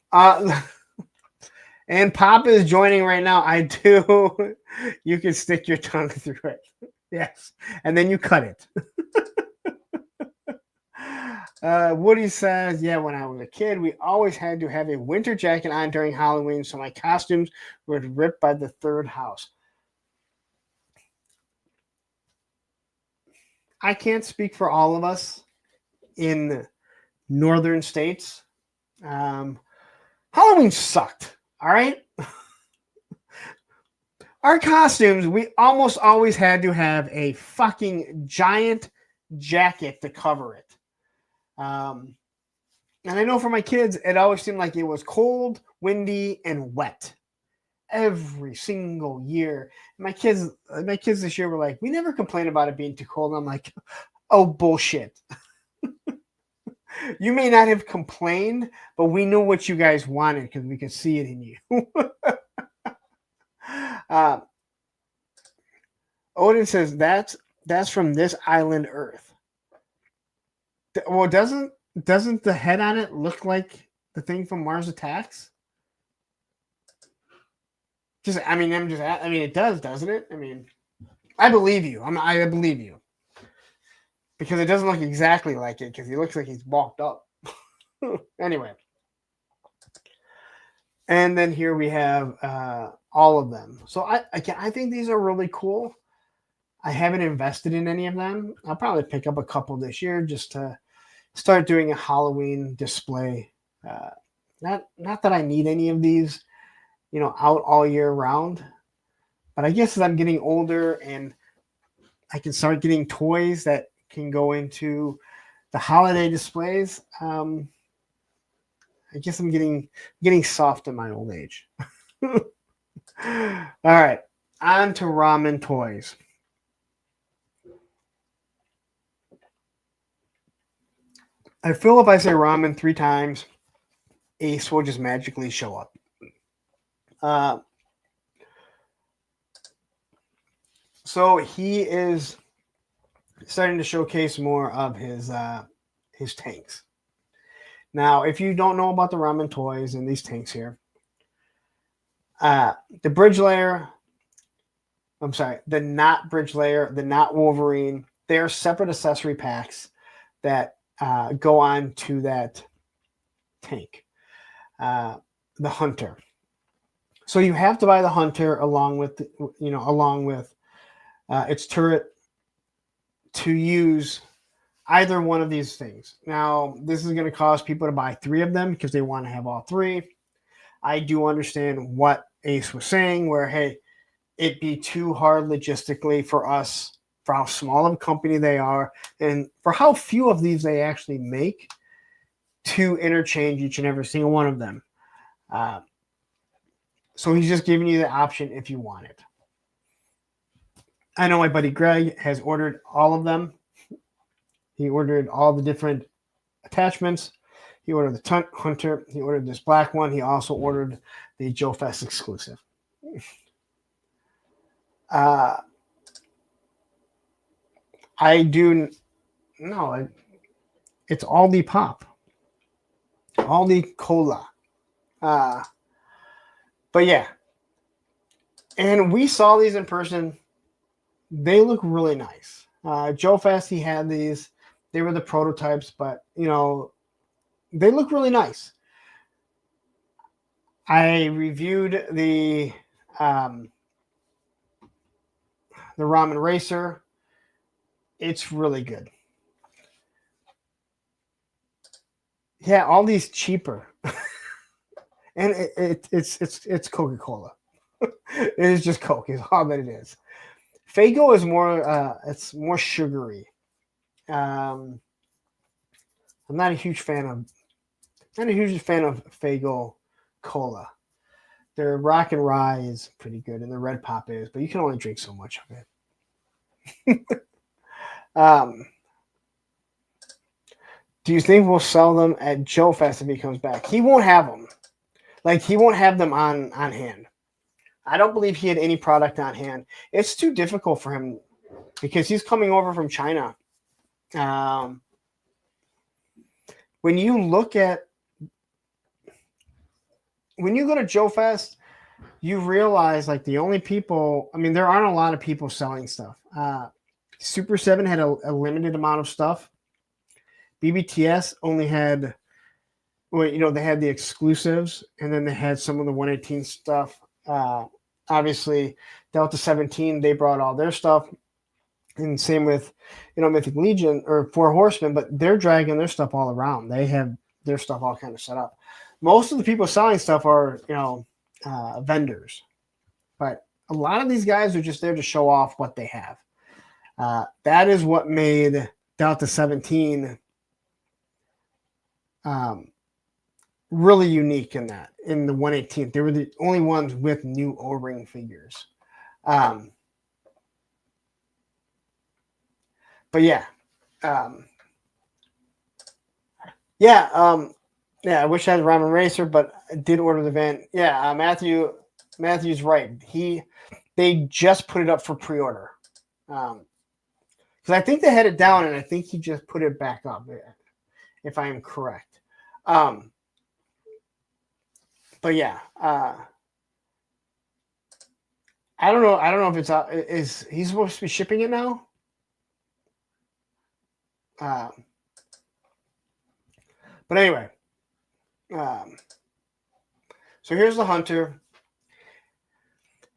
And Pop is joining right now. I do. You can stick your tongue through it. Yes. And then you cut it. Woody says, yeah, when I was a kid, we always had to have a winter jacket on during Halloween, so my costumes were ripped by the third house. I can't speak for all of us in northern states. Halloween sucked. All right. Our costumes, we almost always had to have a fucking giant jacket to cover it. And I know for my kids, it always seemed like it was cold, windy, and wet every single year. My kids this year were like, we never complain about it being too cold. And I'm like, oh, bullshit. You may not have complained, but we knew what you guys wanted because we could see it in you. Odin says that's from this island Earth. Well, doesn't the head on it look like the thing from Mars Attacks? It does, doesn't it? I mean, I believe you. I believe you. Because it doesn't look exactly like it, because he looks like he's bulked up. Anyway. And then here we have all of them. So I think these are really cool. I haven't invested in any of them. I'll probably pick up a couple this year just to start doing a Halloween display. Not that I need any of these, out all year round. But I guess as I'm getting older and I can start getting toys that can go into the holiday displays, I guess I'm getting soft in my old age. All right, on to Ramman Toys. I feel if I say ramen 3 times, Ace will just magically show up. So he is starting to showcase more of his tanks. Now, if you don't know about the Ramman Toys and these tanks here, the bridge layer, the not bridge layer, the not Wolverine, they're separate accessory packs that go on to that tank, the Hunter. So you have to buy the Hunter along with its turret to use either one of these things. Now, this is going to cause people to buy 3 of them because they want to have all 3. I do understand what Ace was saying, where, hey, it'd be too hard logistically for us, for how small of a company they are, and for how few of these they actually make, to interchange each and every single one of them. So he's just giving you the option if you want it. I know my buddy Greg has ordered all of them. He ordered all the different attachments. He ordered the Hunter. He ordered this black one. He also ordered the Joe Fest exclusive. I do no. It's Aldi Pop, Aldi Cola. But yeah, and we saw these in person. They look really nice. Joe Fest, he had these. They were the prototypes, but they look really nice. I reviewed the Ramman Racer. It's really good. Yeah, all these cheaper, and it's Coca-Cola. It is just Coke. Is all that it is. Faygo is more. It's more sugary. I'm not a huge fan of. Faygo Cola. Their Rock and Rye is pretty good, and the Red Pop is, but you can only drink so much of it. Do you think we'll sell them at Joe Fest if he comes back? He won't have them. He won't have them on hand. I don't believe he had any product on hand. It's too difficult for him because he's coming over from China. When you go to Joe Fest, you realize the only people, there aren't a lot of people selling stuff. Super 7 had a limited amount of stuff. BBTS only had, they had the exclusives, and then they had some of the 118 stuff. Obviously, Delta 17, they brought all their stuff. And same with, Mythic Legion or 4 Horsemen, but they're dragging their stuff all around. They have their stuff all kind of set up. Most of the people selling stuff are, vendors. But a lot of these guys are just there to show off what they have. That is what made Delta 17 really unique in the 118th. They were the only ones with new O-ring figures. But yeah. I wish I had a Ramman Racer, but I did order the van. Yeah, Matthew's right. They just put it up for pre-order. Because I think they had it down, and I think he just put it back up, if I am correct. But yeah, I don't know. I don't know if it's out. Is he supposed to be shipping it now? But anyway, so here's the Hunter.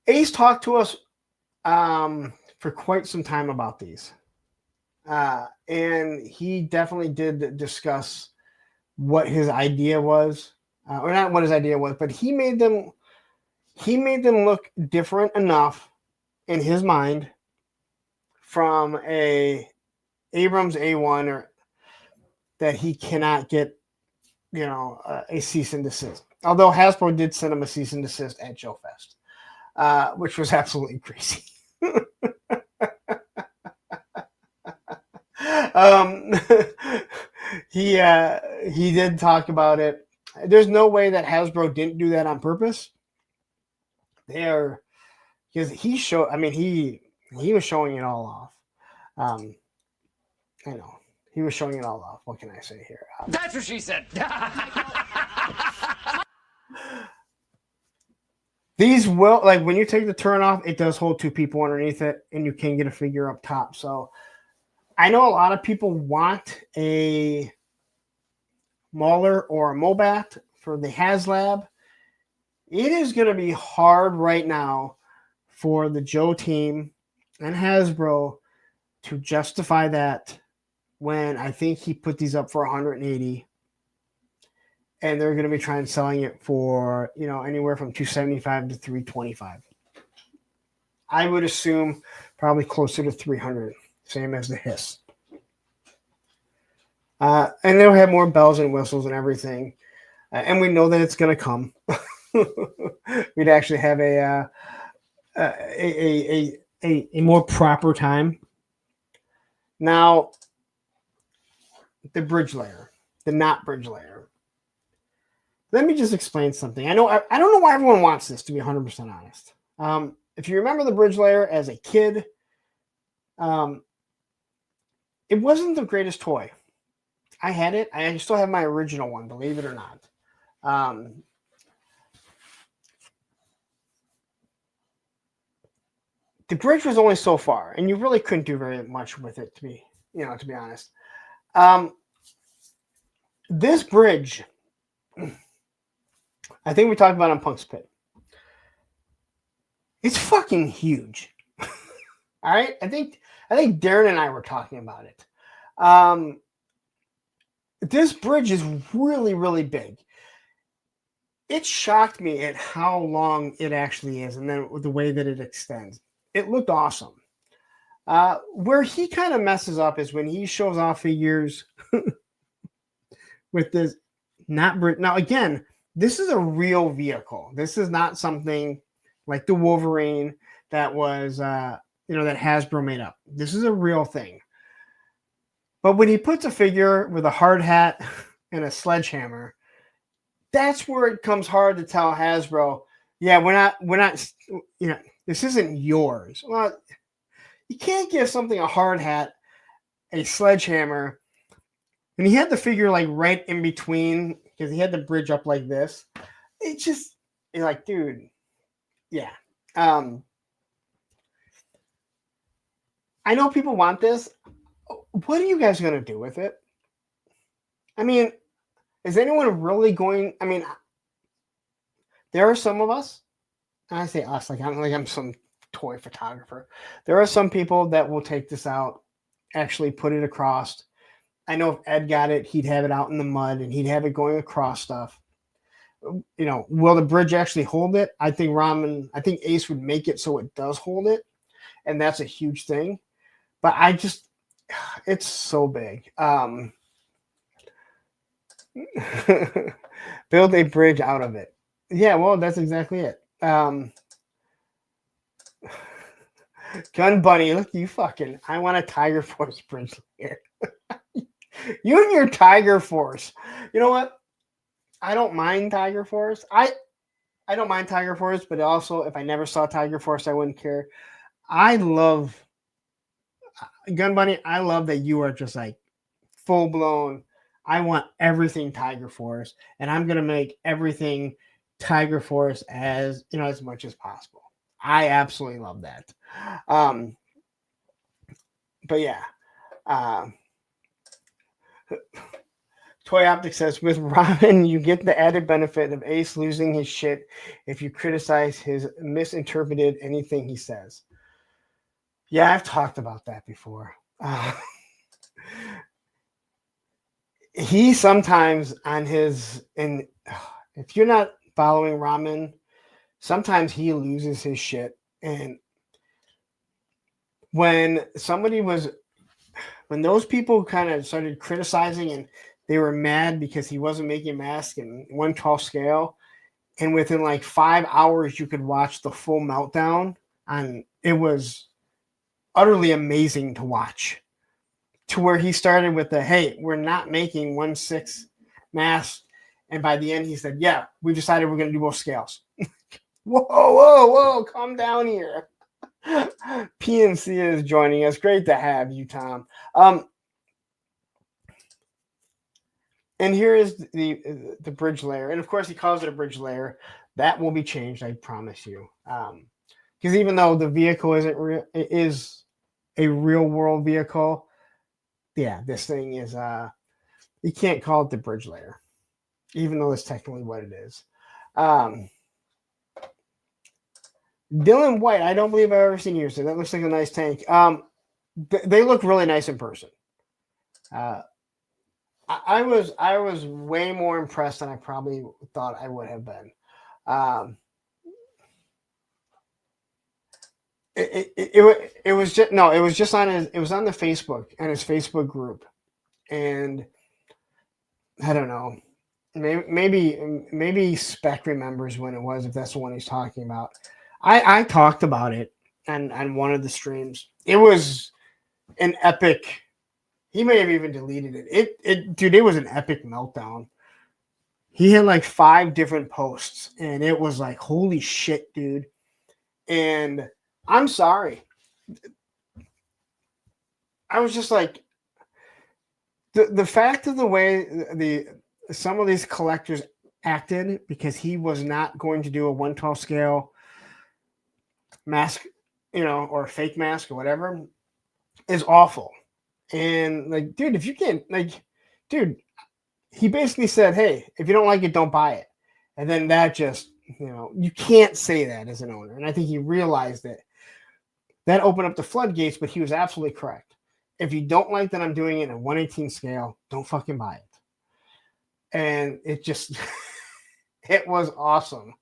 Ace talked to us for quite some time about these. And he definitely did discuss what his idea was, or not what his idea was, but he made them look different enough in his mind from a Abrams A1 or that he cannot get, a cease and desist. Although Hasbro did send him a cease and desist at Joe Fest, which was absolutely crazy. He did talk about it. There's no way that Hasbro didn't do that on purpose. Because he showed. I mean, he was showing it all off. I know he was showing it all off. What can I say here? That's what she said. These will, like, when you take the turn off, it does hold two people underneath it, and you can get a figure up top. So I know a lot of people want a Mauler or a Mobat for the HasLab. It is going to be hard right now for the Joe team and Hasbro to justify that when I think he put these up for 180, and they're going to be trying selling it for, anywhere from 275 to 325. I would assume probably closer to 300, same as the Hiss. And they'll have more bells and whistles and everything. And we know that it's going to come. We'd actually have a more proper time. Now, the bridge layer, the not bridge layer. Let me just explain something. I don't know why everyone wants this, to be 100% honest. If you remember the bridge layer as a kid, it wasn't the greatest toy. I had it. I still have my original one, believe it or not. The bridge was only so far, and you really couldn't do very much with it, to be honest. This bridge, I think we talked about on Punk's Pit. It's fucking huge. All right, I think Darren and I were talking about it. This bridge is really, really big. It shocked me at how long it actually is, and then the way that it extends. It looked awesome. Where he kind of messes up is when he shows off figures with this not bridge. Now, again, this is a real vehicle. This is not something like the Wolverine that was, that Hasbro made up. This is a real thing. But when he puts a figure with a hard hat and a sledgehammer, that's where it comes hard to tell Hasbro, yeah, we're not, this isn't yours. Well, you can't give something a hard hat, a sledgehammer, and he had the figure like right in between because he had the bridge up like this. You're like, dude, yeah. I know people want this. What are you guys going to do with it? I mean, is anyone really going? I mean, there are some of us, and I say us like I'm some toy photographer. There are some people that will take this out, actually put it across. I know if Ed got it, he'd have it out in the mud and he'd have it going across stuff. Will the bridge actually hold it? I think Ace would make it so it does hold it, and that's a huge thing. But it's so big. Build a bridge out of it. Yeah, well, that's exactly it. Gun Bunny, look, you fucking, I want a Tiger Force bridge here. You and your Tiger Force. You know what? I don't mind Tiger Force. I don't mind Tiger Force, but also if I never saw Tiger Force, I wouldn't care. I love Gun Bunny. I love that you are just like full blown. I want everything Tiger Force, and I'm gonna make everything Tiger Force as much as possible. I absolutely love that. But yeah. Toy Optics says, with Ramman, you get the added benefit of Ace losing his shit if you criticize his misinterpreted anything he says. Yeah, I've talked about that before. He sometimes if you're not following Ramman, sometimes he loses his shit. And when those people kind of started criticizing and they were mad because he wasn't making a mask in 1/12 scale, and within like 5 hours you could watch the full meltdown, and it was utterly amazing to watch. To where he started with the, hey, we're not making 1/6 masks, and by the end he said, yeah, we decided we're going to do both scales. Whoa, calm down here. PNC is joining us. Great to have you, Tom. And here is the bridge layer, and of course he calls it a bridge layer. That will be changed, I promise you. Because even though the vehicle isn't real, it is a real world vehicle. Yeah, this thing is you can't call it the bridge layer, even though it's technically what it is. Dylan White, I don't believe I've ever seen you. So that looks like a nice tank. They look really nice in person. I was way more impressed than I probably thought I would have been. It was just on the Facebook and his Facebook group, and I don't know, maybe Spec remembers when it was, if that's the one he's talking about. I talked about it on one of the streams. It was an epic. He may have even deleted it. Dude, it was an epic meltdown. He had like 5 different posts, and it was like, holy shit, dude. And I'm sorry. I was just like, the fact of the way some of these collectors acted, because he was not going to do a 1/12 scale mask, or fake mask or whatever, is awful. And like, dude, if you can't, like, dude, he basically said, hey, if you don't like it, don't buy it. And then that just, you can't say that as an owner. And I think he realized that opened up the floodgates, but he was absolutely correct. If you don't like that I'm doing it in a 1/18 scale, don't fucking buy it. And it just, it was awesome.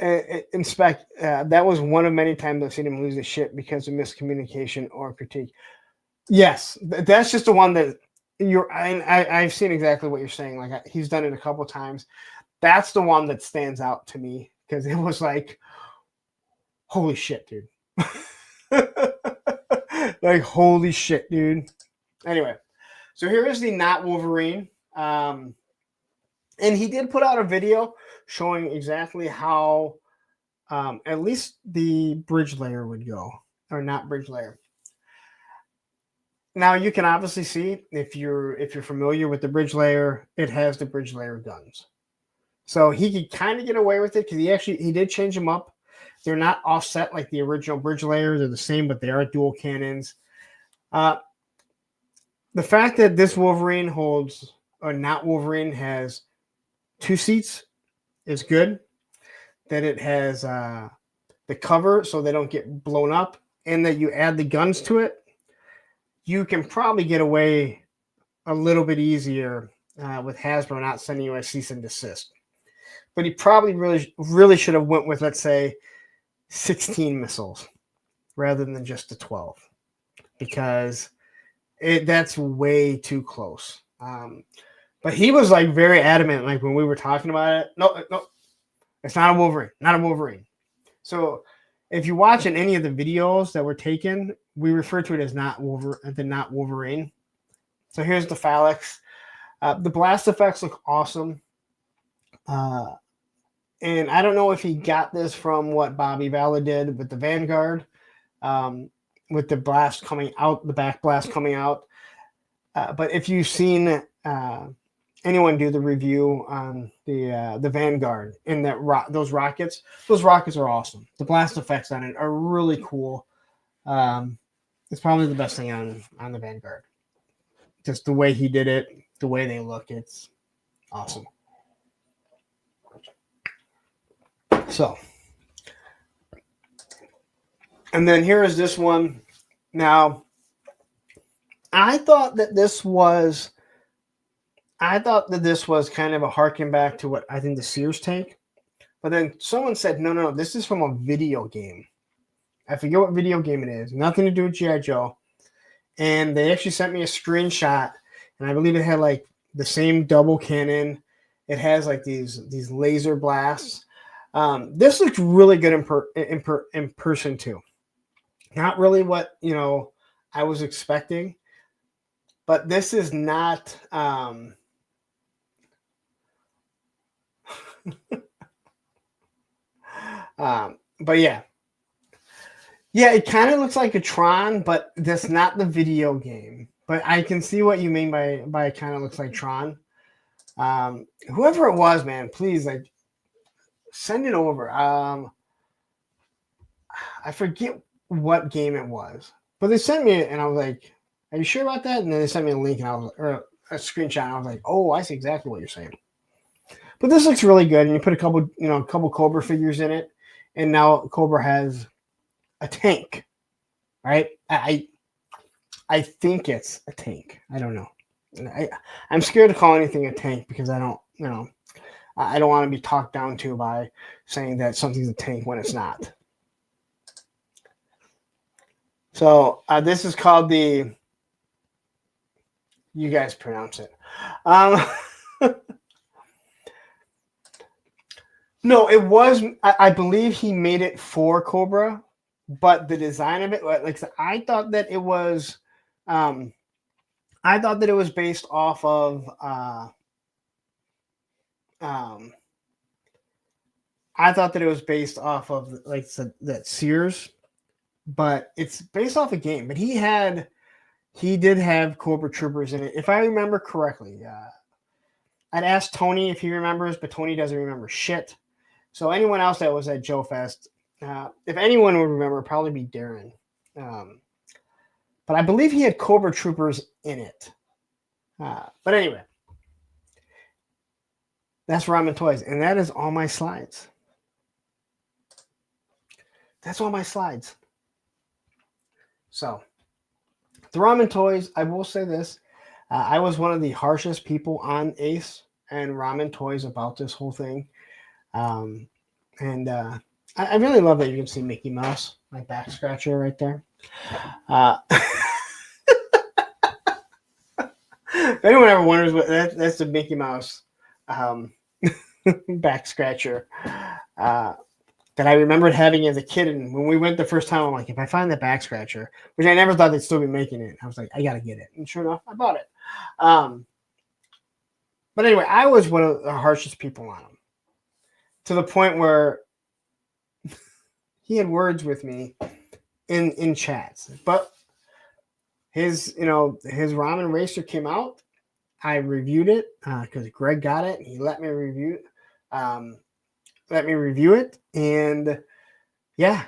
In Spec, that was one of many times I've seen him lose his shit because of miscommunication or critique. Yes, that's just the one that I've seen exactly what you're saying. Like, he's done it a couple of times. That's the one that stands out to me, because it was like, holy shit, dude. Like, holy shit, dude. Anyway, so here is the Not Wolverine. And he did put out a video showing exactly how at least the bridge layer would go, or not bridge layer. Now you can obviously see, if you're familiar with the bridge layer, it has the bridge layer guns. So he could kind of get away with it, because he did change them up. They're not offset like the original bridge layer. They're the same, but they are dual cannons. The fact that this Wolverine holds, or Not Wolverine, has 2 seats is good. That it has the cover so they don't get blown up, and that you add the guns to it, you can probably get away a little bit easier with Hasbro not sending you a cease and desist. But he probably really should have went with, let's say, 16 missiles rather than just the 12, because that's way too close. But he was like very adamant, like when we were talking about it. No, it's not a Wolverine, not a Wolverine. So if you watch in any of the videos that were taken, we refer to it as Not Wolverine. So here's the phalanx. The blast effects look awesome. And I don't know if he got this from what Bobby Valla did with the Vanguard, with the blast coming out, the back blast coming out. But if you've seen anyone do the review on the Vanguard and those rockets are awesome. The blast effects on it are really cool. It's probably the best thing on the Vanguard. Just the way he did it, the way they look, it's awesome. So, and then here is this one. Now, I thought that this was kind of a harken back to what I think the Sears tank. But then someone said, no, this is from a video game. I forget what video game it is. Nothing to do with G.I. Joe. And they actually sent me a screenshot, and I believe it had like the same double cannon. It has like these laser blasts. This looks really good in person too. Not really what I was expecting, but this is not. But yeah, it kind of looks like a Tron, but that's not the video game. But I can see what you mean by it kind of looks like Tron. Whoever it was, man, please like send it over. I forget what game it was, but they sent me it, and I was like, "Are you sure about that?" And then they sent me a link, and or a screenshot, and I was like, "Oh, I see exactly what you're saying." But this looks really good, and you put a couple Cobra figures in it, and now Cobra has a tank, right? I think it's a tank. I don't know. I'm scared to call anything a tank because I don't want to be talked down to by saying that something's a tank when it's not. So this is called the. You guys pronounce it. No, it was. I believe he made it for Cobra, but the design of it, like I thought that it was. I thought that it was based off of. I thought that it was based off of like that Sears, but it's based off a game. But he did have Cobra Troopers in it, if I remember correctly. I'd ask Tony if he remembers, but Tony doesn't remember shit. So anyone else that was at Joe Fest, if anyone would remember, it'd probably be Darren. But I believe he had Cobra Troopers in it. But anyway, that's Ramman Toys, and that is all my slides. That's all my slides. So, the Ramman Toys, I will say this. I was one of the harshest people on Ace and Ramman Toys about this whole thing. I really love that you can see Mickey Mouse, my back scratcher right there. If anyone ever wonders what that's the Mickey Mouse back scratcher that I remembered having as a kid. And when we went the first time, I'm like, if I find that back scratcher, which I never thought they'd still be making it, I was like, I got to get it. And sure enough, I bought it. But anyway, I was one of the harshest people on him, to the point where he had words with me in chats. But his Ramman Racer came out. I reviewed it because Greg got it. And he let me review it, and yeah,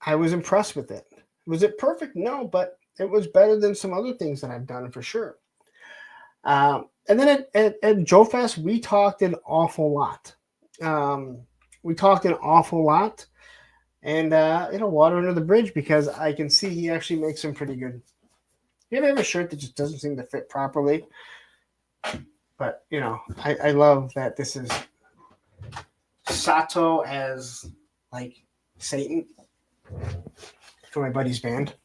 I was impressed with it. Was it perfect? No, but it was better than some other things that I've done for sure. And then at Joe Fest, we talked an awful lot. And water under the bridge, because I can see he actually makes some pretty good. You ever have a shirt that just doesn't seem to fit properly? But I love that this is Sato as like Satan for my buddy's band.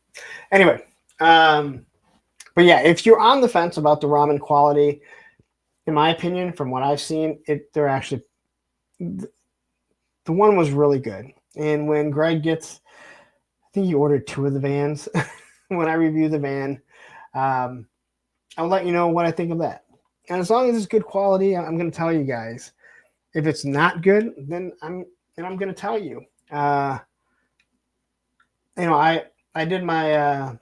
Anyway, but yeah, if you're on the fence about the Ramman quality, in my opinion, from what I've seen, they're actually the one was really good. And when Greg gets, I think he ordered 2 of the vans. When I review the van, I'll let you know what I think of that. And as long as it's good quality, I'm going to tell you guys. If it's not good, then I'm going to tell you. I did my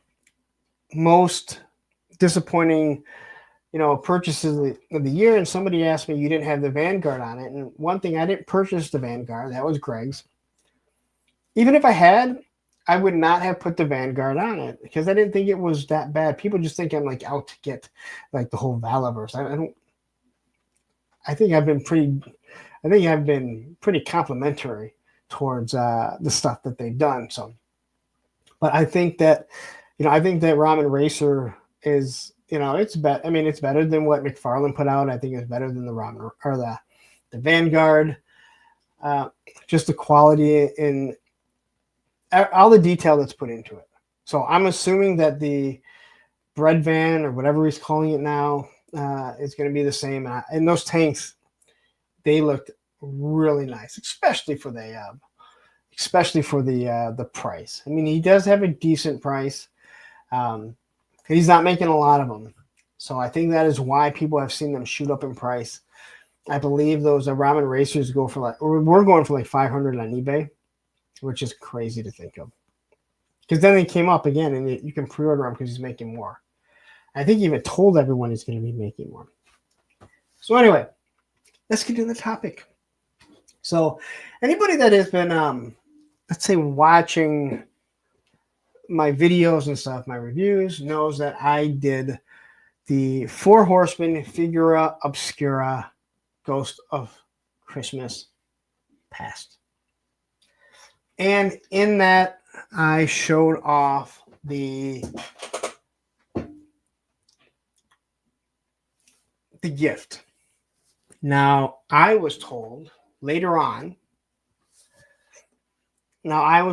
most disappointing, purchases of the year, and somebody asked me, you didn't have the Vanguard on it. And one thing, I didn't purchase the Vanguard. That was Greg's. Even if I had, I would not have put the Vanguard on it because I didn't think it was that bad. People just think I'm like out to get like the whole Valaverse. I think I've been pretty complimentary towards the stuff that they've done. So, but I think that Ramman Racer is, it's better. I mean, it's better than what McFarlane put out. I think it's better than the Ramman or the Vanguard. Just the quality in. all the detail that's put into it. So I'm assuming that the bread van or whatever he's calling it now is going to be the same. And those tanks, they looked really nice, especially for the price. I mean, he does have a decent price. He's not making a lot of them, so I think that is why people have seen them shoot up in price. I believe those Ramman racers go for like, or we're going for like 500 on eBay, which is crazy to think of. Because then they came up again, and you can pre-order them because he's making more. I think he even told everyone he's going to be making more. So anyway, let's get to the topic. So anybody that has been, let's say, watching my videos and stuff, my reviews, knows that I did the Four Horsemen Figura Obscura Ghost of Christmas Past. And in that, I showed off the gift. Now, I was told later on. No, I'm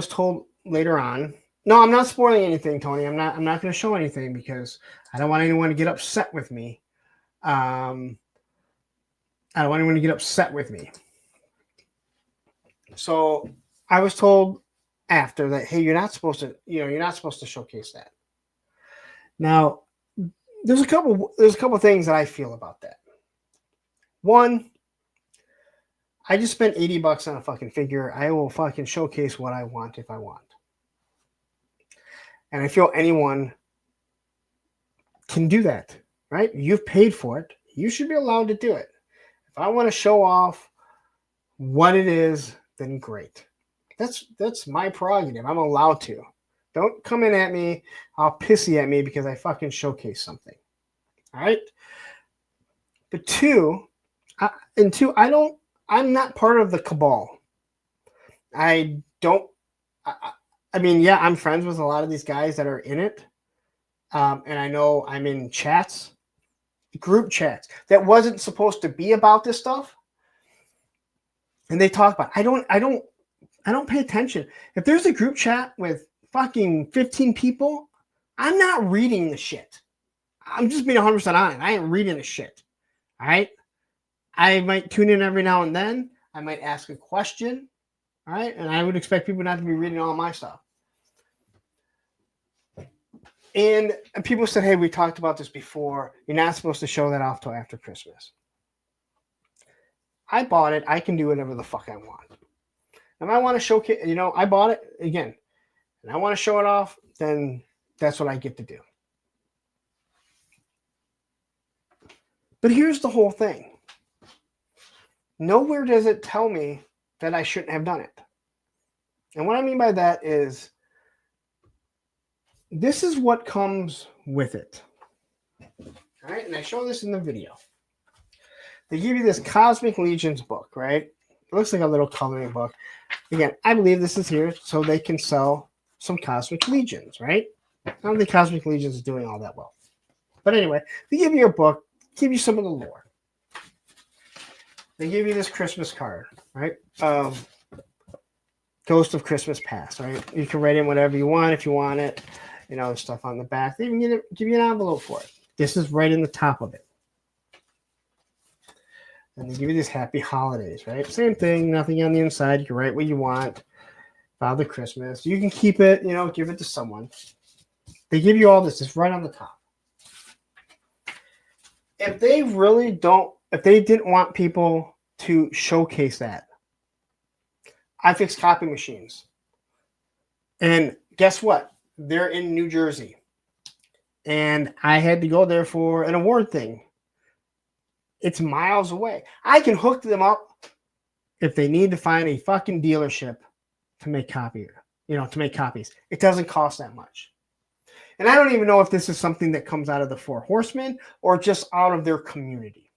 not spoiling anything, Tony. I'm not going to show anything because I don't want anyone to get upset with me. So I was told after that, hey, you're not supposed to showcase that. Now, there's a couple things that I feel about that. One, I just spent $80 on a fucking figure. I will fucking showcase what I want if I want. And I feel anyone can do that, right? You've paid for it. You should be allowed to do it. If I want to show off what it is, then great. That's my prerogative. I'm allowed to. Don't come in at me, all pissy at me because I fucking showcase something. All right? But I'm not part of the cabal. I mean, yeah, I'm friends with a lot of these guys that are in it. And I know I'm in chats, group chats, that wasn't supposed to be about this stuff. And they talk about it. I don't pay attention. If there's a group chat with fucking 15 people, I'm not reading the shit. I'm just being 100% honest. I ain't reading the shit. All right? I might tune in every now and then. I might ask a question. All right? And I would expect people not to be reading all my stuff. And people said, hey, we talked about this before. You're not supposed to show that off till after Christmas. I bought it. I can do whatever the fuck I want. If I want to showcase, I bought it again, and I want to show it off, then that's what I get to do. But here's the whole thing. Nowhere does it tell me that I shouldn't have done it. And what I mean by that is, this is what comes with it. All right, and I show this in the video. They give you this Cosmic Legions book, right? It looks like a little coloring book. Again, I believe this is here so they can sell some Cosmic Legions, right? I don't think Cosmic Legions is doing all that well. But anyway, they give you a book, give you some of the lore. They give you this Christmas card, right? Ghost of Christmas Past, right? You can write in whatever you want if you want it. Stuff on the back. They even give you an envelope for it. This is right in the top of it. And they give you these happy holidays, right? Same thing, nothing on the inside. You can write what you want. Father Christmas. You can keep it, give it to someone. They give you all this. It's right on the top. If they didn't want people to showcase that, I fix copy machines. And guess what? They're in New Jersey. And I had to go there for an award thing. It's miles away. I can hook them up if they need to find a fucking dealership to make copies. It doesn't cost that much. And I don't even know if this is something that comes out of the Four Horsemen or just out of their community.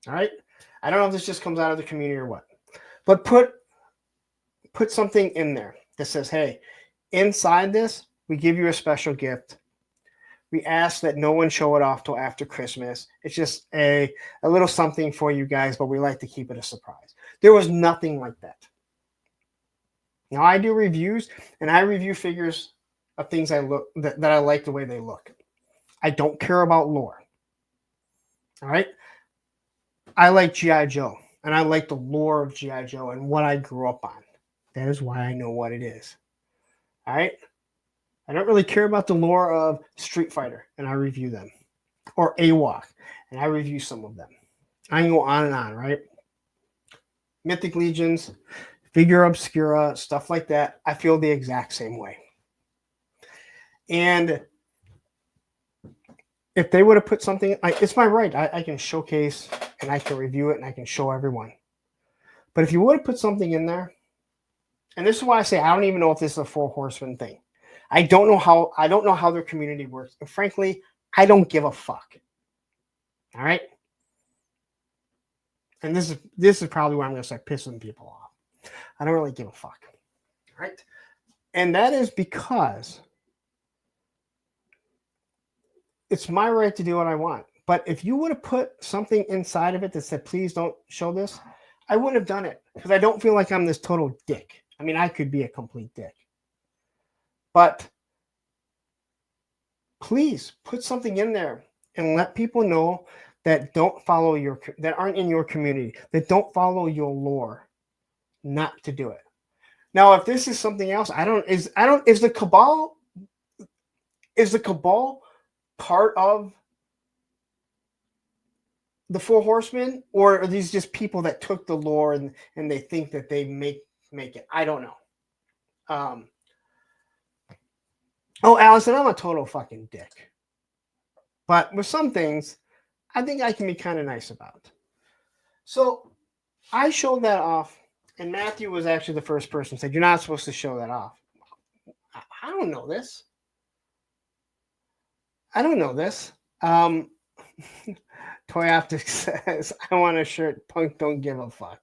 All right? I don't know if this just comes out of the community or what. But put something in there that says, hey, inside this, we give you a special gift. We ask that no one show it off till after Christmas. It's just a little something for you guys, but we like to keep it a surprise. There was nothing like that. Now I do reviews, and I review figures of things I look that I like the way they look. I don't care about lore. All right. I like G.I. Joe, and I like the lore of G.I. Joe and what I grew up on. That is why I know what it is. All right. I don't really care about the lore of Street Fighter, and I review them, or AWOC, and I review some of them. I can go on and on, right? Mythic Legions, Figura Obscura, stuff like that. I feel the exact same way. And if they would have put something, it's my right. I can showcase and I can review it and I can show everyone. But if you would have put something in there, and this is why I say I don't even know if this is a Four Horsemen thing. I don't know how their community works. And frankly, I don't give a fuck. All right. And this is probably where I'm going to start pissing people off. I don't really give a fuck. All right. And that is because it's my right to do what I want. But if you would have put something inside of it that said, please don't show this, I wouldn't have done it because I don't feel like I'm this total dick. I mean, I could be a complete dick. But please put something in there and let people know that that aren't in your community, that don't follow your lore, not to do it. Now, if this is something else, is the cabal part of the Four Horsemen, or are these just people that took the lore and they think that they make it? I don't know. Allison, I'm a total fucking dick. But with some things, I think I can be kind of nice about. So I showed that off, and Matthew was actually the first person who said, you're not supposed to show that off. I don't know this. Toy Optics says, I want a shirt. Punk don't give a fuck.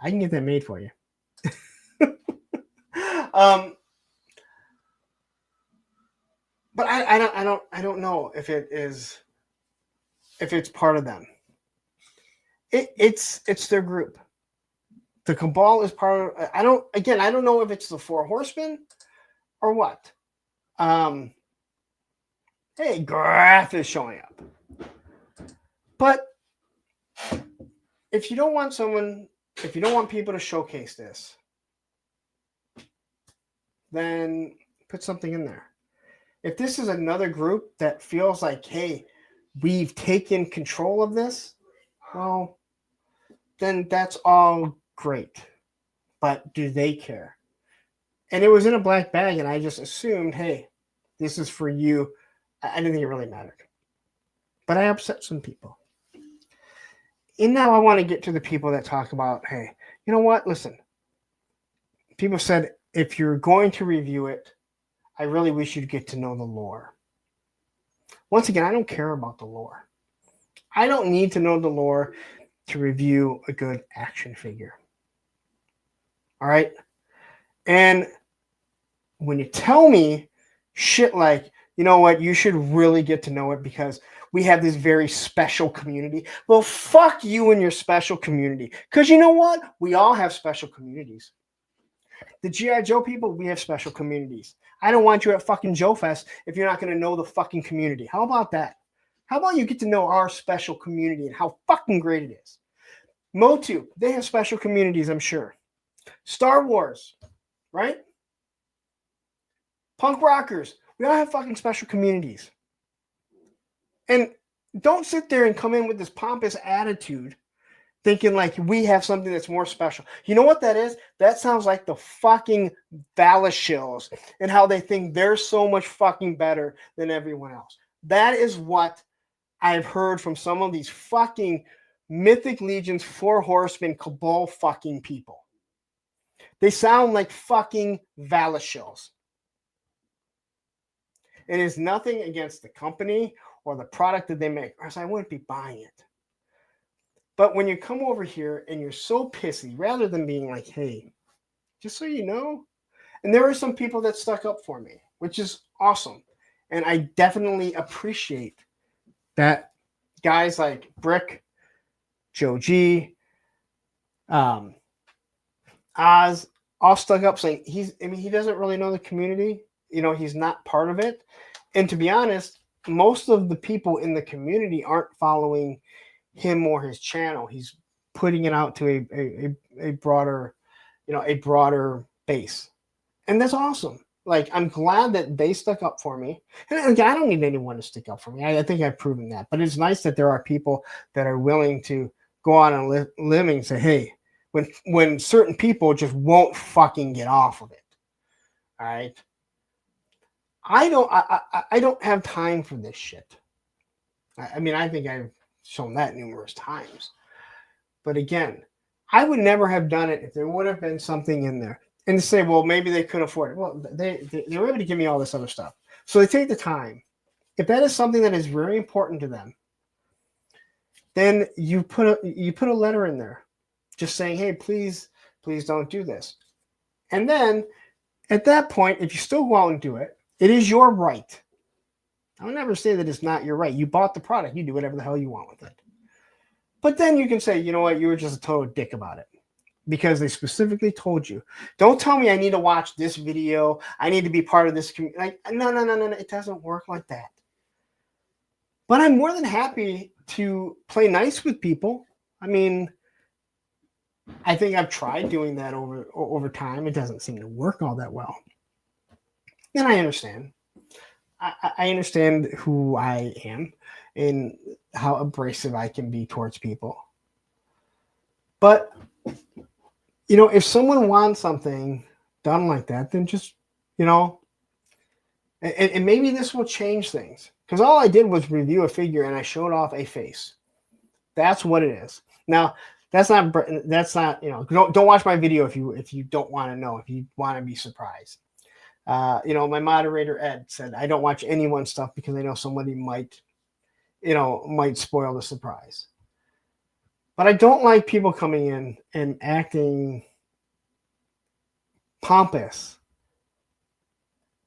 I can get that made for you. But I don't know if it's part of them. It's their group. The cabal is part of. I don't know if it's the Four Horsemen or what. Hey, Graph is showing up. But if you don't want people to showcase this, then put something in there. If this is another group that feels like, hey, we've taken control of this, well, then that's all great. But do they care? And it was in a black bag, and I just assumed, hey, this is for you. I didn't think it really mattered. But I upset some people. And now I want to get to the people that talk about, hey, you know what? Listen, people said, if you're going to review it, I really wish you'd get to know the lore. Once again, I don't care about the lore. I don't need to know the lore to review a good action figure. All right? And when you tell me shit like, you know what, you should really get to know it because we have this very special community. Well, fuck you and your special community. Because you know what? We all have special communities. The G.I. Joe people, we have special communities. I don't want you at fucking Joe Fest if you're not going to know the fucking community. How about that? How about you get to know our special community and how fucking great it is? Motu, they have special communities, I'm sure. Star Wars, right? Punk rockers, we all have fucking special communities. And don't sit there and come in with this pompous attitude thinking like we have something that's more special. You know what that is? That sounds like the fucking Valashills and how they think they're so much fucking better than everyone else. That is what I've heard from some of these fucking Mythic Legions, Four Horsemen, Cabal fucking people. They sound like fucking Valashills. It is nothing against the company or the product that they make, or else I wouldn't be buying it. But when you come over here and you're so pissy, rather than being like, hey, just so you know, and there were some people that stuck up for me, which is awesome. And I definitely appreciate that guys like Brick, Joe G, Oz, all stuck up saying he doesn't really know the community. He's not part of it. And to be honest, most of the people in the community aren't following him or his channel. He's putting it out to a broader, a broader base. And that's awesome. Like, I'm glad that they stuck up for me. And I don't need anyone to stick up for me. I think I've proven that. But it's nice that there are people that are willing to go on and living and say, hey, when certain people just won't fucking get off of it. All right. I don't have time for this shit. I mean, I think I've shown that numerous times. But again, I would never have done it if there would have been something in there. And to say, well, maybe they couldn't afford it. Well, they were able to give me all this other stuff. So they take the time. If that is something that is very important to them, then you put a letter in there just saying, hey, please don't do this. And then at that point, if you still go out and do it, it is your right. I would never say that it's not your right. You bought the product. You do whatever the hell you want with it. But then you can say, you know what, you were just a total dick about it. Because they specifically told you, don't tell me I need to watch this video. I need to be part of this community. Like, no. It doesn't work like that. But I'm more than happy to play nice with people. I mean, I think I've tried doing that over time. It doesn't seem to work all that well. And I understand. I understand who I am and how abrasive I can be towards people. But if someone wants something done like that, then just, and maybe this will change things. Because all I did was review a figure and I showed off a face. That's what it is. Now, that's not, don't watch my video if you don't want to know, if you want to be surprised. My moderator, Ed, said, I don't watch anyone's stuff because I know somebody might spoil the surprise. But I don't like people coming in and acting pompous.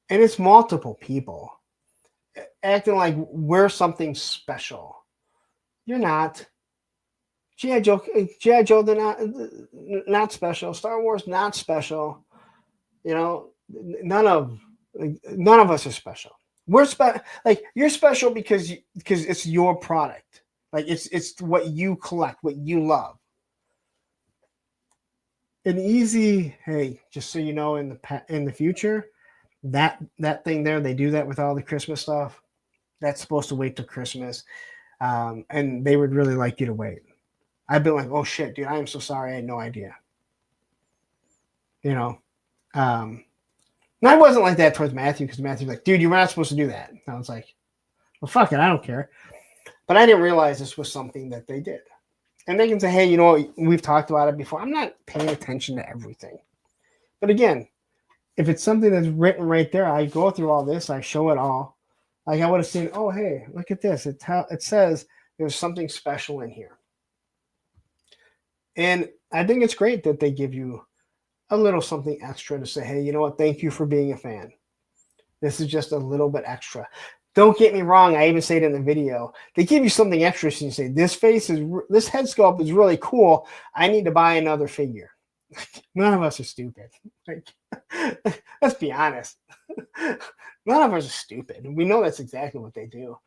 And it's multiple people acting like we're something special. You're not. G.I. Joe, they're not special. Star Wars, not special. None of us are special. We're you're special because it's your product. Like it's what you collect, what you love. An easy, hey, just so you know, in the future, that thing there, they do that with all the Christmas stuff. That's supposed to wait till Christmas, and they would really like you to wait. I've been like, oh shit, dude, I am so sorry, I had no idea. And I wasn't like that towards Matthew because Matthew's like, dude, you were not supposed to do that. And I was like, well, fuck it, I don't care. But I didn't realize this was something that they did. And they can say, hey, we've talked about it before. I'm not paying attention to everything. But again, if it's something that's written right there, I go through all this, I show it all. Like I would have seen, oh, hey, look at this. It says there's something special in here. And I think it's great that they give you a little something extra to say, hey, you know what? Thank you for being a fan. This is just a little bit extra. Don't get me wrong. I even say it in the video. They give you something extra. So you say, this head sculpt is really cool. I need to buy another figure. None of us are stupid. Like, let's be honest. None of us are stupid. We know that's exactly what they do.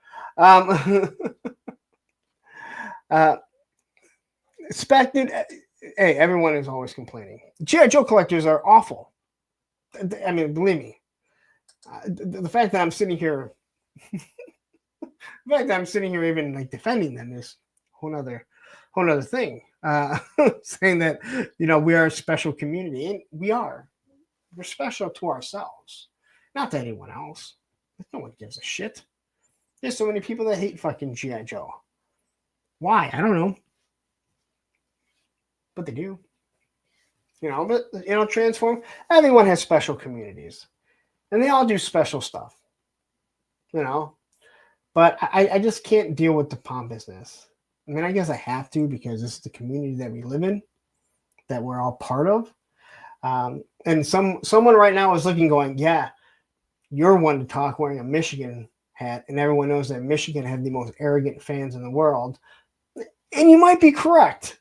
Expected. Hey, everyone is always complaining. G.I. Joe collectors are awful. I mean, believe me. The fact that I'm sitting here, even like defending them is a whole nother thing. Saying that we are a special community, and we are. We're special to ourselves, not to anyone else. No one gives a shit. There's so many people that hate fucking G.I. Joe. Why? I don't know. But they do. Transform. Everyone has special communities. And they all do special stuff. But I just can't deal with the pompousness. I mean, I guess I have to because this is the community that we live in, that we're all part of. And someone right now is looking going, yeah, you're one to talk wearing a Michigan hat, and everyone knows that Michigan have the most arrogant fans in the world. And you might be correct.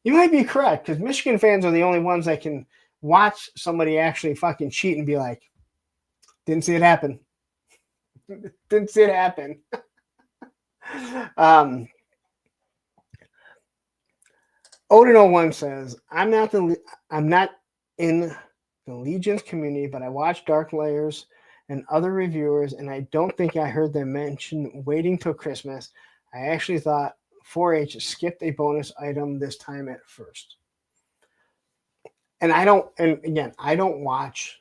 You might be correct, because Michigan fans are the only ones that can watch somebody actually fucking cheat and be like, didn't see it happen. Didn't see it happen. Odin01 says, I'm not in the Legion's community, but I watch Dark Layers and other reviewers, and I don't think I heard them mention waiting till Christmas. I actually thought 4-H skipped a bonus item this time at first. And I don't watch.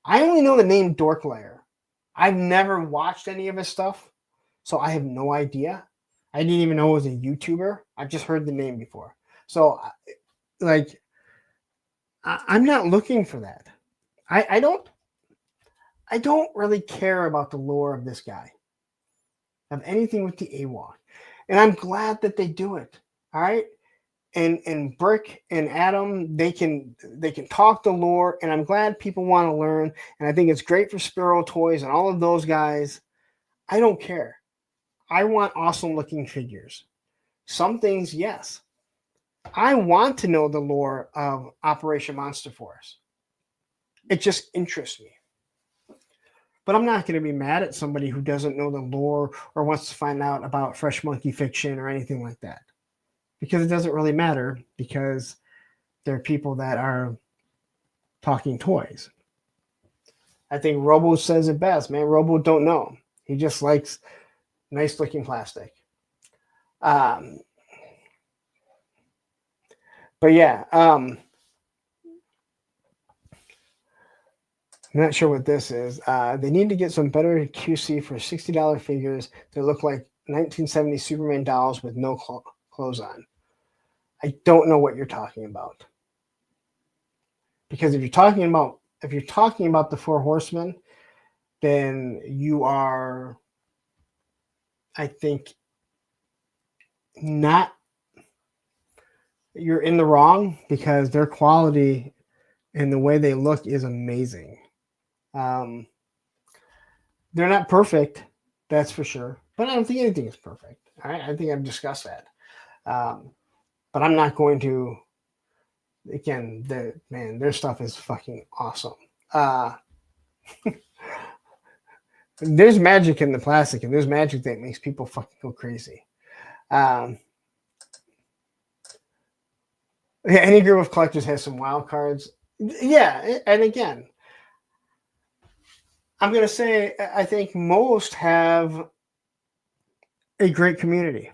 I only know the name Dork Layer. I've never watched any of his stuff, so I have no idea. I didn't even know it was a YouTuber. I've just heard the name before. So, like, I'm not looking for that. I don't really care about the lore of this guy, of anything with the AWOC. And I'm glad that they do it. All right. And Brick and Adam, they can talk the lore, and I'm glad people want to learn. And I think it's great for Sparrow Toys and all of those guys. I don't care. I want awesome looking figures. Some things, yes. I want to know the lore of Operation Monster Force. It just interests me. But I'm not going to be mad at somebody who doesn't know the lore or wants to find out about Fresh Monkey Fiction or anything like that. Because it doesn't really matter, because there are people that are talking toys. I think Robo says it best, man. Robo don't know. He just likes nice looking plastic. But yeah, I'm not sure what this is. They need to get some better QC for $60 figures that look like 1970 Superman dolls with no clothes on. I don't know what you're talking about. Because if you're talking about the Four Horsemen, then you are, I think, not. You're in the wrong, because their quality and the way they look is amazing. They're not perfect, that's for sure. But I don't think anything is perfect. All right, I think I've discussed that. But I'm not going to. Again, their stuff is fucking awesome. There's magic in the plastic, and there's magic that makes people fucking go crazy. Any group of collectors has some wild cards. Yeah, and again, I'm going to say I think most have a great community.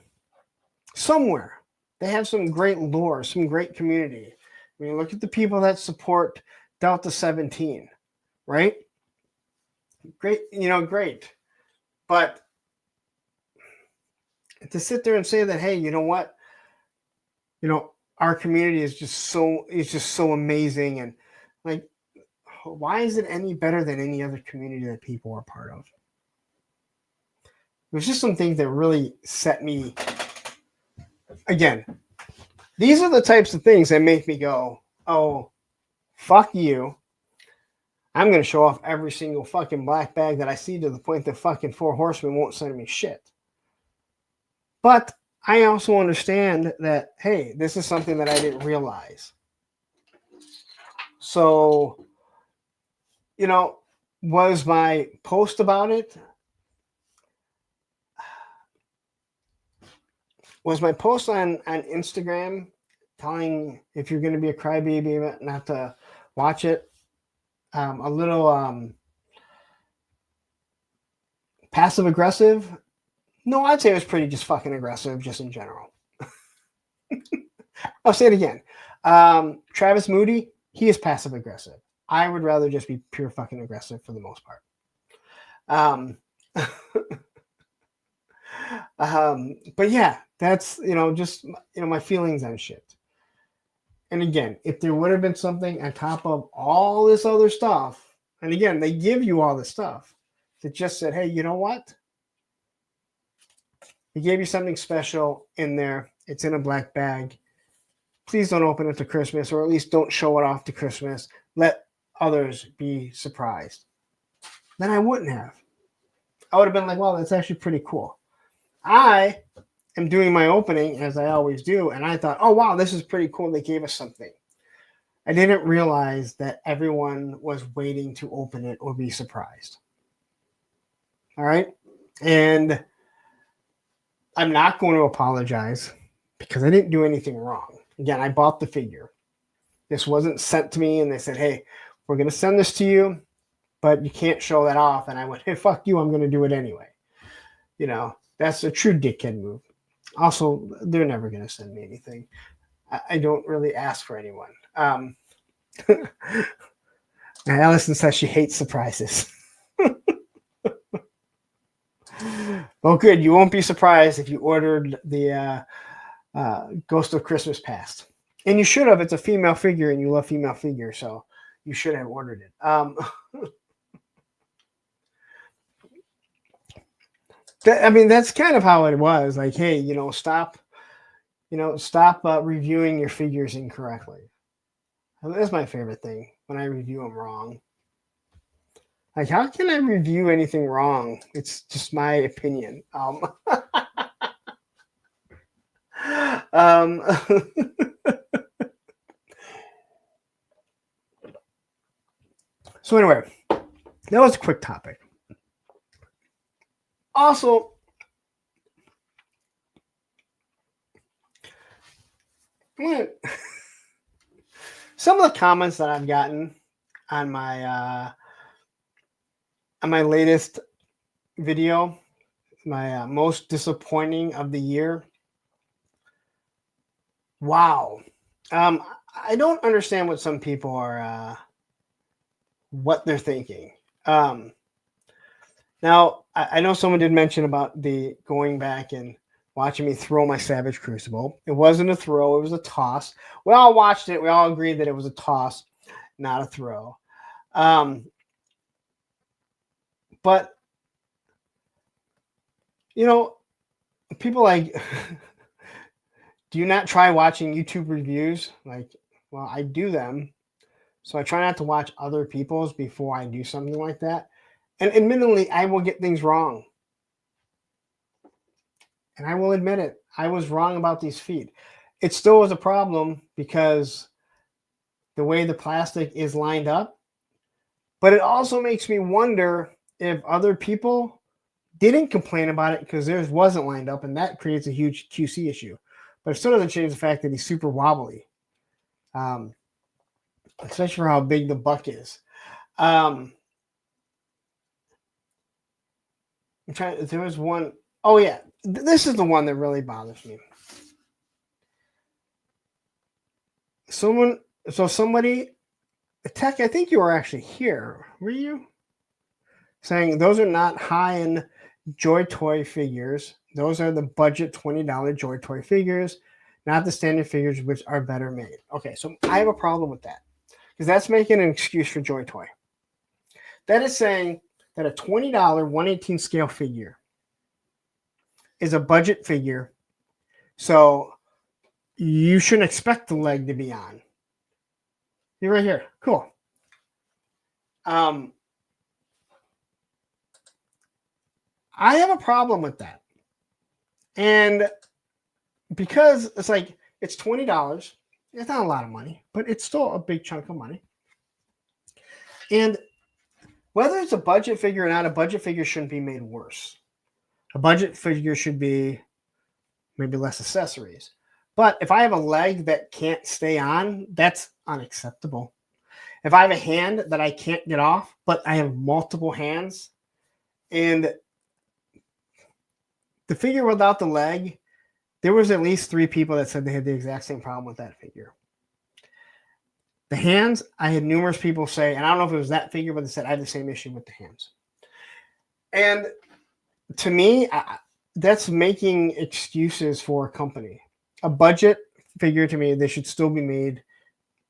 Somewhere. They have some great lore, some great community. When you look at the people that support Delta 17, right? Great, great. But to sit there and say that, hey, you know what? Our community is just so amazing, and like, why is it any better than any other community that people are part of? There's just some things that really set me. Again, these are the types of things that make me go, oh, fuck you. I'm going to show off every single fucking black bag that I see, to the point that fucking Four Horsemen won't send me shit. But I also understand that, hey, this is something that I didn't realize. So, was my post about it? Was my post on Instagram telling if you're going to be a crybaby not to watch it a little passive aggressive? No, I'd say it was pretty just fucking aggressive, just in general. I'll say it again. Travis Moody, he is passive aggressive. I would rather just be pure fucking aggressive for the most part. But yeah, that's, just, my feelings on shit. And again, if there would have been something on top of all this other stuff, and again, they give you all this stuff that just said, hey, you know what? They gave you something special in there. It's in a black bag. Please don't open it to Christmas, or at least don't show it off to Christmas. Let others be surprised. Then I wouldn't have. I would have been like, well, that's actually pretty cool. I am doing my opening, as I always do, and I thought, oh, wow, this is pretty cool. They gave us something. I didn't realize that everyone was waiting to open it or be surprised. All right? And I'm not going to apologize because I didn't do anything wrong. Again, I bought the figure. This wasn't sent to me, and they said, hey, we're going to send this to you, but you can't show that off. And I went, hey, fuck you, I'm going to do it anyway. You know, that's a true dickhead move. Also, they're never going to send me anything. I don't really ask for anyone. Allison says she hates surprises. Well, good. You won't be surprised if you ordered the Ghost of Christmas Past. And you should have. It's a female figure, and you love female figures, so you should have ordered it. I mean, that's kind of how it was. Like, hey, stop reviewing your figures incorrectly. That's my favorite thing, when I review them wrong. Like, how can I review anything wrong? It's just my opinion. So anyway, that was a quick topic. Also, some of the comments that I've gotten on my latest video, my most disappointing of the year. Wow. I don't understand what some people are, what they're thinking. Now, I know someone did mention about the going back and watching me throw my Savage Crucible. It wasn't a throw. It was a toss. We all watched it. We all agreed that it was a toss, not a throw. But, people like, do you not try watching YouTube reviews? Like, well, I do them. So I try not to watch other people's before I do something like that. And admittedly, I will get things wrong. And I will admit it. I was wrong about these feet. It still was a problem because the way the plastic is lined up. But it also makes me wonder if other people didn't complain about it because theirs wasn't lined up, and that creates a huge QC issue. But it still doesn't change the fact that he's super wobbly, especially for how big the buck is. There was one. Oh yeah, this is the one that really bothers me. Somebody, Tech, I think you were actually here. Were you? Saying those are not high-end Joy Toy figures. Those are the budget $20 Joy Toy figures, not the standard figures, which are better made. Okay, so I have a problem with that because that's making an excuse for Joy Toy. That is saying that a $20 1/18 scale figure is a budget figure, so you shouldn't expect the leg to be on. You're right here. Cool. I have a problem with that. And because it's like, it's $20. It's not a lot of money, but it's still a big chunk of money. And whether it's a budget figure or not, a budget figure shouldn't be made worse. A budget figure should be maybe less accessories. But if I have a leg that can't stay on, that's unacceptable. If I have a hand that I can't get off, but I have multiple hands, and the figure without the leg, there was at least 3 people that said they had the exact same problem with that figure. The hands, I had numerous people say, and I don't know if it was that figure, but they said I had the same issue with the hands. And to me, that's making excuses for a company. A budget figure, to me, they should still be made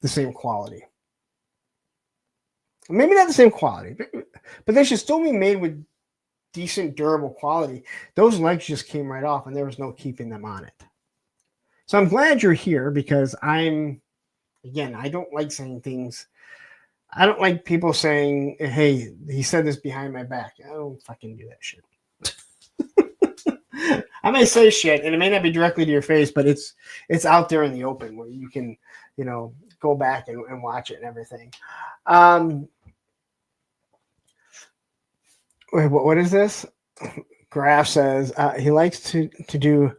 the same quality. Maybe not the same quality, but they should still be made with decent, durable quality. Those legs just came right off, and there was no keeping them on it. So I'm glad you're here because I don't like saying things. I don't like people saying, hey, he said this behind my back. I don't fucking do that shit. I may say shit, and it may not be directly to your face, but it's out there in the open where you can, go back and watch it and everything. Wait, what is this? Graf says he likes to do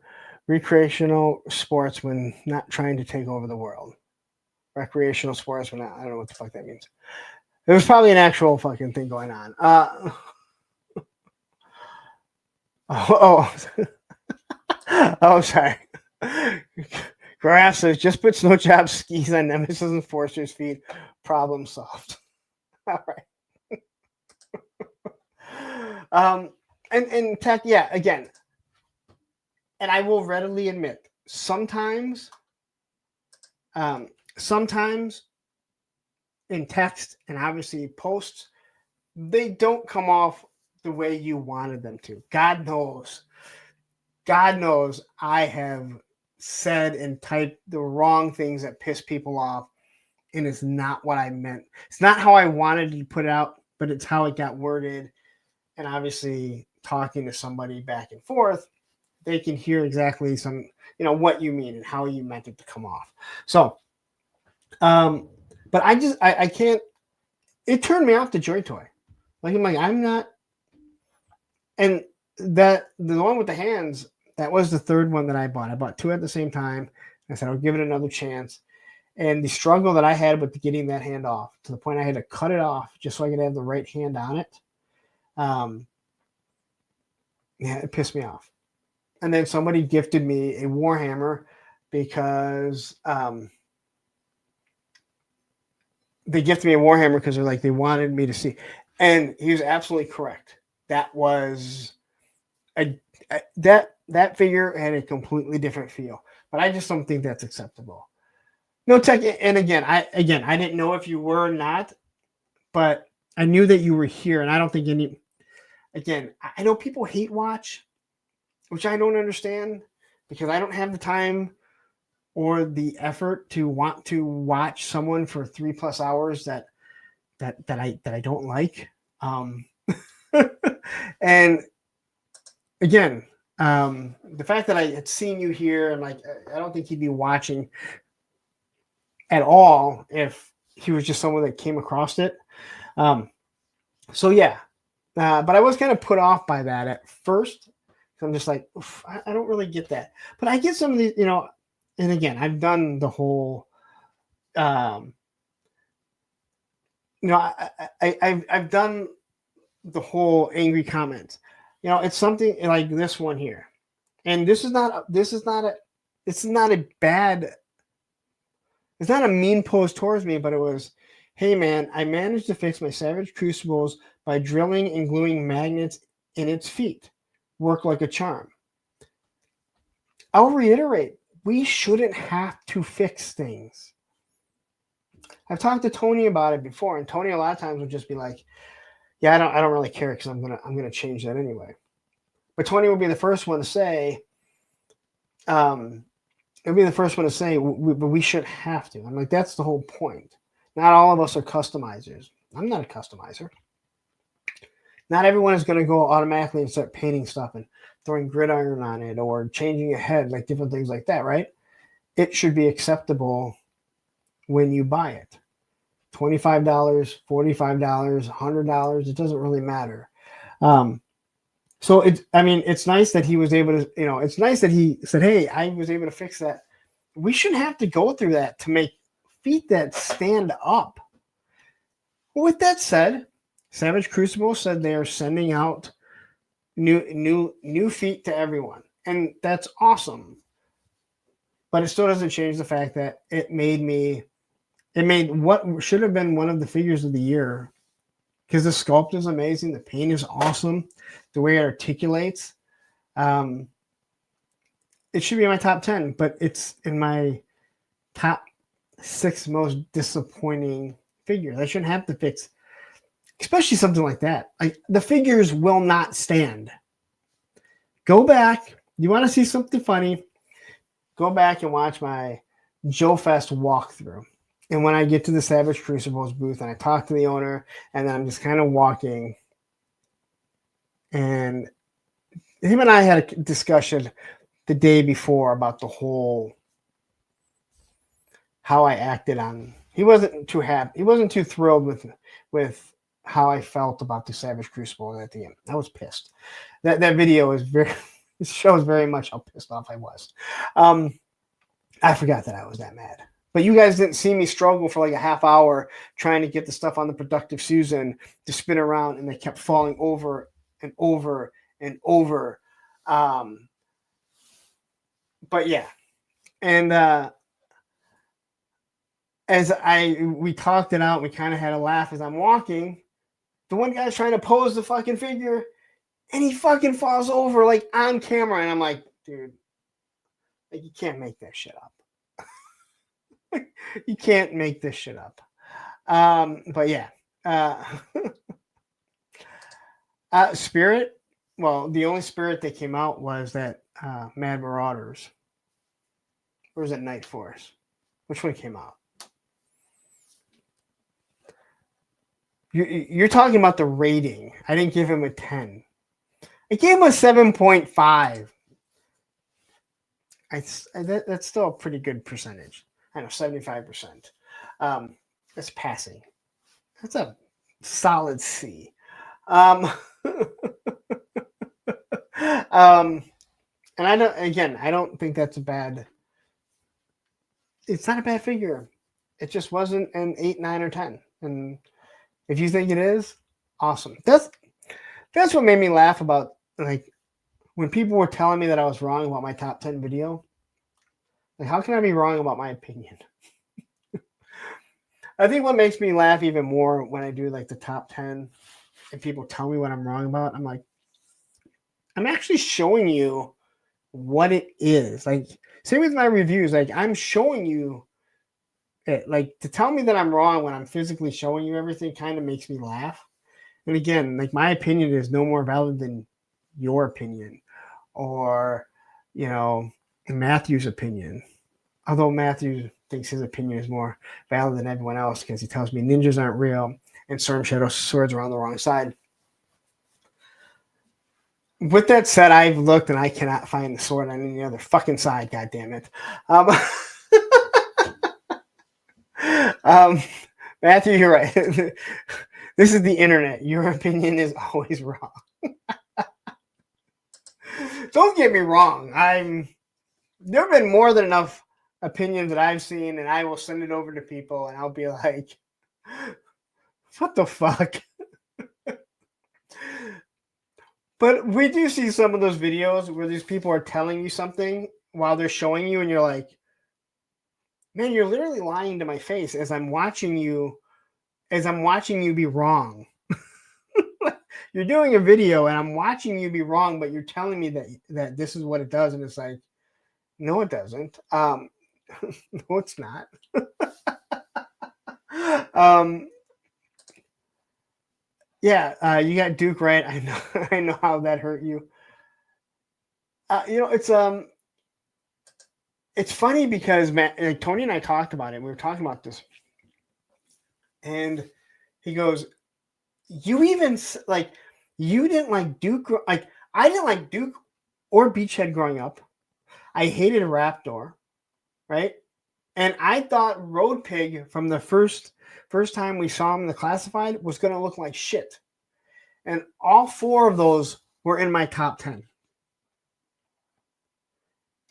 recreational sports when not trying to take over the world. Recreational sports when I don't know what the fuck that means. There was probably an actual fucking thing going on. Oh, sorry. Graf says just put snow job skis on Nemesis and Forster's feet. Problem solved. All right. And tech, yeah, again, and I will readily admit, sometimes in text and obviously posts, they don't come off the way you wanted them to. God knows I have said and typed the wrong things that piss people off, and it's not what I meant. It's not how I wanted to put it out, but it's how it got worded. And obviously talking to somebody back and forth, they can hear exactly what you mean and how you meant it to come off. So, but I can't, it turned me off the Joy Toy. I'm not, and that the one with the hands, that was the third one that I bought. I bought two at the same time. I said, I'll give it another chance. And the struggle that I had with getting that hand off, to the point I had to cut it off just so I could have the right hand on it. Yeah, it pissed me off. And then somebody gifted me a Warhammer because they gifted me a Warhammer because they wanted me to see. And he was absolutely correct. That was that figure had a completely different feel. But I just don't think that's acceptable. No tech, and again, I didn't know if you were or not, but I knew that you were here, and I don't think any. Again, I know people hate watch, which I don't understand because I don't have the time or the effort to want to watch someone for 3+ hours that I don't like. And again, the fact that I had seen you here, and I don't think he'd be watching at all if he was just someone that came across it. So yeah. But I was kind of put off by that at first. I'm just like, I don't really get that. But I get some of these, and again, I've done the whole, I've done the whole angry comments. It's something like this one here. And it's not a mean post towards me, but it was, hey man, I managed to fix my Savage Crucibles by drilling and gluing magnets in its feet. Work like a charm. I'll reiterate, we shouldn't have to fix things. I've talked to Tony about it before, and Tony a lot of times would just be like, yeah, I don't really care because I'm gonna change that anyway. But Tony would be the first one to say, but we shouldn't have to. I'm like, that's the whole point. Not all of us are customizers. I'm not a customizer. Not everyone is going to go automatically and start painting stuff and throwing gridiron on it or changing a head, like different things like that, right? It should be acceptable when you buy it. $25, $45, $100, it doesn't really matter. So it's nice that he was able to, it's nice that he said, hey, I was able to fix that. We shouldn't have to go through that to make feet that stand up. With that said, Savage Crucible said they are sending out new feet to everyone, and that's awesome. But it still doesn't change the fact that it made what should have been one of the figures of the year, because the sculpt is amazing, the paint is awesome, the way it articulates. It should be in my top 10, but it's in my top 6 most disappointing figures. I shouldn't have to fix, especially something like that. Like, the figures will not stand. Go back. You want to see something funny? Go back and watch my Joe Fest walkthrough. And when I get to the Savage Crucibles booth and I talk to the owner, and then I'm just kind of walking, and him and I had a discussion the day before about the whole how I acted on. He wasn't too happy. He wasn't too thrilled with how I felt about the Savage Crucible at the end. I was pissed. That video is very. It shows very much how pissed off I was. I forgot that I was that mad. But you guys didn't see me struggle for like a half hour trying to get the stuff on the Productive Susan to spin around, and they kept falling over and over and over. But yeah. And as we talked it out, we kind of had a laugh as I'm walking. The one guy's trying to pose the fucking figure, and he fucking falls over like on camera. And I'm like, dude, like, you can't make that shit up. You can't make this shit up. But yeah. Spirit. Well, the only Spirit that came out was that Mad Marauders. Or was it Night Force? Which one came out? You're talking about the rating. I didn't give him a 10. I gave him a 7.5. That's still a pretty good percentage. I know, 75%. That's passing. That's a solid C. And I don't think that's a bad. It's not a bad figure. It just wasn't an 8, 9, or 10. And if you think it is, awesome. That's what made me laugh about, like, when people were telling me that I was wrong about my top 10 video. Like, how can I be wrong about my opinion? I think what makes me laugh even more when I do like the top 10 and people tell me what I'm wrong about, I'm like, I'm actually showing you what it is. Like, same with my reviews. Like, I'm showing you it. Like, to tell me that I'm wrong when I'm physically showing you everything kind of makes me laugh. And again, like, my opinion is no more valid than your opinion or, you know, Matthew's opinion. Although Matthew thinks his opinion is more valid than everyone else because he tells me ninjas aren't real and Storm Shadow swords are on the wrong side. With that said, I've looked and I cannot find the sword on any other fucking side. God damn it. Matthew, you're right. This is the internet. Your opinion is always wrong. Don't get me wrong. There have been more than enough opinions that I've seen, and I will send it over to people, and I'll be like, what the fuck? But we do see some of those videos where these people are telling you something while they're showing you, and you're like, man, you're literally lying to my face as I'm watching you be wrong. You're doing a video and I'm watching you be wrong, but you're telling me that this is what it does. And it's like, no, it doesn't. No, it's not. Yeah, you got Duke right. I know how that hurt you. It's funny because like Tony and I talked about it. We were talking about this, and he goes, "You even like you didn't like Duke. Like I didn't like Duke or Beachhead growing up. I hated Raptor, right? And I thought Road Pig from the first time we saw him in the classified was going to look like shit. And all 4 of those were in my top 10.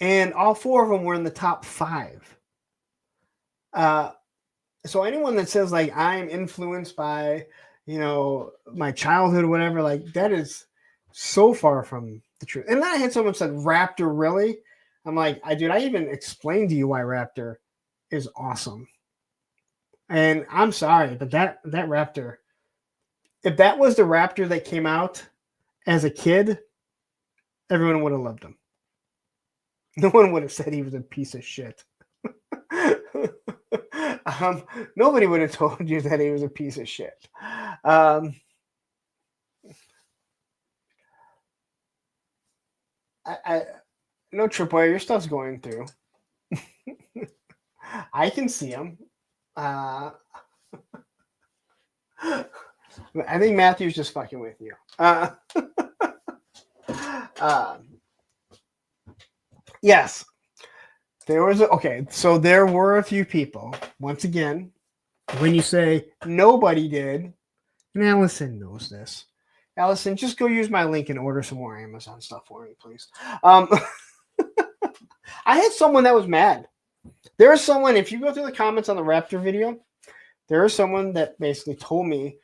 And all 4 of them were in the top 5. So anyone that says like I'm influenced by, my childhood or whatever, like that is so far from the truth. And then I had someone said Raptor, really? I'm like, I even explained to you why Raptor is awesome. And I'm sorry, but that Raptor, if that was the Raptor that came out as a kid, everyone would have loved him. No one would have said he was a piece of shit. Nobody would have told you that he was a piece of shit. No, Tripwire, your stuff's going through. I can see him. I think Matthew's just fucking with you. Yes, there was so there were a few people. Once again, when you say nobody did, and Allison knows this. Allison, just go use my link and order some more Amazon stuff for me, please. I had someone that was mad. There is someone, if you go through the comments on the Raptor video, there is someone that basically told me,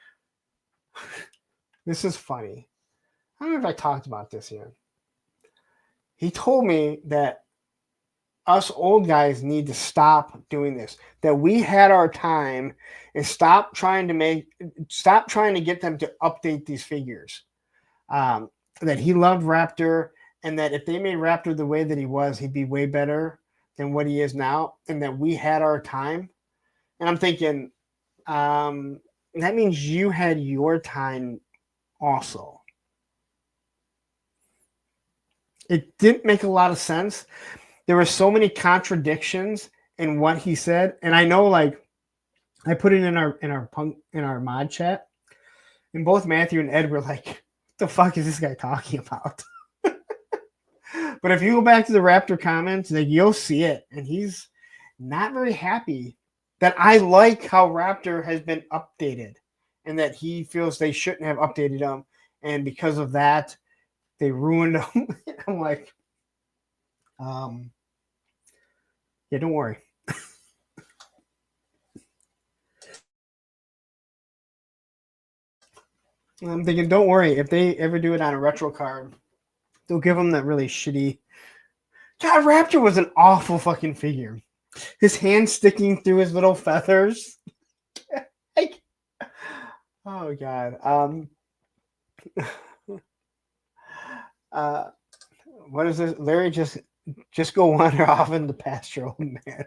this is funny. I don't know if I talked about this here. He told me that us old guys need to stop doing this, that we had our time and stop trying to get them to update these figures. That he loved Raptor, and that if they made Raptor the way that he was, he'd be way better than what he is now, and that we had our time. And I'm thinking, that means you had your time also. It didn't make a lot of sense. There were so many contradictions in what he said, and I know, like, I put it in our mod chat, and both Matthew and Ed were like, "What the fuck is this guy talking about?" But if you go back to the Raptor comments, like, you'll see it, and he's not very happy that I like how Raptor has been updated, and that he feels they shouldn't have updated him, and because of that, they ruined him. I'm like, yeah, don't worry. I'm thinking, don't worry. If they ever do it on a retro card, they'll give him that really shitty. God, Raptor was an awful fucking figure. His hand sticking through his little feathers. Like, oh God. What is this? Larry, just go wander off in the pasture, old man.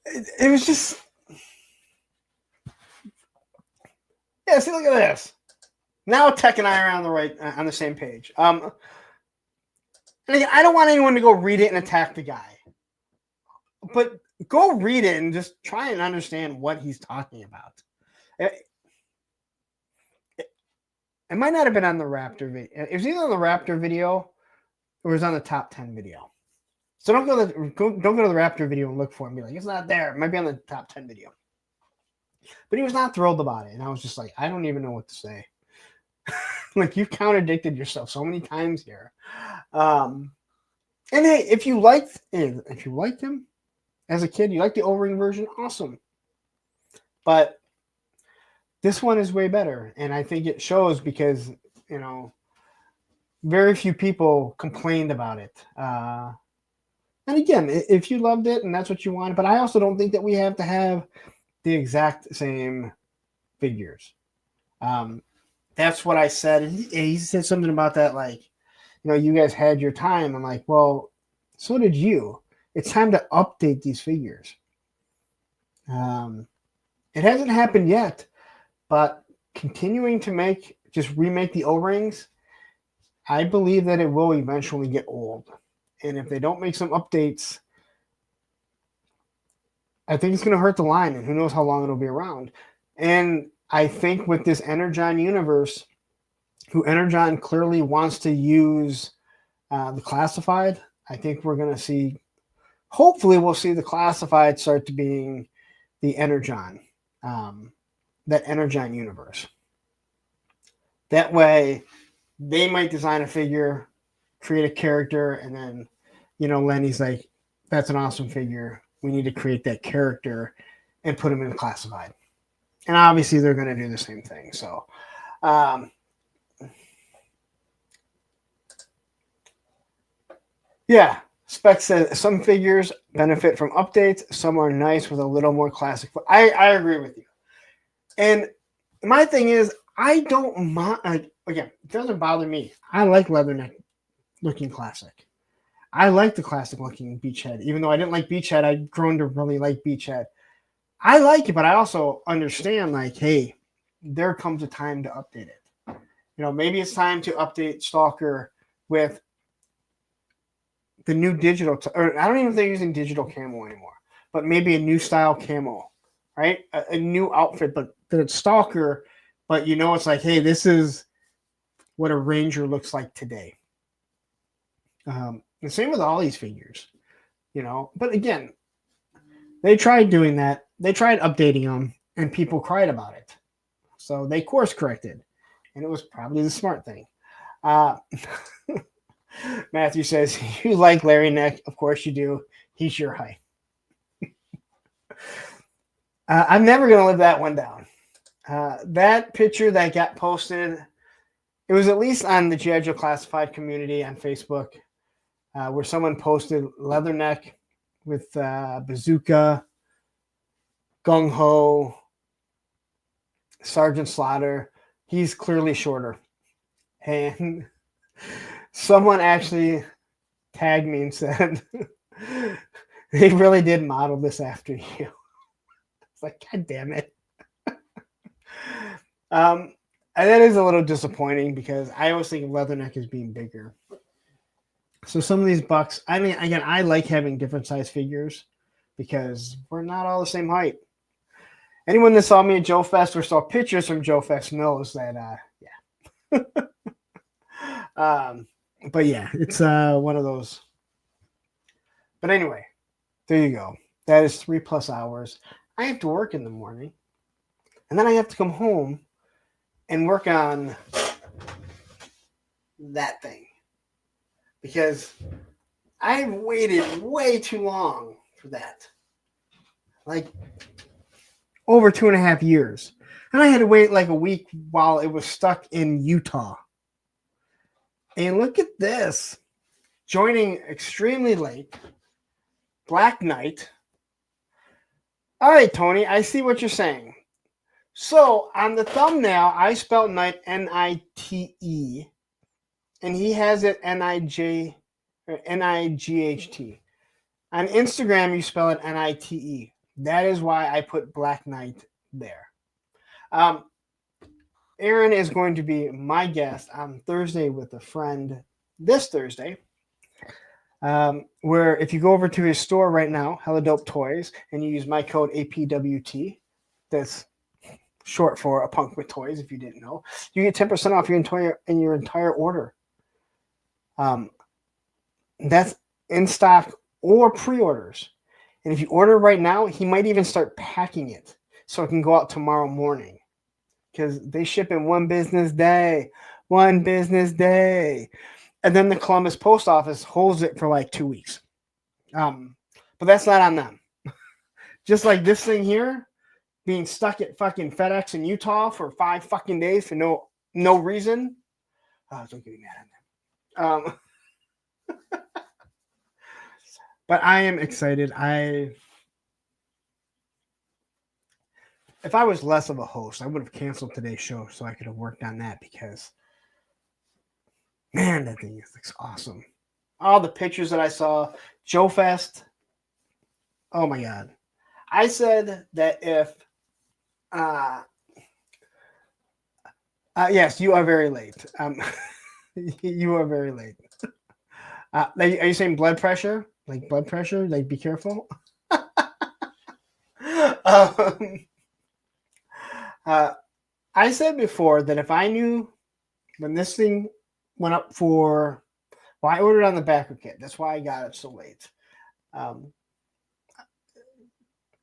It was just. Yeah, see, look at this. Now Tech and I are on the same page. And again, I don't want anyone to go read it and attack the guy, but go read it and just try and understand what he's talking about. It might not have been on the Raptor video. It was either on the Raptor video or it was on the top 10 video. So don't go to the Raptor video and look for it and be like, it's not there. It might be on the top 10 video. But he was not thrilled about it. And I was just like, I don't even know what to say. Like, you've contradicted yourself so many times here. And hey, if you liked him as a kid, you liked the O-ring version, awesome. But this one is way better. And I think it shows because, very few people complained about it. And again, if you loved it and that's what you wanted, but I also don't think that we have to have the exact same figures. That's what I said. And he said something about that, like, you guys had your time. I'm like, well, so did you. It's time to update these figures. It hasn't happened yet, but continuing to remake the O-rings, I believe that it will eventually get old. And if they don't make some updates, I think it's going to hurt the line, and who knows how long it'll be around. And I think with this Energon universe, who Energon clearly wants to use the classified, I think we're going to see, hopefully we'll see the classified start to being the Energon, that Energon universe. That way, they might design a figure, create a character, and then, Lenny's like, that's an awesome figure. We need to create that character and put him in the classified. And obviously, they're going to do the same thing. So, yeah, Spec says some figures benefit from updates. Some are nice with a little more classic. I agree with you. And my thing is, I don't mind. Again, it doesn't bother me. I like leatherneck looking classic. I like the classic looking Beachhead. Even though I didn't like Beachhead, I've grown to really like Beachhead. I like it, but I also understand, like, hey, there comes a time to update it. Maybe it's time to update Stalker with the new digital, or I don't even think they're using digital camo anymore, but maybe a new style camo, right? A new outfit, but that it's Stalker, but it's like, hey, this is what a Ranger looks like today. The same with all these figures, you know. But again, they tried doing that. They tried updating them, and people cried about it. So they course corrected, and it was probably the smart thing. Matthew says, you like Larry Neck? Of course you do. He's your height. I'm never going to live that one down. That picture that got posted, it was at least on the G.I. Joe Classified community on Facebook, where someone posted Leatherneck with Bazooka, Gung Ho, Sergeant Slaughter. He's clearly shorter. And someone actually tagged me and said, they really did model this after you. It's like, God damn it. And that is a little disappointing because I always think of Leatherneck as being bigger. So some of these bucks, I mean, again, I like having different size figures because we're not all the same height. Anyone that saw me at Joe Fest or saw pictures from Joe Fest knows that, yeah. But yeah, it's one of those. But anyway, there you go. That is 3+ hours. I have to work in the morning, and then I have to come home and work on that thing because I waited way too long for that. Like over 2.5 years. And I had to wait like a week while it was stuck in Utah. And look at this. Joining extremely late. Black Knight. All right, Tony, I see what you're saying. So on the thumbnail, I spelled Knight N-I-T-E. And he has it N-I-J or N-I-G-H-T. On Instagram, you spell it N-I-T-E. That is why I put Black Knight there. Aaron is going to be my guest on Thursday with a friend this Thursday. Where if you go over to his store right now, Hella Dope Toys, and you use my code APWT, that's short for A Punk with Toys, if you didn't know, you get 10% off your entire order. That's in stock or pre-orders. And if you order right now, he might even start packing it so it can go out tomorrow morning because they ship in one business day. And then the Columbus post office holds it for like 2 weeks. But that's not on them. Just like this thing here being stuck at fucking FedEx in Utah for 5 fucking days for no reason. Don't get me mad on them. But I am excited. If I was less of a host, I would have canceled today's show so I could have worked on that because, man, that thing looks awesome. All the pictures that I saw, Joe Fest. Oh my God. I said that if, yes, you are very late. You are very late. Are you saying blood pressure? Like blood pressure? Like be careful? I said before that if I knew when this thing went up for, well, I ordered on the backer kit. That's why I got it so late.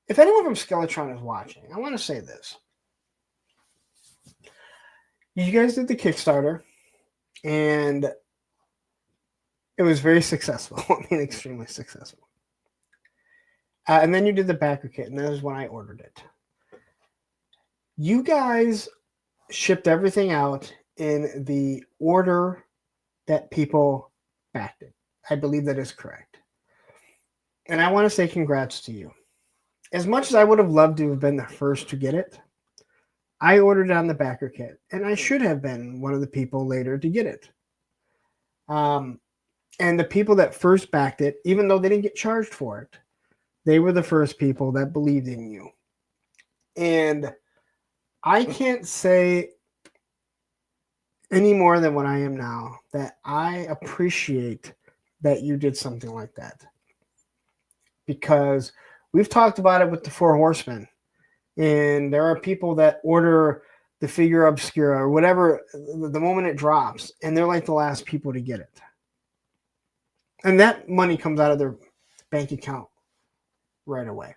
If anyone from Skeletron is watching, I want to say this. You guys did the Kickstarter, and it was very successful. I mean, extremely successful. And then you did the backer kit, and that is when I ordered it. You guys shipped everything out in the order that people backed it. I believe that is correct. And I want to say congrats to you. As much as I would have loved to have been the first to get it, I ordered it on the backer kit, and I should have been one of the people later to get it. And the people that first backed it, even though they didn't get charged for it, they were the first people that believed in you. And I can't say any more than what I am now that I appreciate that you did something like that. Because we've talked about it with the Four Horsemen. And there are people that order the Figura Obscura or whatever, the moment it drops, and they're like the last people to get it. And that money comes out of their bank account right away.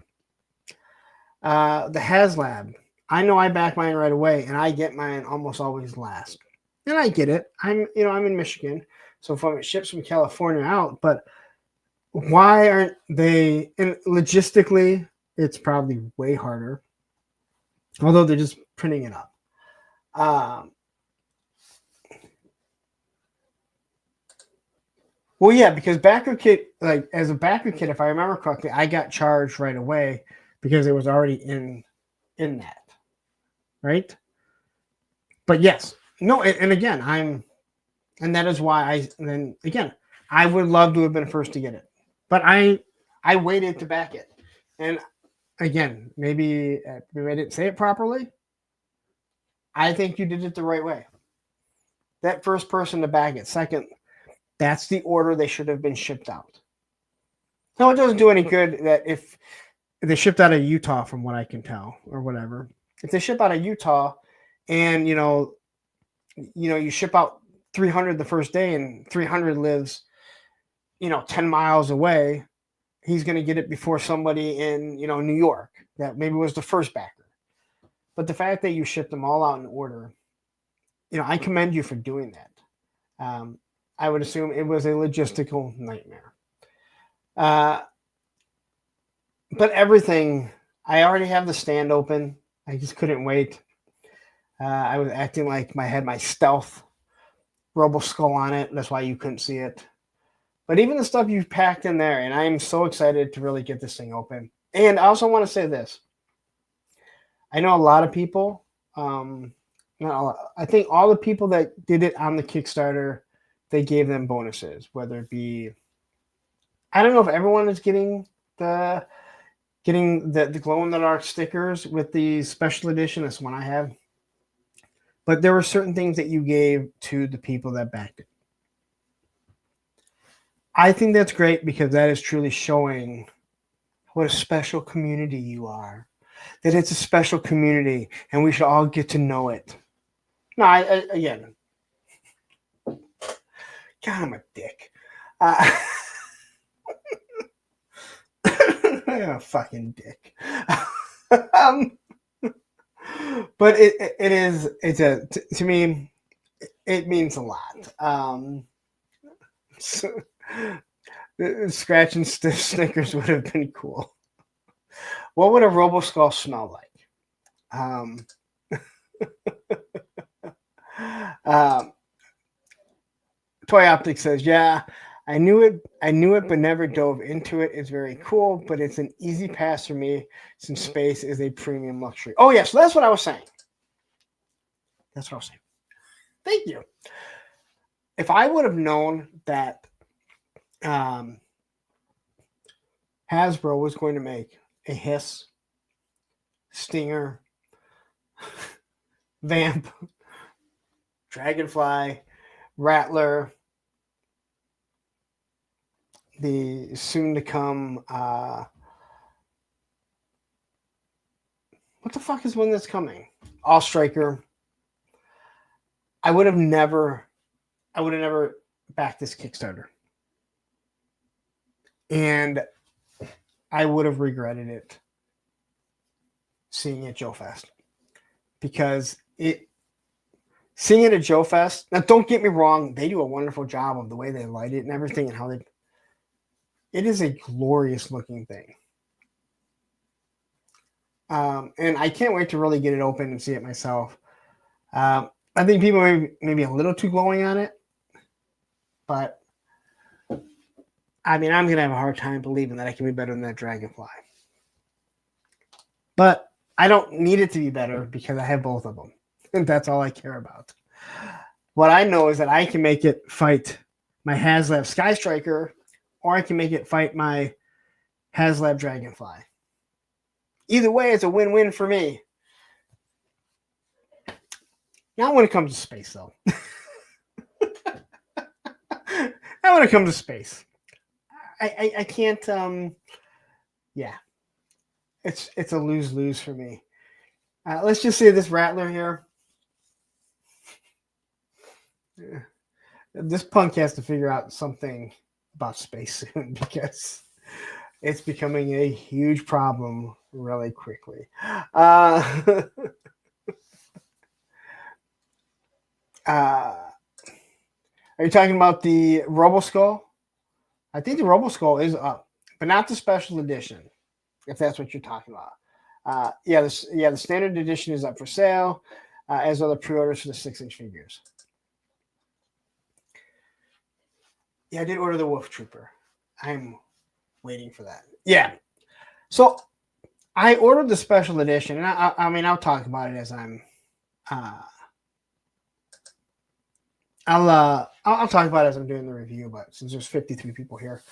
The HasLab, I know I back mine right away, and I get mine almost always last. And I get it. I'm in Michigan, so if it ships from California out, but why aren't they? And logistically, it's probably way harder. Although they're just printing it up. Well, yeah, because backer kit, like as a backer kit, if I remember correctly, I got charged right away because it was already in that, right? But yes, no, and again, and that is why I would love to have been first to get it, but I waited to back it, and again, maybe I didn't say it properly. I think you did it the right way. That first person to bag it. Second, that's the order they should have been shipped out. No, it doesn't do any good that if they shipped out of Utah, from what I can tell, or whatever. If they ship out of Utah and, you ship out 300 the first day and 300 lives, 10 miles away, he's going to get it before somebody in, New York that maybe was the first backer. But the fact that you shipped them all out in order, I commend you for doing that. I would assume it was a logistical nightmare. But everything, I already have the stand open. I just couldn't wait. I was acting like I had my stealth Robo Skull on it. That's why you couldn't see it. But even the stuff you've packed in there, and I am so excited to really get this thing open. And I also want to say this. I know a lot of people, not a lot, I think all the people that did it on the Kickstarter, they gave them bonuses, whether it be, I don't know if everyone is getting the glow in the dark stickers with the special edition. That's one I have. But there were certain things that you gave to the people that backed it. I think that's great because that is truly showing what a special community you are. That it's a special community and we should all get to know it. No, again, God, I'm a dick. I'm a fucking dick. But to me, it means a lot. Scratch and stiff Snickers would have been cool. What would a Robo Skull smell like? Toy Optics says, yeah, I knew it, but never dove into it. It's very cool, but it's an easy pass for me since space is a premium luxury. Oh, yeah, so that's what I was saying. Thank you. If I would have known that Hasbro was going to make a Hiss, Stinger, Vamp, Dragonfly, Rattler, the soon-to-come, what the fuck is one that's coming? All Striker. I would have never backed this Kickstarter. And I would have regretted it seeing it at Joe Fest. Because seeing it at Joe Fest, now don't get me wrong, they do a wonderful job of the way they light it and everything and how it is a glorious looking thing. And I can't wait to really get it open and see it myself. I think people may be a little too glowing on it, but I mean, I'm going to have a hard time believing that I can be better than that Dragonfly. But I don't need it to be better because I have both of them. And that's all I care about. What I know is that I can make it fight my HasLab Sky Striker, or I can make it fight my HasLab Dragonfly. Either way, it's a win-win for me. Not when it comes to space, though. Not when it comes to space. I can't, yeah. It's a lose-lose for me. Let's just say this Rattler here. This punk has to figure out something about space soon because it's becoming a huge problem really quickly. Are you talking about the Roboskull? I think the Roboskull is up, but not the special edition, if that's what you're talking about. The standard edition is up for sale, as are the pre-orders for the 6-inch figures. Yeah, I did order the Wolf Trooper. I'm waiting for that. Yeah. So I ordered the special edition, and I mean, I'll talk about it as I'm. I'll talk about it as I'm doing the review. But since there's 53 people here,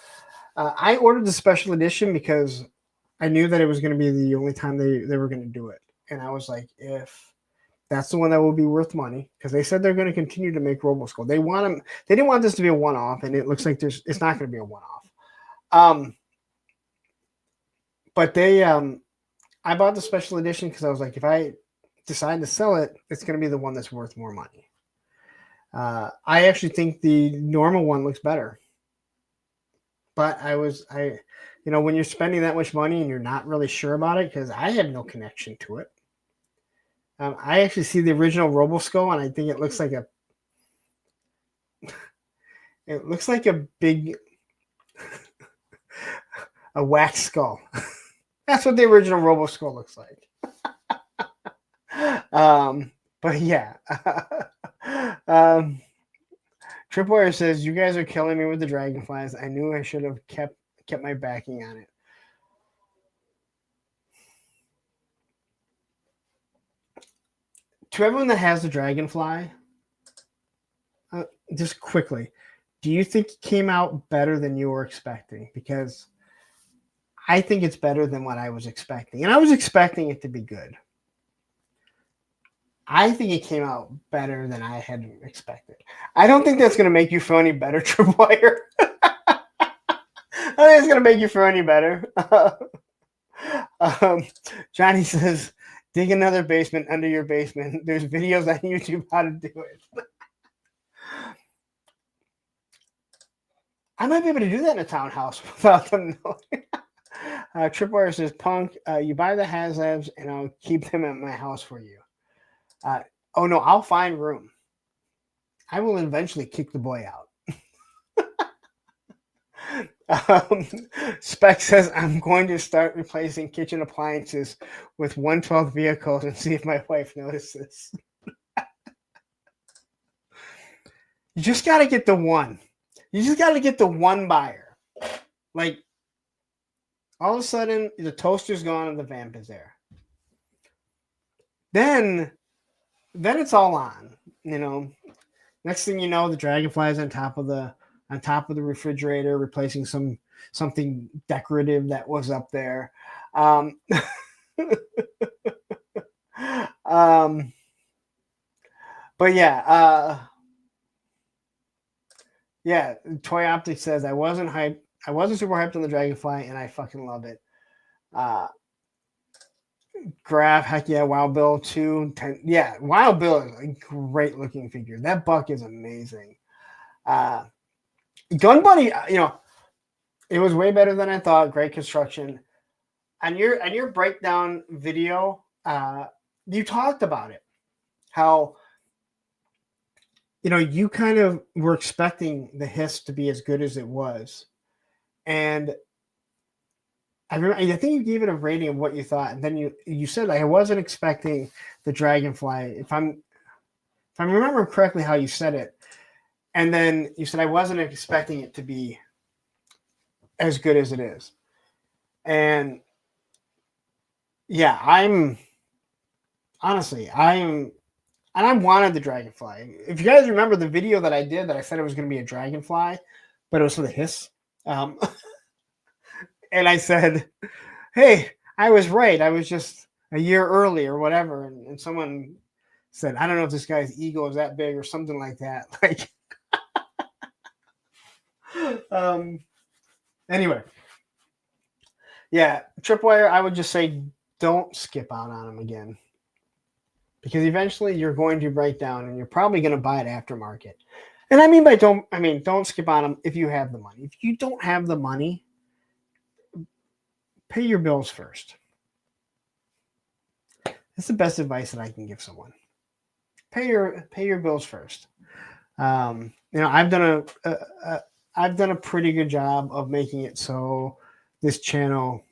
I ordered the special edition because I knew that it was going to be the only time they were going to do it, and I was like, if that's the one that will be worth money, because they said they're going to continue to make Roboskull. They want them. They didn't want this to be a one-off, and it looks like it's not going to be a one-off. But they, I bought the special edition because I was like, if I decide to sell it, it's going to be the one that's worth more money. I actually think the normal one looks better, but when you're spending that much money and you're not really sure about it, because I had no connection to it. I actually see the original Roboskull, and I think it looks like a big a wax skull. That's what the original Roboskull looks like. But yeah. Tripwire says, you guys are killing me with the dragonflies. I knew I should have kept my backing on it. To everyone that has the dragonfly, just quickly, do you think it came out better than you were expecting? Because I think it's better than what I was expecting. And I was expecting it to be good. I think it came out better than I had expected. I don't think that's going to make you feel any better, Tripwire. I think it's going to make you feel any better. Johnny says, dig another basement under your basement. There's videos on YouTube how to do it. I might be able to do that in a townhouse without them knowing. Tripwire says, Punk, you buy the HasLabs and I'll keep them at my house for you. Oh no, I'll find room. I will eventually kick the boy out. Spec says, I'm going to start replacing kitchen appliances with 1/12 vehicles and see if my wife notices. You just got to get the one. You just got to get the one buyer. Like, all of a sudden, the toaster's gone and the vamp is there. Then it's all on. Next thing you know, the dragonfly is on top of the refrigerator, replacing something decorative that was up there. But yeah, Toy Optics says, I wasn't super hyped on the dragonfly, and I fucking love it. Graph, heck yeah, Wild Bill 2. Yeah, Wild Bill is a great looking figure. That buck is amazing. Gun Buddy, it was way better than I thought. Great construction. On your breakdown video, you talked about it. How you kind of were expecting the hiss to be as good as it was. And I think you gave it a rating of what you thought, and then you said, like, I wasn't expecting the dragonfly. If I remember correctly how you said it, and then you said I wasn't expecting it to be as good as it is. And yeah, I wanted the dragonfly. If you guys remember the video that I did, that I said it was going to be a dragonfly, but it was for the hiss. And I said, hey, I was right. I was just a year early or whatever. And someone said, I don't know if this guy's ego is that big or something like that. Like, anyway. Yeah, Tripwire, I would just say don't skip out on him again. because eventually you're going to break down and you're probably going to buy it aftermarket. And I mean don't skip on them if you have the money. If you don't have the money, pay your bills first. That's the best advice that I can give someone. Pay your bills first. I've done a pretty good job of making it so this channel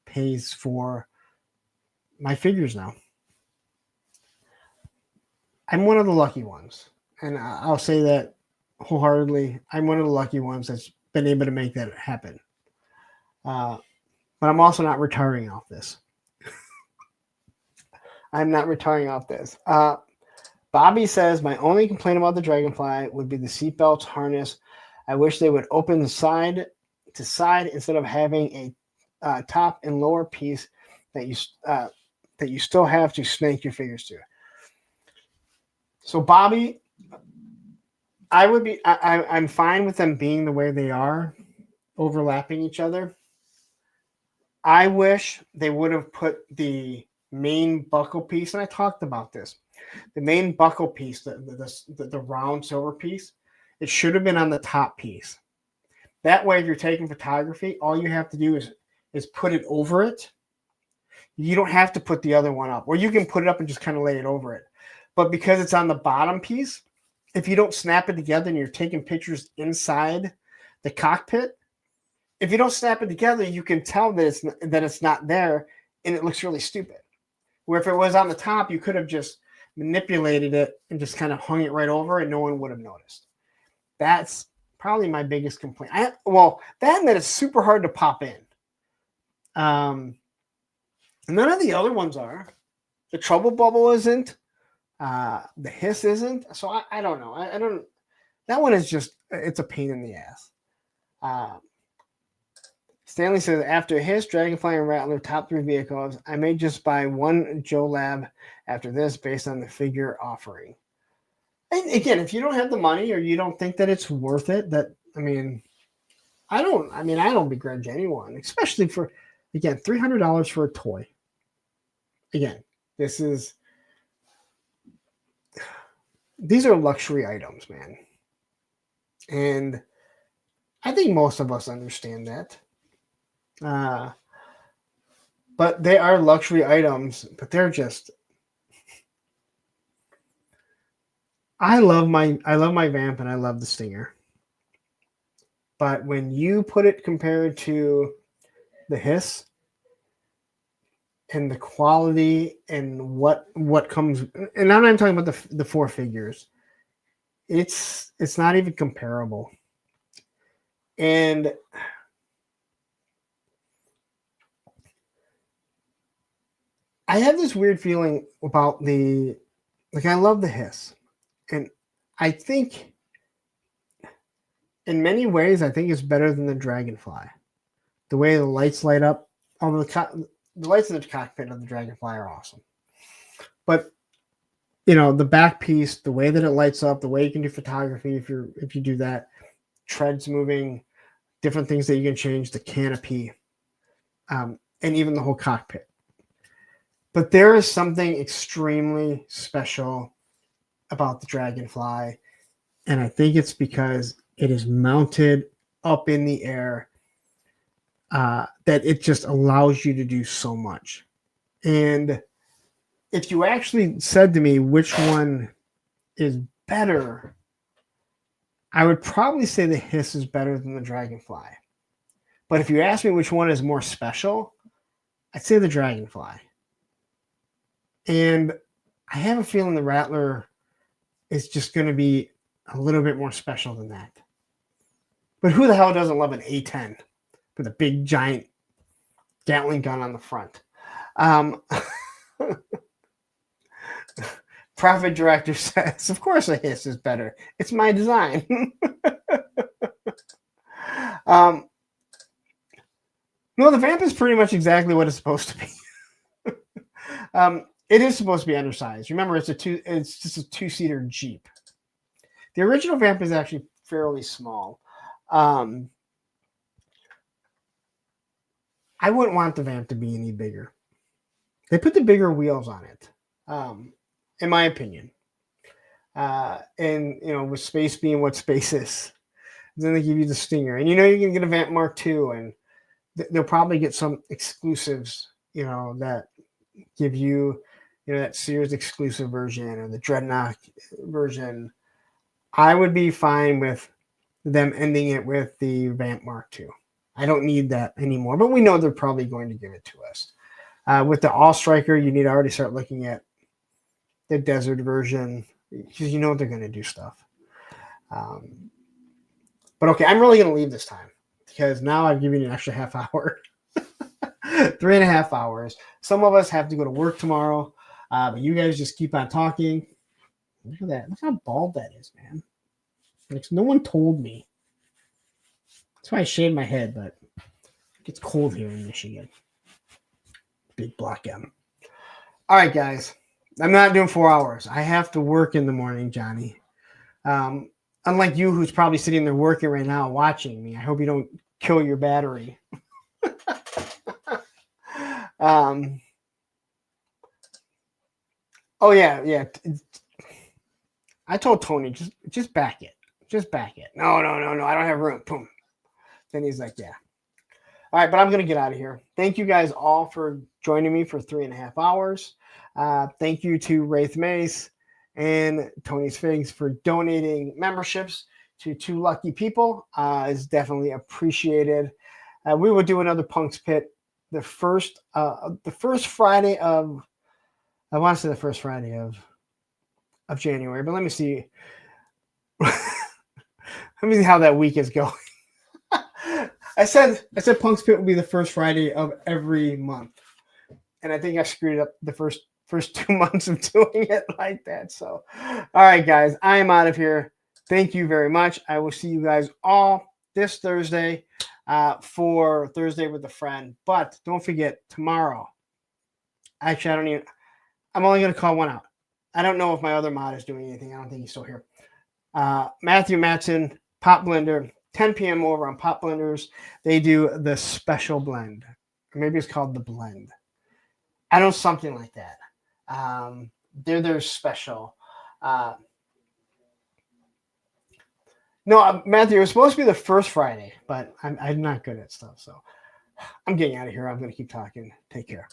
pays for my figures now. I'm one of the lucky ones, and I'll say that wholeheartedly. I'm one of the lucky ones that's been able to make that happen. But I'm also not retiring off this. I'm not retiring off this. Bobby says, my only complaint about the Dragonfly would be the seatbelt harness. I wish they would open the side to side instead of having a top and lower piece that you still have to snake your figures to. So Bobby, I'm fine with them being the way they are, overlapping each other. I wish they would have put the main buckle piece, and I talked about this. The main buckle piece, the round silver piece, it should have been on the top piece. That way, if you're taking photography, all you have to do is put it over it. You don't have to put the other one up, or you can put it up and just kind of lay it over it. But because it's on the bottom piece, if you don't snap it together and you're taking pictures inside the cockpit, if you don't snap it together, you can tell that it's not there, and it looks really stupid. Where if it was on the top, you could have just manipulated it and just kind of hung it right over, and no one would have noticed. That's probably my biggest complaint. That it's super hard to pop in. None of the other ones are. The Trouble Bubble isn't. The Hiss isn't. So I don't know. I don't. That one is just, it's a pain in the ass. Stanley says, after Hiss, Dragonfly, and Rattler, top 3 vehicles, I may just buy one Joe Lab after this based on the figure offering. And again, if you don't have the money or you don't think that it's worth it, I don't begrudge anyone, especially for, again, $300 for a toy. Again, these are luxury items, man. And I think most of us understand that. But they are luxury items, but they're just, I love my Vamp and I love the Stinger. But when you put it compared to the Hiss and the quality and what comes, and I'm not talking about the 4 figures, it's not even comparable. And I have this weird feeling about I love the Hiss. And I think in many ways, I think it's better than the Dragonfly. The way the lights light up, although the lights in the cockpit of the Dragonfly are awesome. But, the back piece, the way that it lights up, the way you can do photography, if you do that, treads moving, different things that you can change, the canopy, and even the whole cockpit. But there is something extremely special about the Dragonfly, and I think it's because it is mounted up in the air, that it just allows you to do so much. And if you actually said to me which one is better, I would probably say the Hiss is better than the Dragonfly. But if you ask me which one is more special, I'd say the Dragonfly. And I have a feeling the Rattler is just going to be a little bit more special than that. But who the hell doesn't love an A10 with a big giant Gatling gun on the front? Profit Director says, of course a Hiss is better. It's my design. No, the Vamp is pretty much exactly what it's supposed to be. It is supposed to be undersized. Remember, it's just a 2-seater Jeep. The original Vamp is actually fairly small. I wouldn't want the Vamp to be any bigger. They put the bigger wheels on it. in my opinion. And with space being what space is, then they give you the Stinger, and you can get a Vamp Mark II, and they'll probably get some exclusives, that give you, that Sears exclusive version or the Dreadnought version. I would be fine with them ending it with the Vamp Mark II. I don't need that anymore, but we know they're probably going to give it to us. With the All Striker, you need to already start looking at the Desert version, because they're going to do stuff. But okay, I'm really going to leave this time, because now I've given you an extra half hour. 3.5 hours. Some of us have to go to work tomorrow, but you guys just keep on talking. Look at that. Look how bald that is, man. Like, no one told me. That's why I shaved my head, but it gets cold here in Michigan. Big block M. All right, guys. I'm not doing 4 hours. I have to work in the morning, Johnny. Unlike you, who's probably sitting there working right now watching me. I hope you don't kill your battery. Oh yeah. I told Tony, just back it. Just back it. No. I don't have room. Boom. Then he's like, yeah. All right, but I'm going to get out of here. Thank you guys all for joining me for 3.5 hours. Thank you to Wraith Mace and Tony's Figs for donating memberships to 2 lucky people. It's definitely appreciated. We will do another Punk's Pit the first Friday of, I want to say the first Friday of January, but let me see. Let me see how that week is going. I said Punk's Pit will be the first Friday of every month, and I think I screwed up the first 2 months of doing it like that. So, all right, guys, I am out of here. Thank you very much. I will see you guys all this Thursday for Thursday with a Friend. But don't forget, tomorrow. Actually, I'm only going to call one out. I don't know if my other mod is doing anything. I don't think he's still here. Matthew Matson, Pop Blender, 10 p.m. over on Pop Blenders. They do the special blend. Or maybe it's called the blend. I know, something like that. They're their special. No, Matthew, it was supposed to be the first Friday, but I'm not good at stuff. So I'm getting out of here. I'm going to keep talking. Take care.